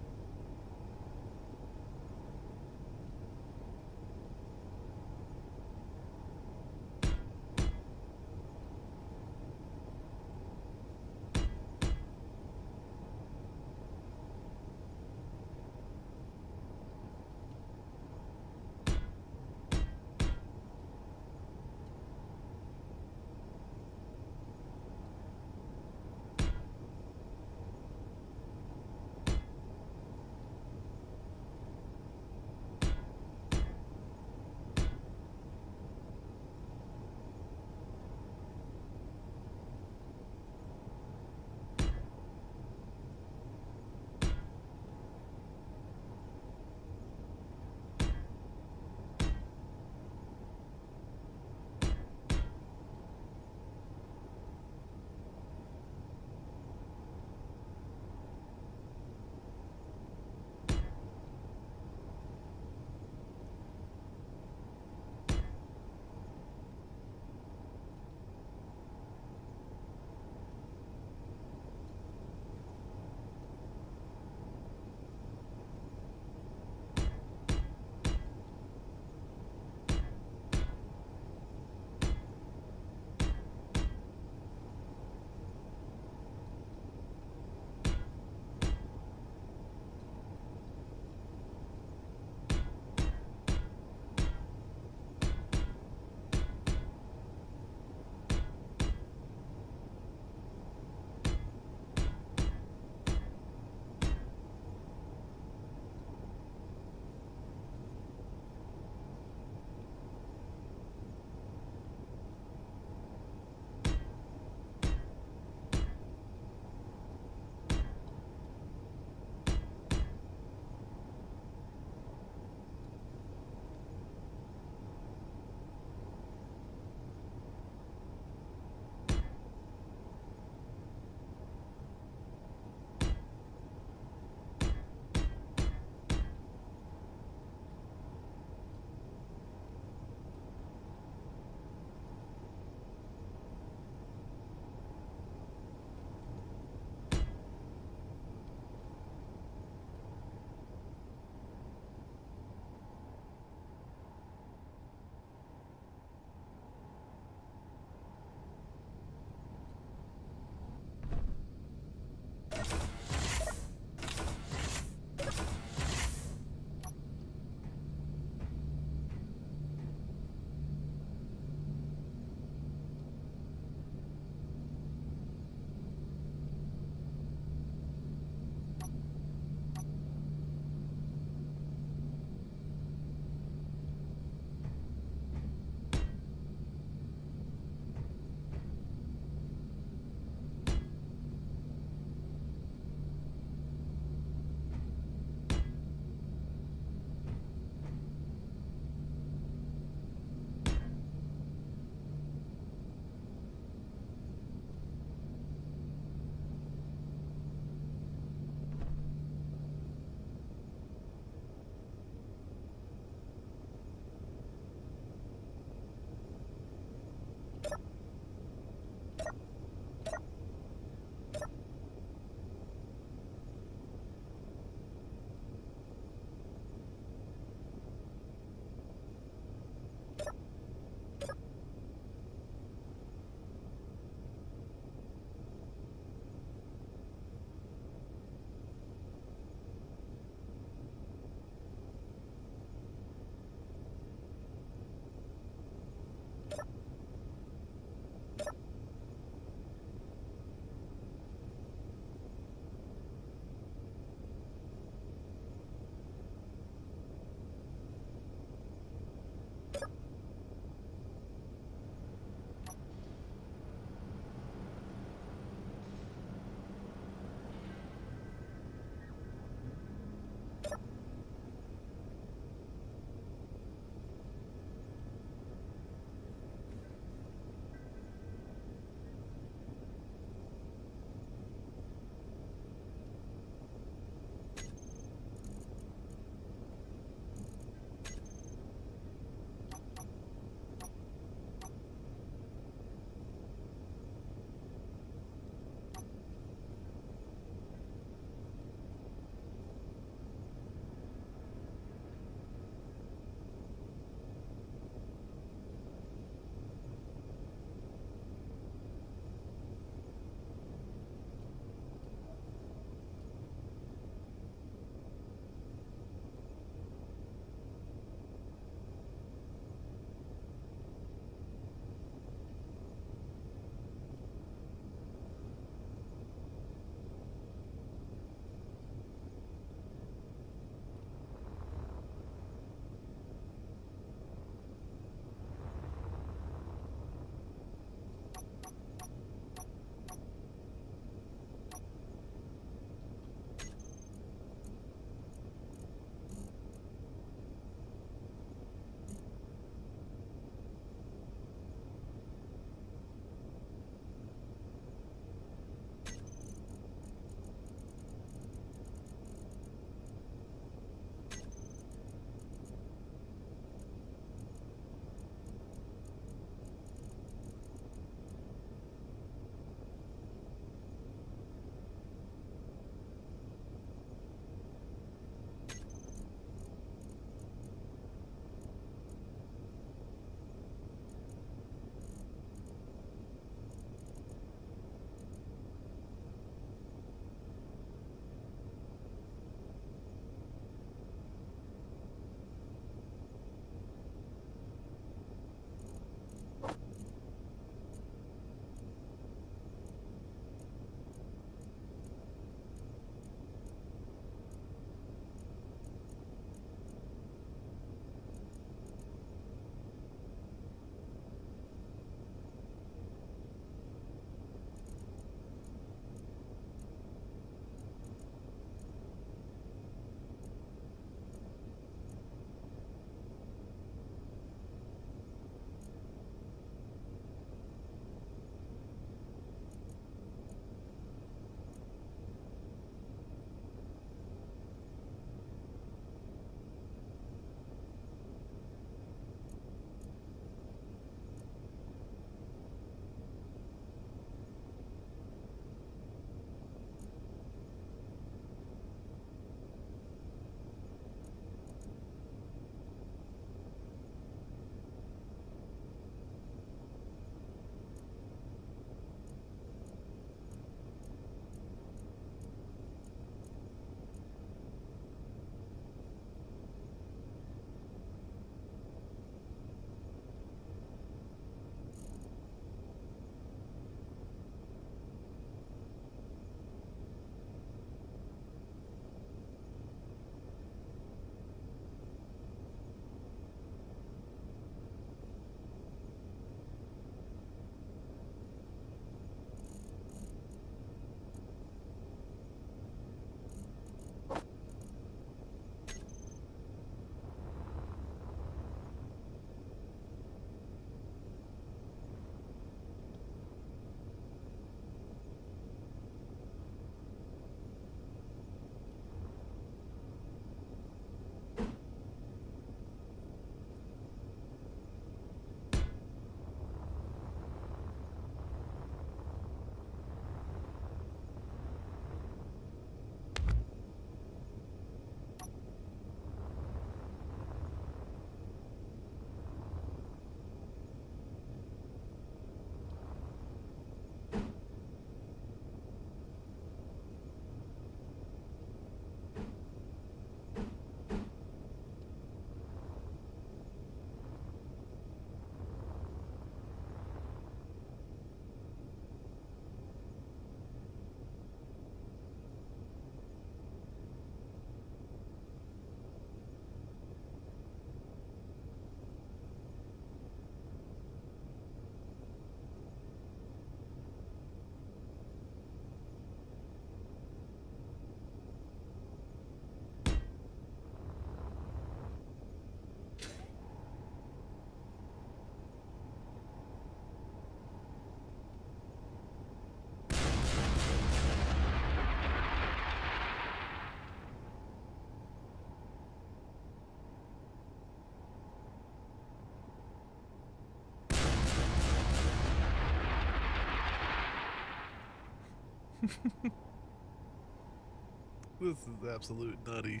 This is absolute nutty.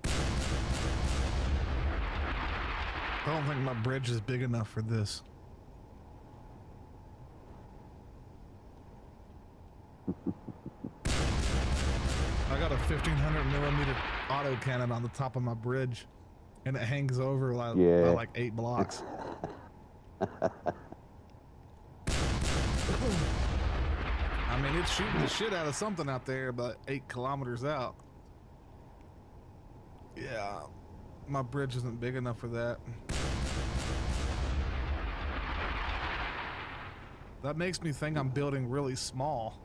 I don't think my bridge is big enough for this. I got a 1500mm autocannon on the top of my bridge, and it hangs over like, by like 8 blocks. I mean, it's shooting the shit out of something out there about 8 kilometers out. Yeah, my bridge isn't big enough for that. That makes me think I'm building really small.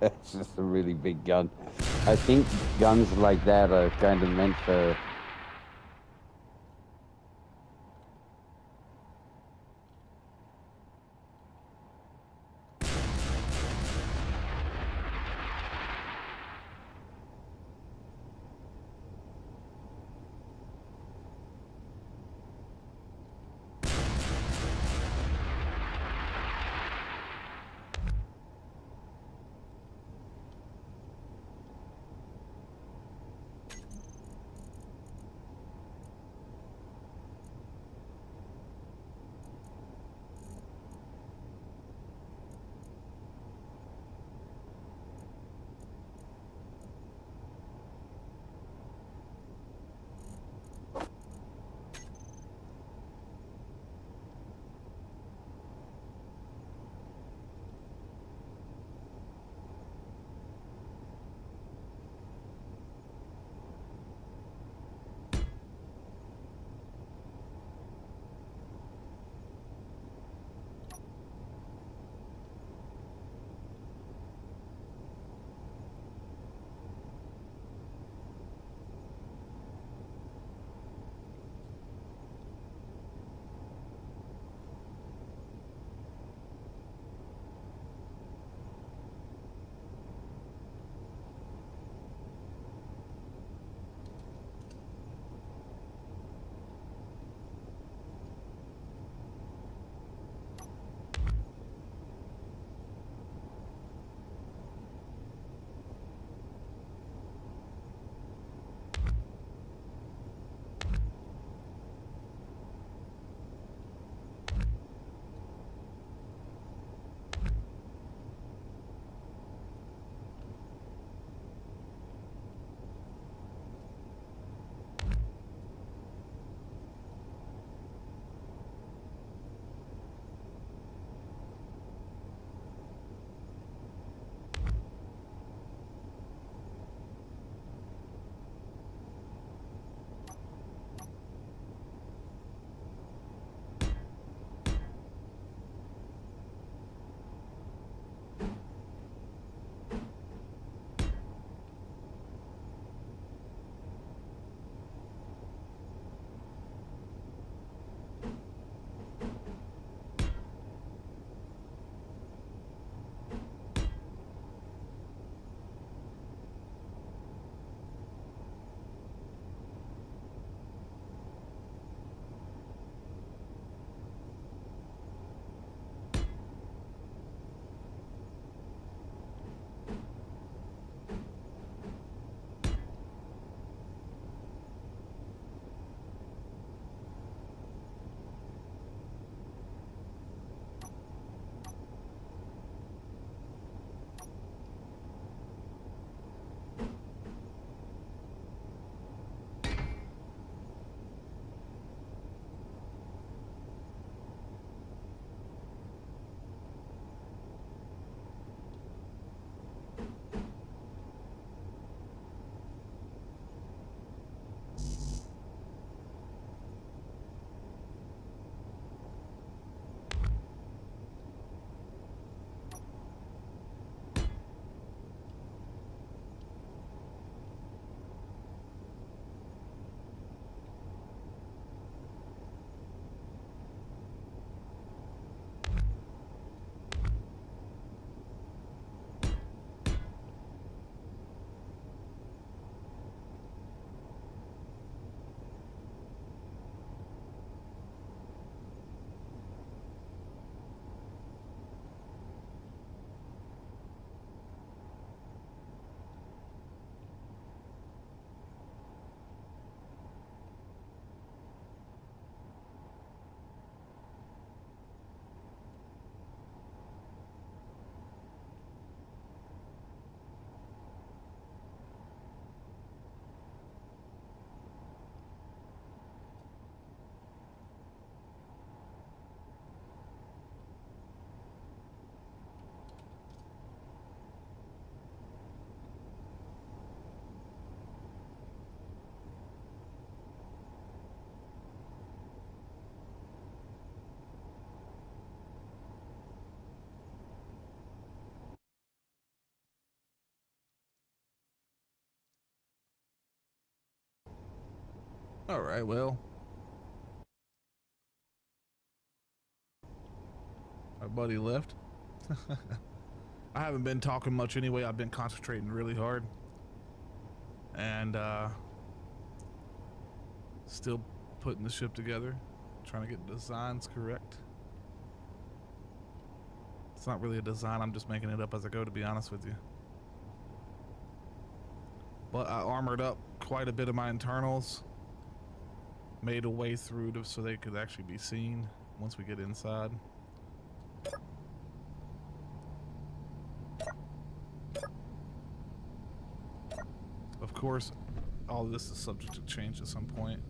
It's just a really big gun. I think guns like that are kind of meant for... All right, well. Our buddy left. I haven't been talking much anyway. I've been concentrating really hard. And still putting the ship together. Trying to get designs correct. It's not really a design. I'm just making it up as I go, to be honest with you. But I armored up quite a bit of my internals. Made a way through so they could actually be seen once we get inside. Of course, all of this is subject to change at some point.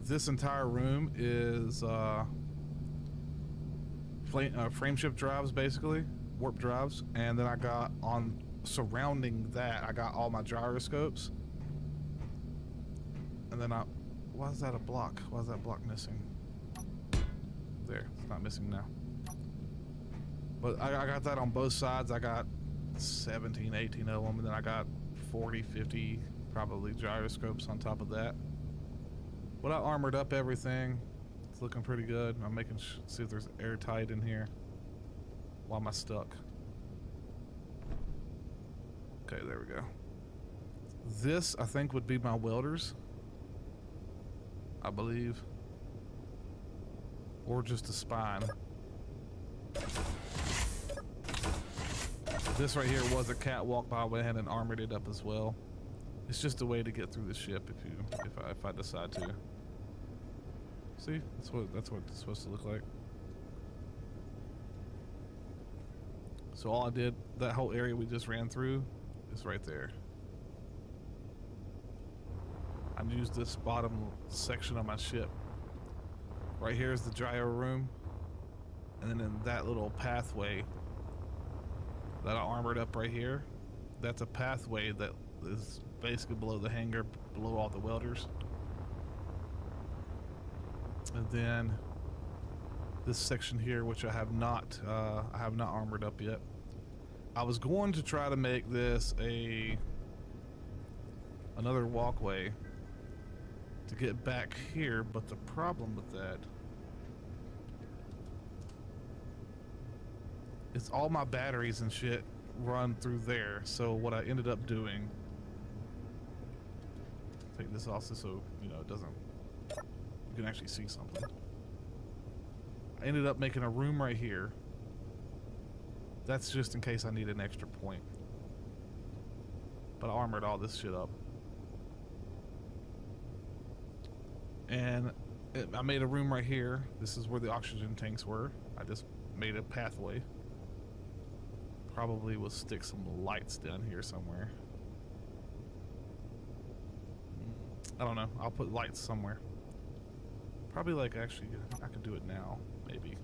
This entire room is frameshift drives, basically, warp drives, and then I got on surrounding that, I got all my gyroscopes, and then why is that a block? Why is that block missing? There, it's not missing now. But I got that on both sides. I got 17, 18 of them, and then I got 40, 50 probably gyroscopes on top of that. But I armored up everything. It's looking pretty good. I'm making see if there's airtight in here. Why am I stuck? Okay, there we go. This, I think, would be my welders, I believe. Or just a spine. This right here was a catwalk, but I went ahead and armored it up as well. It's just a way to get through the ship if I decide to. See, that's what it's supposed to look like. So all I did, that whole area we just ran through, is right there. I used this bottom section of my ship. Right here is the gyro room, and then in that little pathway that I armored up right here, that's a pathway that is basically below the hangar, below all the welders. And then this section here, which I have not armored up yet. I was going to try to make this another walkway to get back here, but the problem with that is all my batteries and shit run through there. So what I ended up doing, take this off so you know it doesn't, you can actually see something. I ended up making a room right here. That's just in case I need an extra point. But I armored all this shit up. And I made a room right here. This is where the oxygen tanks were. I just made a pathway. Probably will stick some lights down here somewhere. I don't know. I'll put lights somewhere. Probably like, actually, I could do it now, maybe.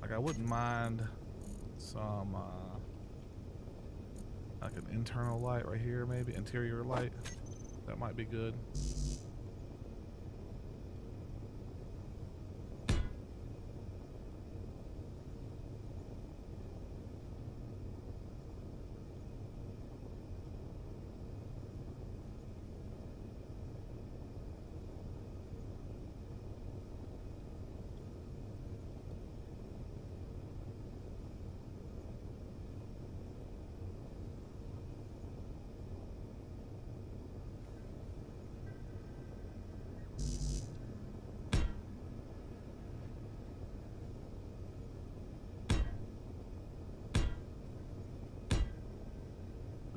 Like, I wouldn't mind some, like an internal light right here, maybe. Interior light. That might be good.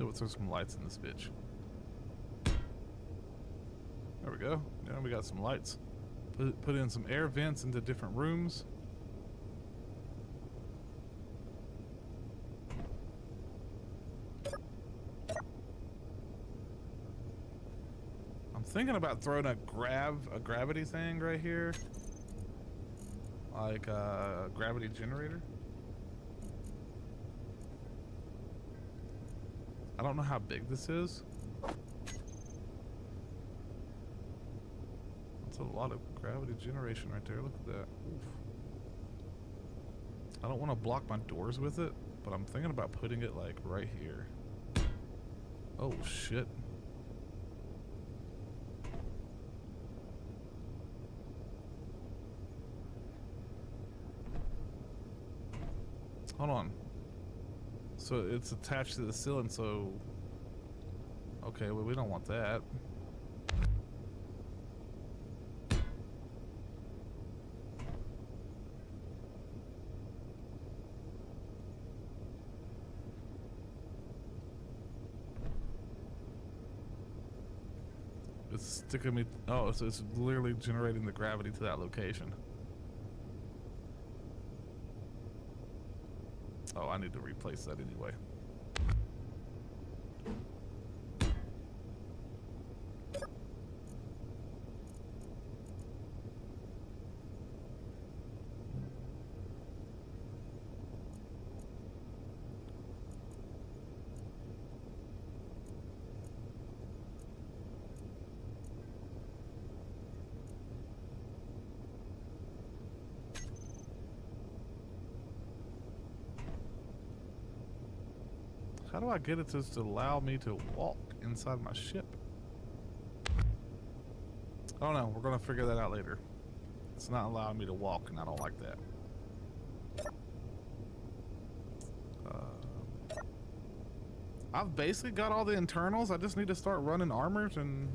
Let's throw some lights in this bitch. There we go. Now we got some lights. Put in some air vents into different rooms. I'm thinking about throwing a gravity thing right here, like a gravity generator. I don't know how big this is. That's a lot of gravity generation right there. Look at that. Oof. I don't want to block my doors with it, but I'm thinking about putting it like right here. Oh shit. Hold on. So it's attached to the ceiling, so... Okay, well, we don't want that. It's sticking me... Oh, so it's literally generating the gravity to that location. Oh, I need to replace that anyway. How do I get it to just allow me to walk inside my ship? I don't know. We're going to figure that out later. It's not allowing me to walk, and I don't like that. I've basically got all the internals. I just need to start running armors and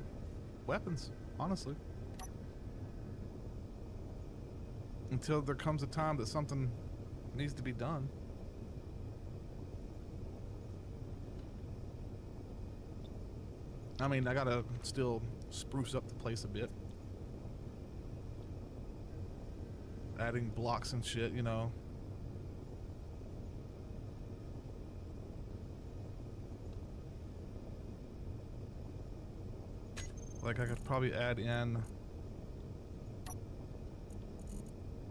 weapons, honestly. Until there comes a time that something needs to be done. I mean, I gotta still spruce up the place a bit. Adding blocks and shit, you know. Like, I could probably add in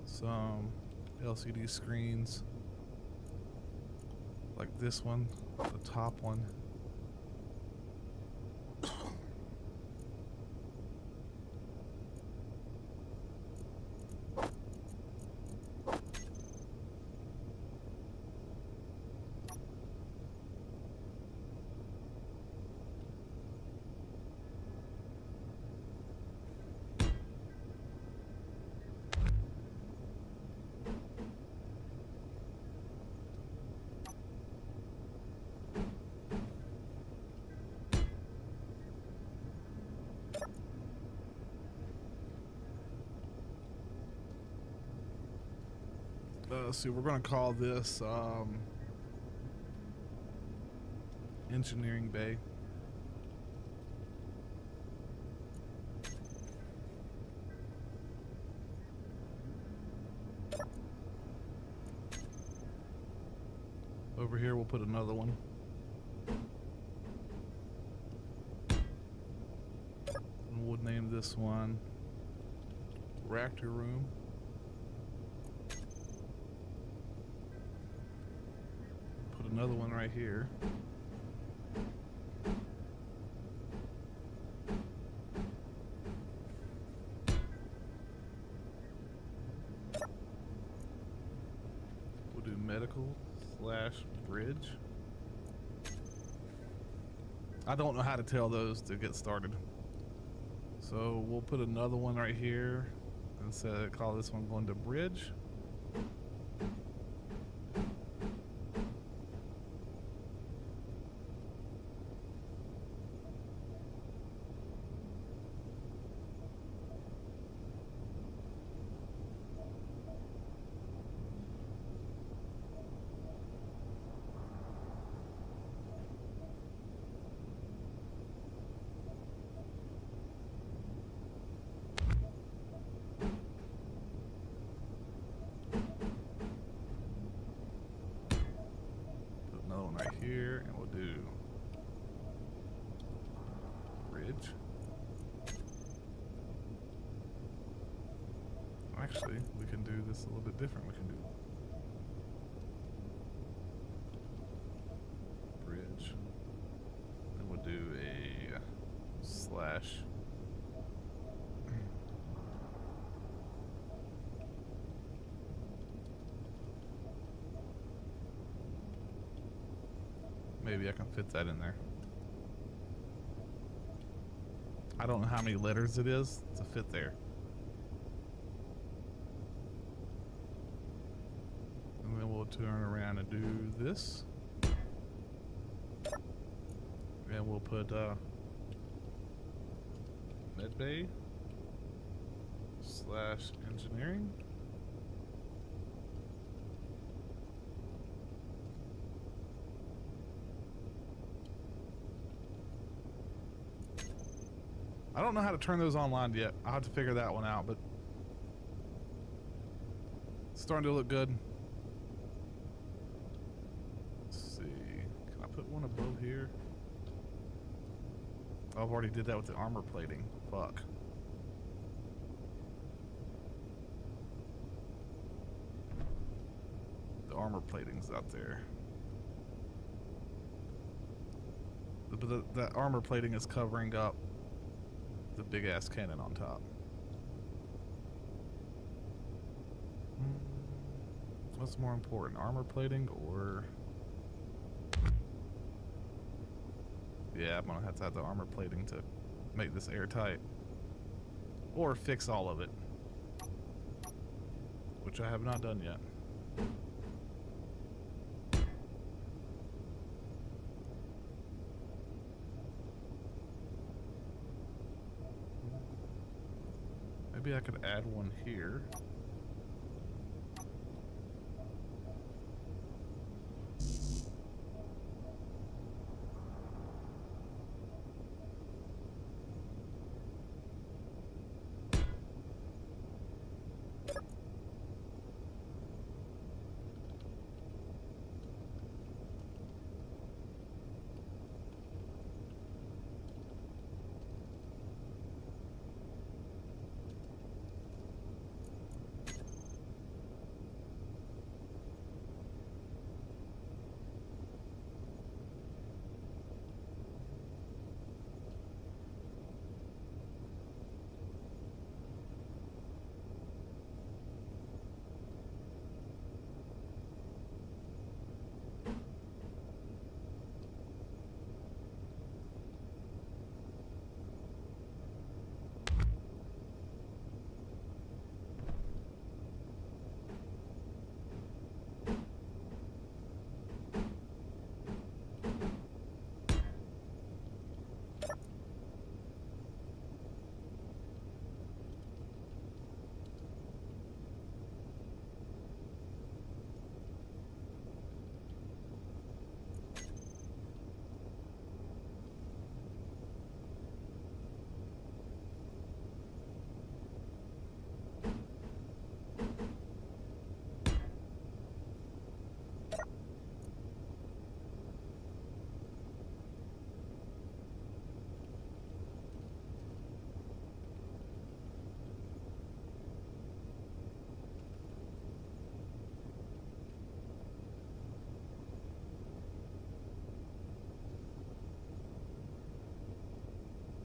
some LCD screens. Like this one, the top one. Let's see, we're going to call this engineering bay. Over here we'll put another one. And we'll name this one reactor room. Another one right here. We'll do medical / bridge. I don't know how to tell those to get started. So we'll put another one right here and call this one going to bridge. Here, and we'll do bridge. Actually, we can do this a little bit different. We can do bridge, and we'll do a slash. Maybe I can fit that in there. I don't know how many letters it is to fit there. And then we'll we'll turn around and do this. And we'll put medbay / engineering. I don't know how to turn those online yet. I'll have to figure that one out, but it's starting to look good. Let's see. Can I put one above here? Oh, I've already did that with the armor plating. Fuck. The armor plating's out there. But that armor plating is covering up the big ass cannon on top. What's more important, armor plating or... Yeah, I'm gonna have to have the armor plating to make this airtight. Or fix all of it. Which I have not done yet. Maybe I could add one here.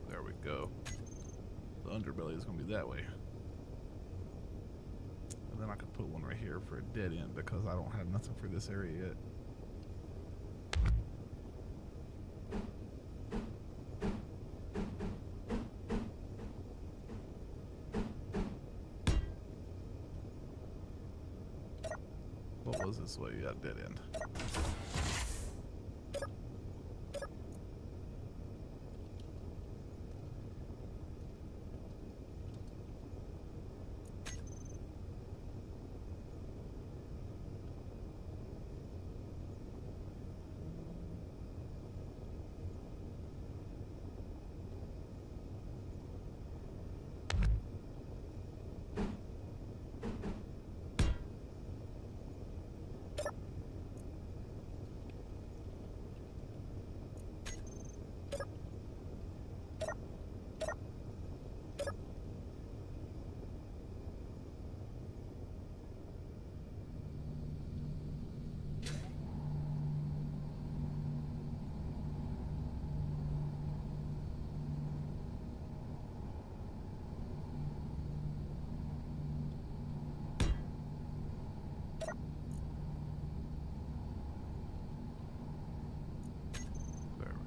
There we go. The underbelly is going to be that way. And then I could put one right here for a dead end because I don't have nothing for this area yet. What was this way? Yeah, dead end.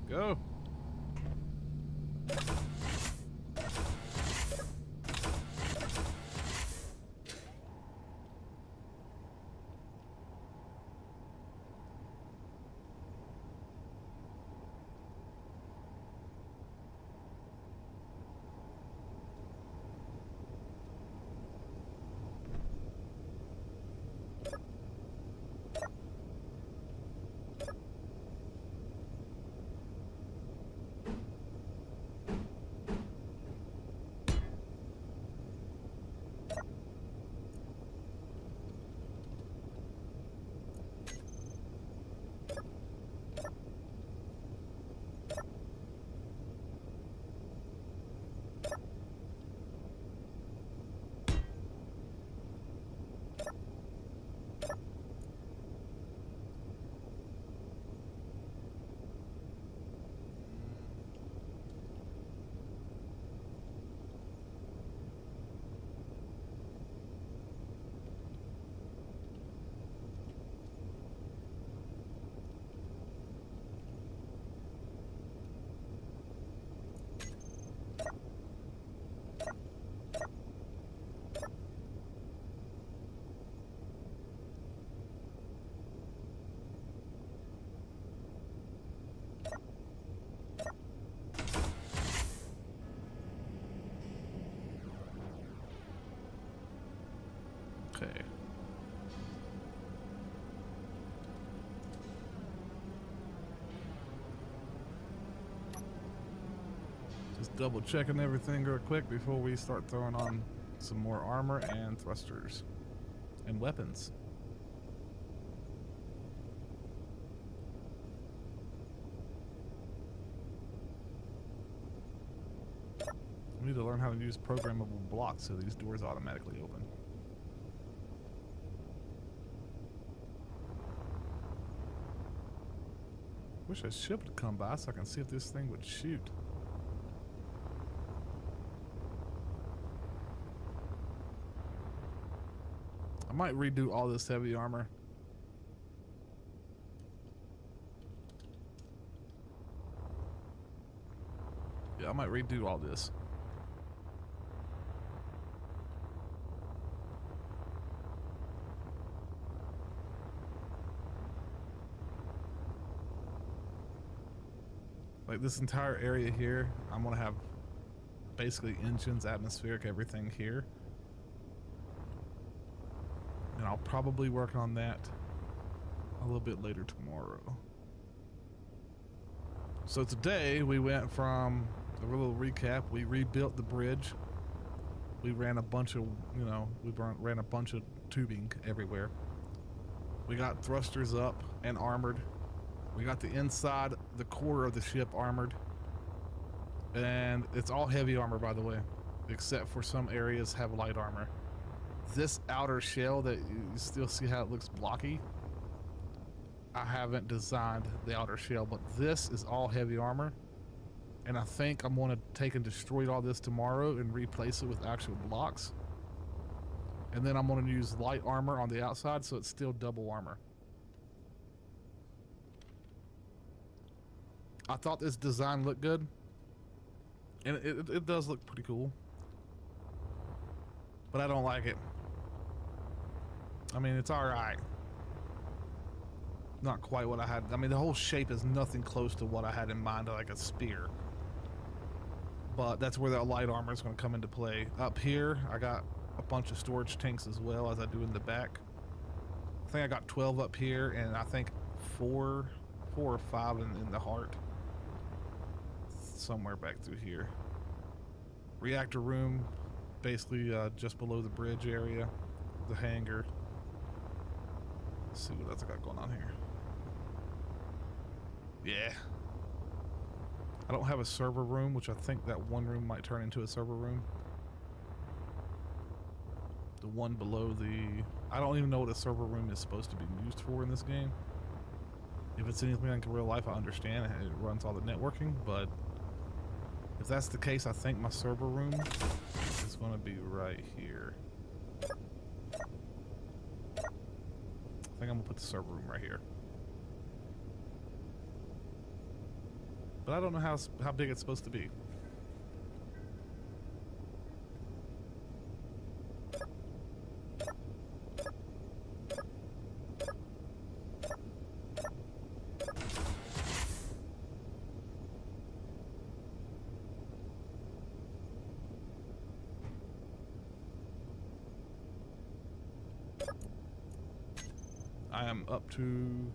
Go. double checking everything real quick before we start throwing on some more armor and thrusters and weapons. We need to learn how to use programmable blocks so these doors automatically open. Wish a ship would come by so I can see if this thing would shoot. I might redo all this heavy armor. Yeah, I might redo all this. Like this entire area here, I'm gonna have basically engines, atmospheric, everything here. And I'll probably work on that a little bit later tomorrow. So today we went from, a little recap, we rebuilt the bridge. We ran a bunch of, you know, ran a bunch of tubing everywhere. We got thrusters up and armored. We got the inside, the core of the ship armored. And it's all heavy armor, by the way, except for some areas have light armor. This outer shell that you still see how it looks blocky, I haven't designed the outer shell, but this is all heavy armor. And I think I'm gonna take and destroy all this tomorrow and replace it with actual blocks. And then I'm gonna use light armor on the outside so it's still double armor. I thought this design looked good, and it does look pretty cool, but I don't like it. I mean, it's all right. Not quite what I had. I mean, the whole shape is nothing close to what I had in mind, like a spear. But that's where that light armor is going to come into play. Up here, I got a bunch of storage tanks as well, as I do in the back. I think I got 12 up here, and I think four or five in the heart. Somewhere back through here. Reactor room, basically just below the bridge area, the hangar. Let's see what else I got going on here. Yeah. I don't have a server room, which I think that one room might turn into a server room. The one below the... I don't even know what a server room is supposed to be used for in this game. If it's anything like real life, I understand it runs all the networking, but if that's the case, I think my server room is going to be right here. I think I'm going to put the server room right here. But I don't know how big it's supposed to be. I am up to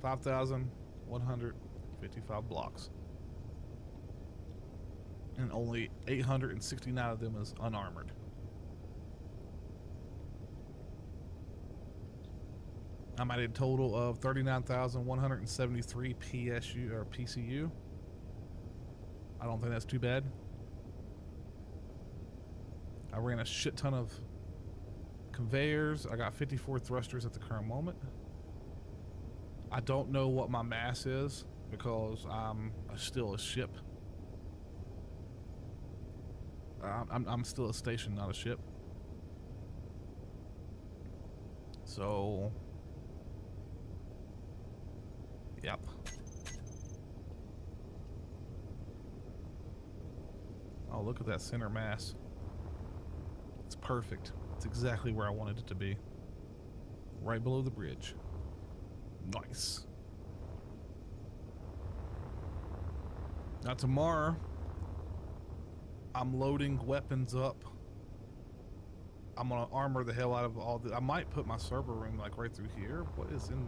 5,155 blocks. And only 869 of them is unarmored. I'm at a total of 39,173 PSU or PCU. I don't think that's too bad. I ran a shit ton of conveyors. I got 54 thrusters at the current moment. I don't know what my mass is because I'm still a ship. I'm still a station, not a ship. So, yep. Oh, look at that center mass. It's perfect. It's exactly where I wanted it to be. Right below the bridge. Nice. Now tomorrow, I'm loading weapons up. I'm gonna armor the hell out of all the... I might put my server room like right through here. What is in...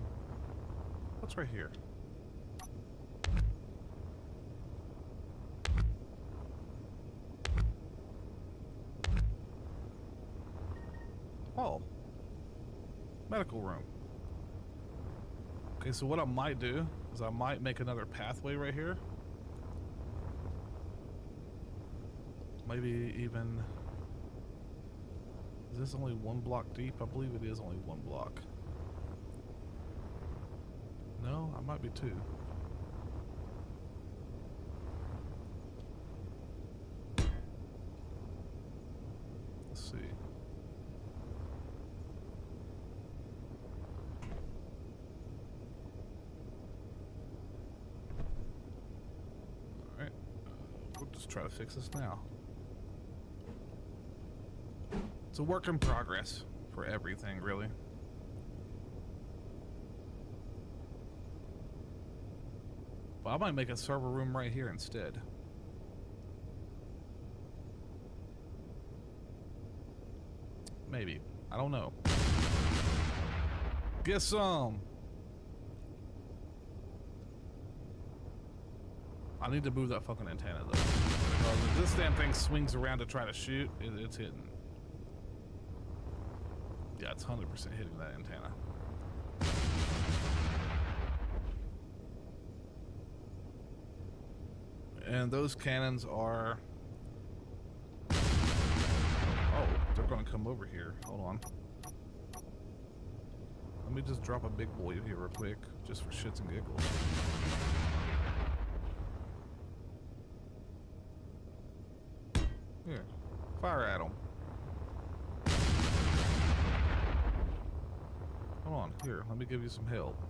What's right here? Oh, medical room. Okay, so what I might do is I might make another pathway right here. Maybe even... Is this only 1 block deep? I believe it is only 1 block. No, I might be 2. Let's see. Alright. We'll just try to fix this now. It's a work in progress for everything, really. But I might make a server room right here instead. Maybe. I don't know. Get some! I need to move that fucking antenna though. Because if this damn thing swings around to try to shoot, it's hitting. Yeah, it's 100% hitting that antenna. And those cannons are... Oh, they're gonna come over here. Hold on. Let me just drop a big boy here real quick, just for shits and giggles. Here, fire at them. Come on, here, let me give you some help.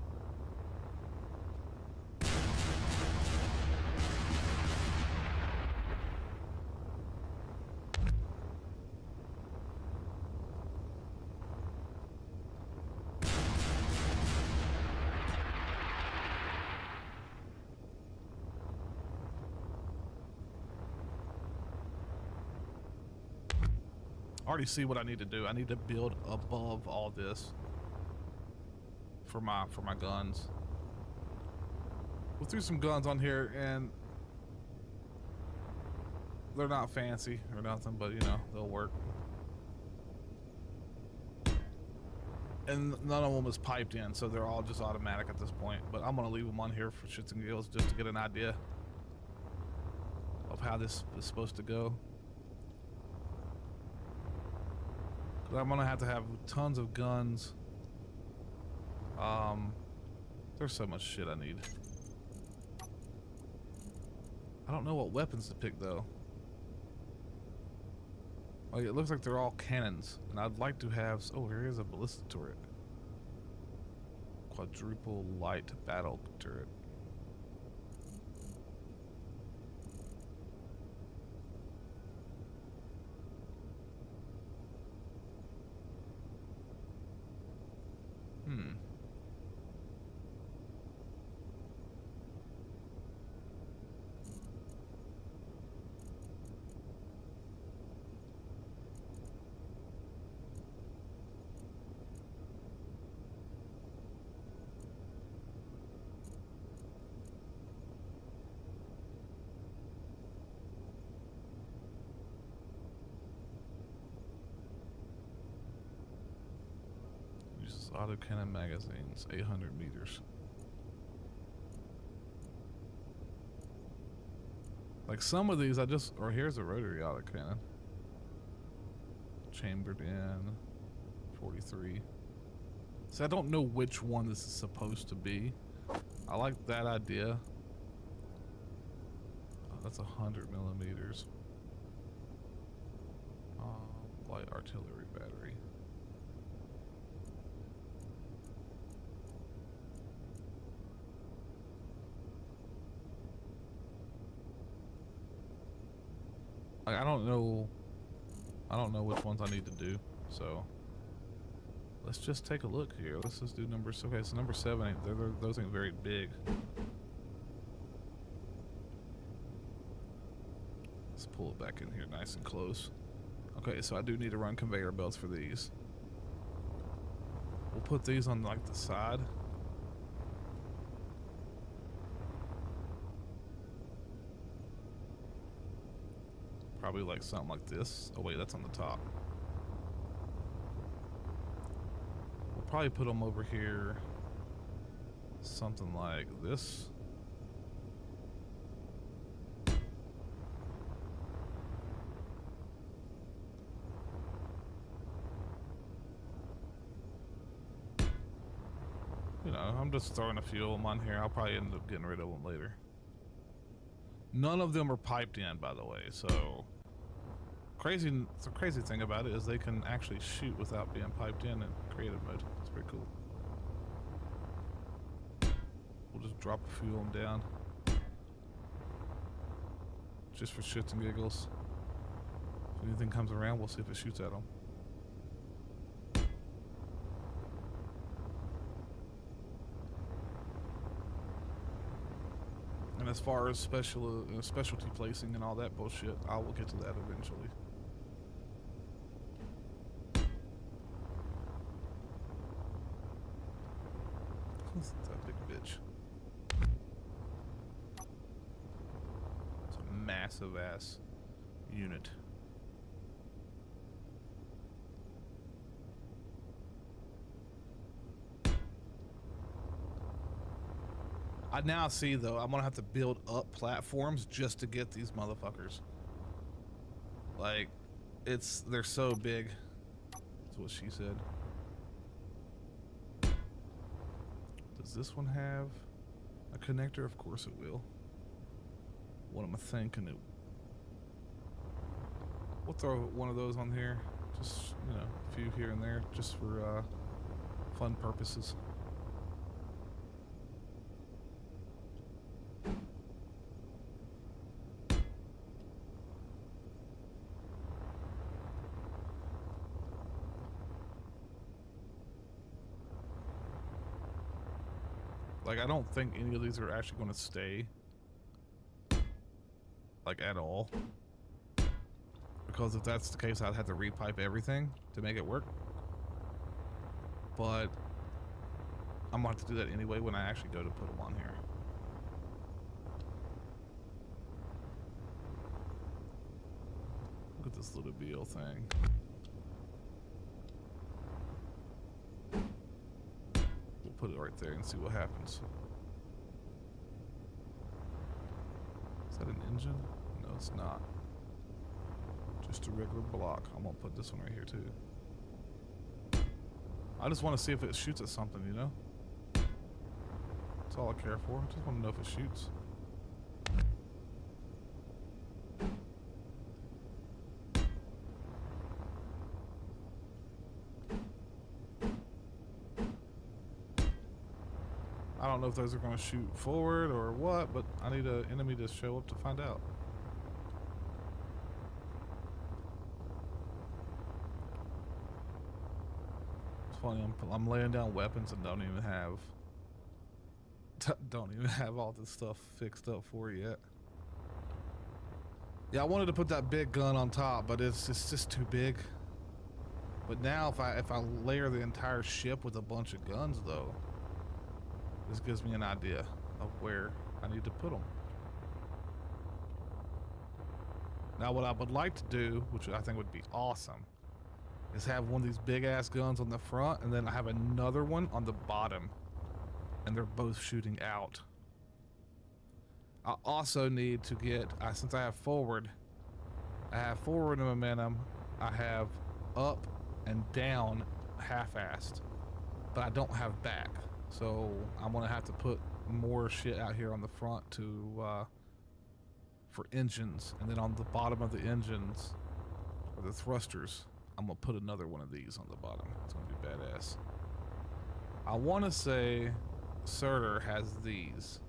I already see what I need to do. I need to build above all this for my guns. We'll throw some guns on here, and they're not fancy or nothing, but you know, they'll work. And none of them is piped in, so they're all just automatic at this point. But I'm gonna leave them on here for shits and giggles just to get an idea of how this is supposed to go. I'm gonna have to have tons of guns. There's so much shit I need. I don't know what weapons to pick though. Like, it looks like they're all cannons, and I'd like to have... Oh, here is a ballista turret. Quadruple light battle turret. Autocannon magazines, 800 meters. Like some of these I just... Or here's a rotary autocannon. Chambered in. 43. So I don't know which one this is supposed to be. I like that idea. Oh, that's 100 millimeters. Light artillery battery. I don't know which ones I need to do, so let's just take a look here. Let's just do numbers. Okay, so number 7, those ain't very big. Let's pull it back in here nice and close. Okay, so I do need to run conveyor belts for these. We'll put these on like the side. Probably like something like this. Oh wait, that's on the top. probably put them over here. Something like this. You know, I'm just throwing a few of them on here. I'll probably end up getting rid of them later. None of them are piped in, by the way, so the crazy thing about it is they can actually shoot without being piped in creative mode. It's pretty cool. We'll just drop a few of them down. Just for shits and giggles. If anything comes around, we'll see if it shoots at them. And as far as specialty placing and all that bullshit, I will get to that eventually. What's that big bitch? It's a massive ass unit. I now see, though, I'm gonna have to build up platforms just to get these motherfuckers. Like, they're so big. That's what she said. Does this one have a connector? Of course it will. What am I thinking? We'll throw one of those on here. Just, you know, a few here and there, just for fun purposes. Like, I don't think any of these are actually going to stay, like, at all. Because if that's the case, I'd have to repipe everything to make it work. But I'm going to have to do that anyway when I actually go to put them on here. Look at this little BL thing. Put it right there and see what happens. Is that an engine? No, it's not. Just a regular block. I'm gonna put this one right here too. I just want to see if it shoots at something, you know? That's all I care for. I just want to know if it shoots. I don't know if those are going to shoot forward or what, but I need an enemy to show up to find out. It's funny, I'm laying down weapons and don't even have all this stuff fixed up for it yet. Yeah, I wanted to put that big gun on top, but it's just too big. But now if I layer the entire ship with a bunch of guns, though, this gives me an idea of where I need to put them. Now, what I would like to do, which I think would be awesome, is have one of these big ass guns on the front and then I have another one on the bottom, and they're both shooting out. I also need to get, since I have forward momentum, I have up and down half-assed, but I don't have back. So I'm gonna have to put more shit out here on the front for engines, and then on the bottom of the engines, or the thrusters, I'm gonna put another one of these on the bottom. It's gonna be badass. I want to say Surtur has these.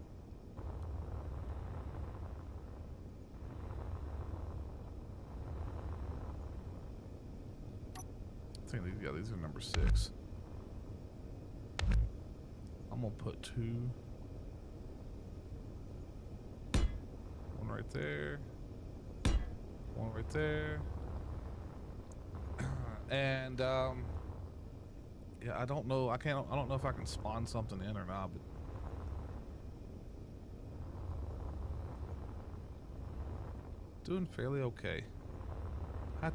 I think these are number 6. I'm gonna put 2. One right there. One right there. And yeah, I don't know. I don't know if I can spawn something in or not, but doing fairly okay. I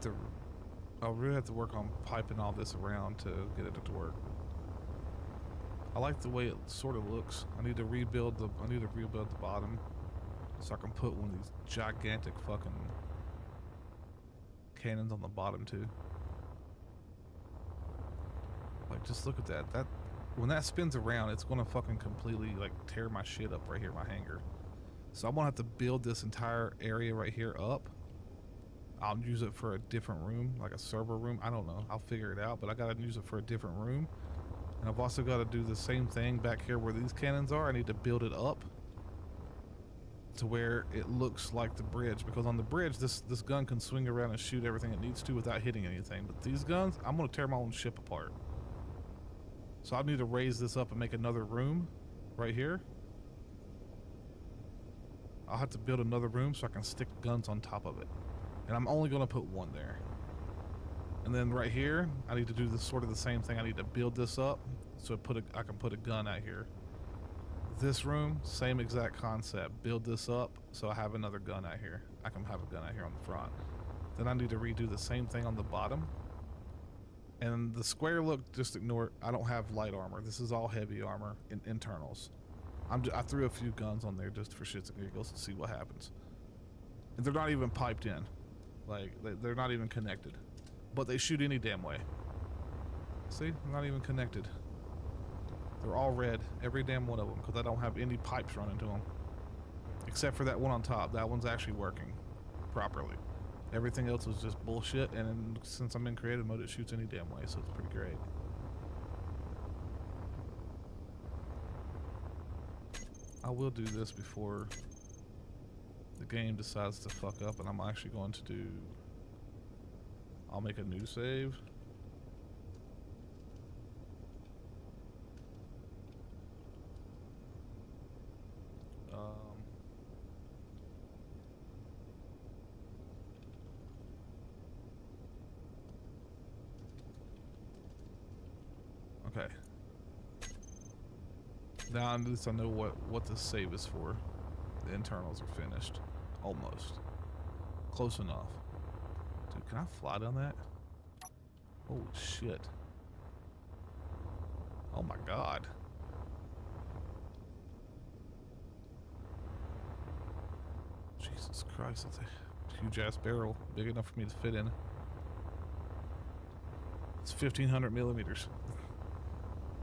really have to work on piping all this around to get it to work. I like the way it sort of looks. I need to rebuild the bottom so I can put one of these gigantic fucking cannons on the bottom too. Like, just look at that. That when that spins around, it's gonna fucking completely like tear my shit up right here, my hangar. So I'm gonna have to build this entire area right here up. I'll use it for a different room, like a server room. I don't know. I'll figure it out, but I gotta use it for a different room. And I've also got to do the same thing back here where these cannons are. I need to build it up to where it looks like the bridge, because on the bridge this gun can swing around and shoot everything it needs to without hitting anything. But these guns, I'm gonna tear my own ship apart. So I need to raise this up and make another room right here. I'll have to build another room so I can stick guns on top of it. And I'm only gonna put one there. And then right here, I need to do this sort of the same thing. I need to build this up so I can put a gun out here. This room, same exact concept. Build this up so I have another gun out here. I can have a gun out here on the front. Then I need to redo the same thing on the bottom. And the square look, just ignore it. I don't have light armor. This is all heavy armor in internals. I threw a few guns on there just for shits and giggles to see what happens. And they're not even piped in. Like, they're not even connected. But they shoot any damn way. See? They're not even connected. They're all red, every damn one of them, because I don't have any pipes running to them. Except for that one on top. That one's actually working properly. Everything else is just bullshit, and since I'm in creative mode, it shoots any damn way, so it's pretty great. I will do this before the game decides to fuck up, and I'm actually going to do... I'll make a new save. Okay. Now at least I know what the save is for. The internals are finished. Almost. Close enough. Dude, can I fly down that? Holy shit. Oh my god. Jesus Christ, that's a huge ass barrel. Big enough for me to fit in. It's 1,500 millimeters.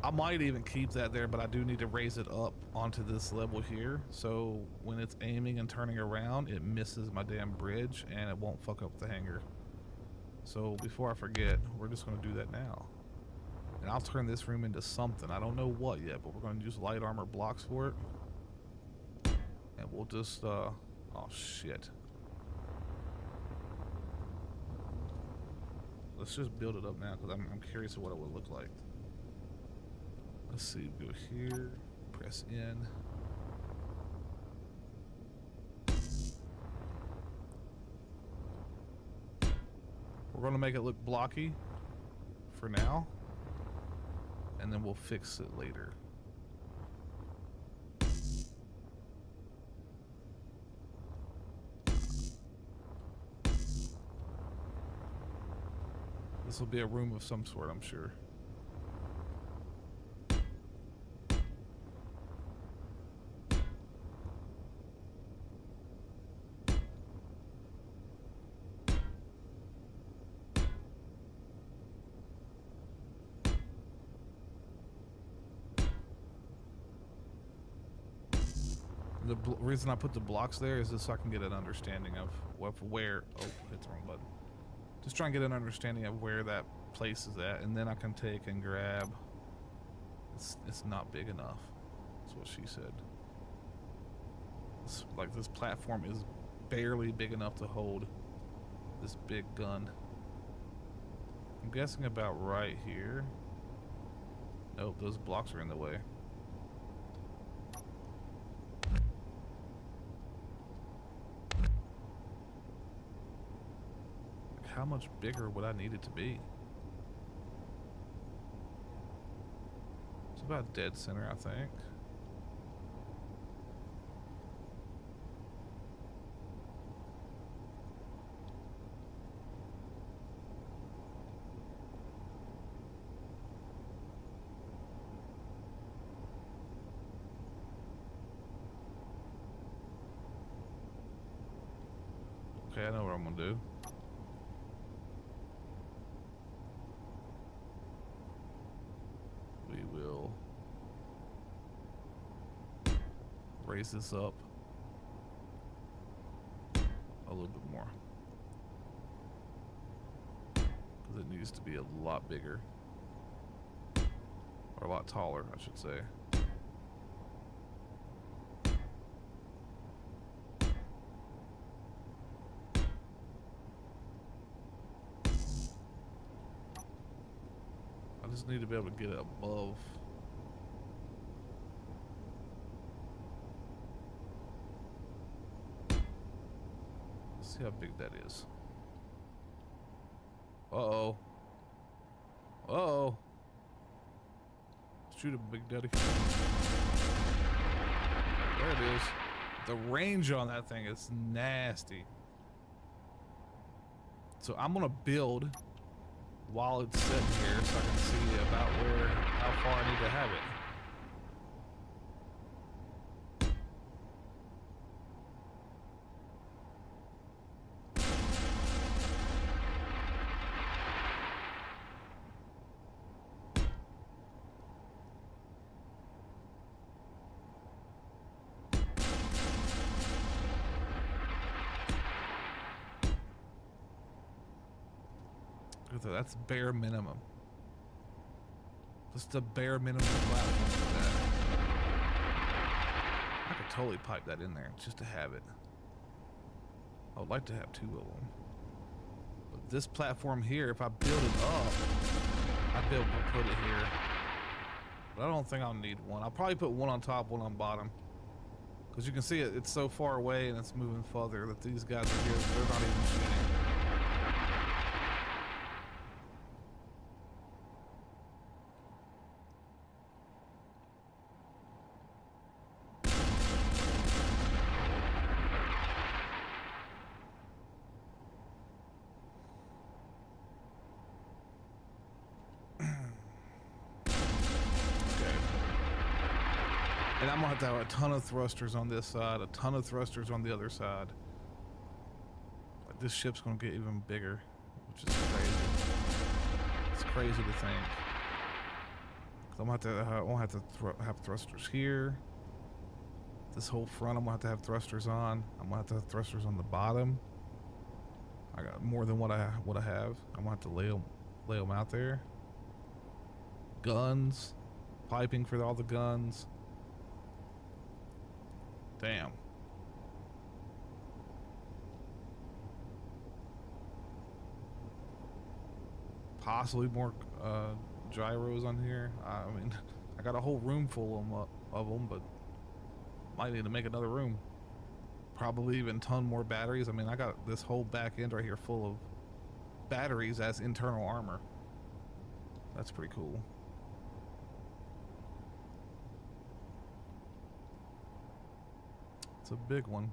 I might even keep that there, but I do need to raise it up onto this level here, so when it's aiming and turning around, it misses my damn bridge and it won't fuck up the hangar. So before I forget, we're just going to do that now. And I'll turn this room into something. I don't know what yet, but we're going to use light armor blocks for it. And we'll just, oh shit. Let's just build it up now, because I'm curious of what it would look like. Let's see, go here, press in. We're going to make it look blocky for now, and then we'll fix it later. This will be a room of some sort, I'm sure. The reason I put the blocks there is just so I can get an understanding of where... Oh, hit the wrong button. Just try and get an understanding of where that place is at, and then I can take and grab... It's not big enough. That's what she said. It's like this platform is barely big enough to hold this big gun. I'm guessing about right here. Nope, those blocks are in the way. How much bigger would I need it to be? It's about dead center, I think. Okay, I know what I'm gonna do. We will raise this up a little bit more. Because it needs to be a lot bigger. Or a lot taller, I should say. I just need to be able to get it above. Let's see how big that is. Uh-oh. Uh-oh. Shoot him, Big Daddy. There it is. The range on that thing is nasty. So I'm gonna build while it's sitting here so I can see about how far I need to have it. That's bare minimum. Just a bare minimum platform for that. I could totally pipe that in there just to have it. I would like to have 2 of them. But this platform here, if I build it up, I'd be able to put it here. But I don't think I'll need one. I'll probably put one on top, one on bottom. Because you can see it's so far away and it's moving further that these guys are here. They're not even shooting. And I'm gonna have to have a ton of thrusters on this side, a ton of thrusters on the other side. Like this ship's gonna get even bigger, which is crazy. It's crazy to think. 'Cause I'm gonna have to have thrusters here. This whole front, I'm gonna have to have thrusters on. I'm gonna have to have thrusters on the bottom. I got more than what I have. I'm gonna have to lay them out there. Guns, piping for all the guns. Damn. Possibly more gyros on here. I mean, I got a whole room full of them, but might need to make another room. Probably even a ton more batteries. I mean, I got this whole back end right here full of batteries as internal armor. That's pretty cool. It's a big one.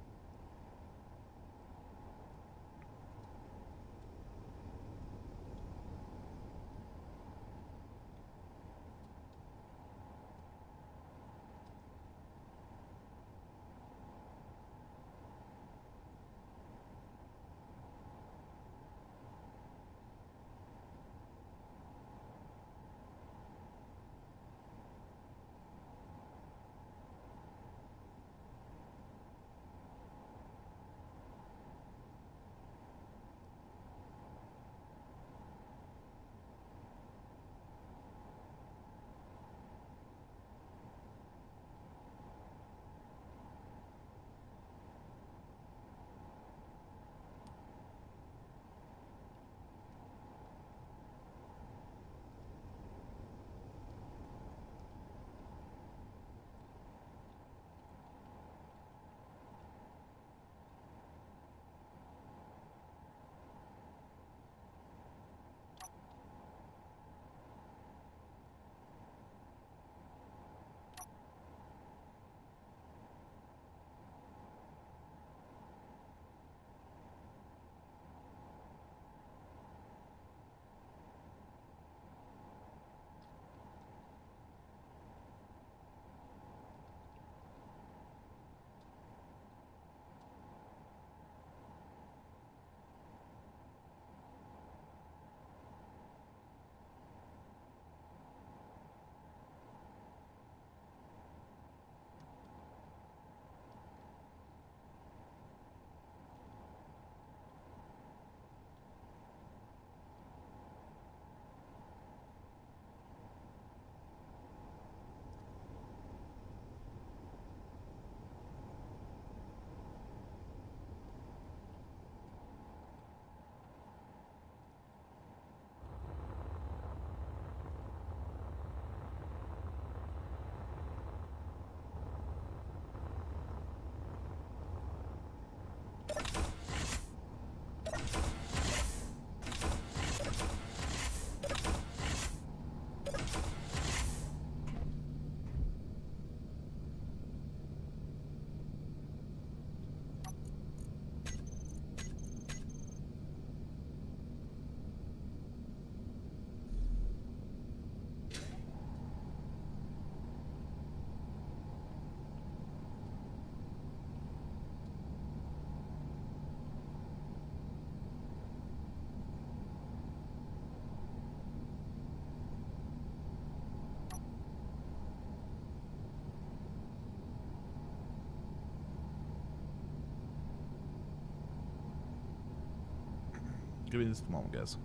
Give me just a moment, guys.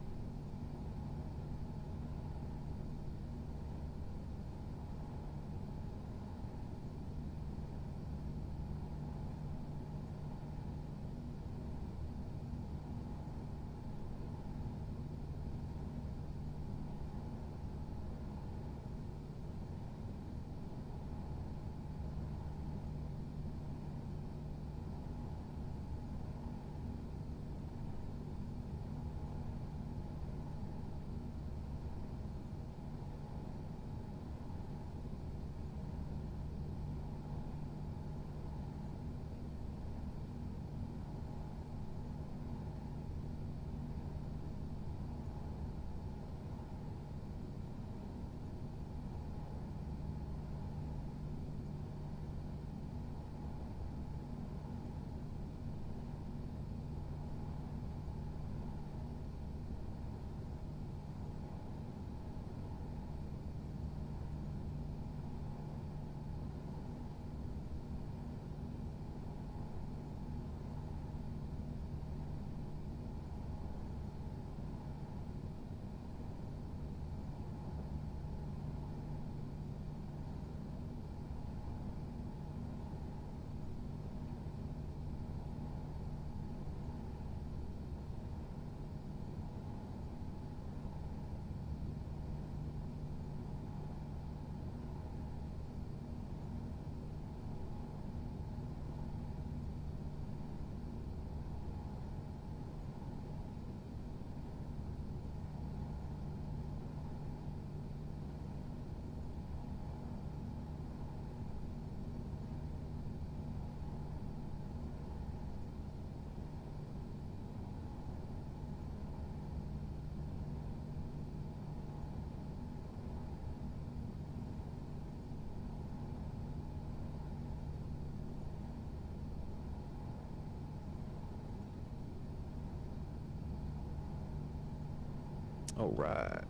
All right.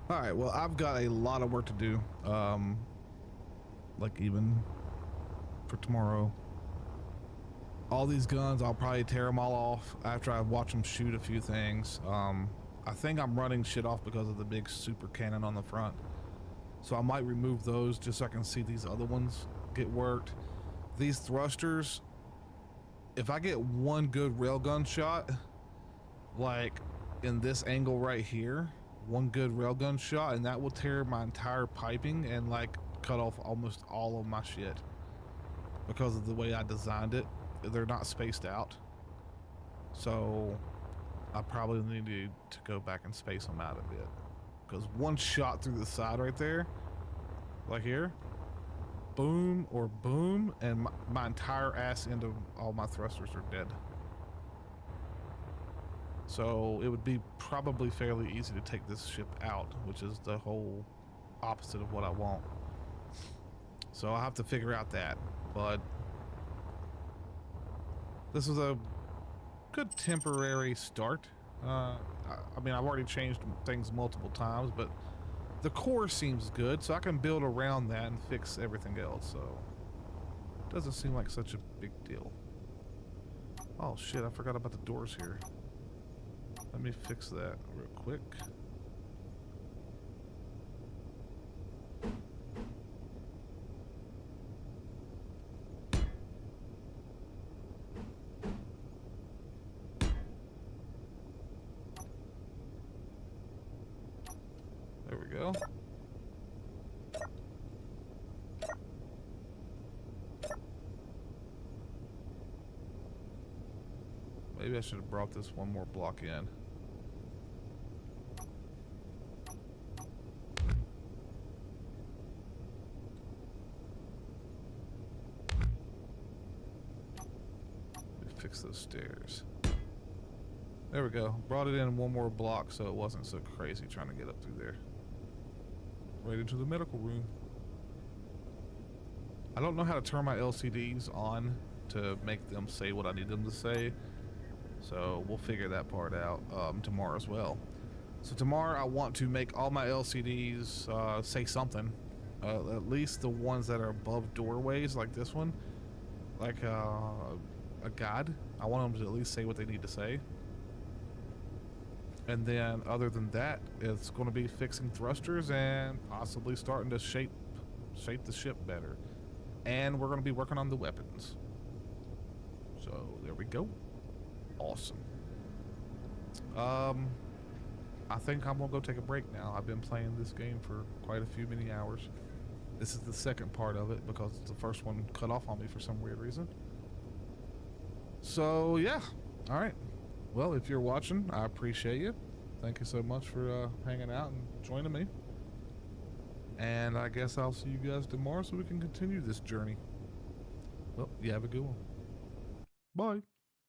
All right, well, I've got a lot of work to do. Like even for tomorrow. All these guns, I'll probably tear them all off after I watch them shoot a few things. I think I'm running shit off because of the big super cannon on the front. So I might remove those just so I can see these other ones get worked. These thrusters, if I get one good railgun shot, like in this angle right here, one good railgun shot, and that will tear my entire piping and like cut off almost all of my shit because of the way I designed it. They're not spaced out, so I probably need to go back and space them out a bit, because one shot through the side right there, like here, boom or boom, and my entire ass end of all my thrusters are dead. So it would be probably fairly easy to take this ship out, which is the whole opposite of what I want. So I'll have to figure out that, but this is a good temporary start. I mean, I've already changed things multiple times, but the core seems good, so I can build around that and fix everything else, so it doesn't seem like such a big deal. Oh shit, I forgot about the doors here. Let me fix that real quick. There we go. Maybe I should have brought this one more block in. Fix those stairs. There we go. Brought it in one more block so it wasn't so crazy trying to get up through there. Right into the medical room. I don't know how to turn my LCDs on to make them say what I need them to say, so we'll figure that part out tomorrow as well. So tomorrow I want to make all my LCDs say something. At least the ones that are above doorways, like this one, like a guide. I want them to at least say what they need to say. And then other than that, it's going to be fixing thrusters and possibly starting to shape the ship better. And we're going to be working on the weapons. So there we go. Awesome. I think I'm gonna go take a break now. I've been playing this game for quite a few many hours. This is the second part of it because the first one cut off on me for some weird reason. So yeah, all right. Well, if you're watching, I appreciate you. Thank you so much for hanging out and joining me. And I guess I'll see you guys tomorrow so we can continue this journey. Well, you have a good one. Bye.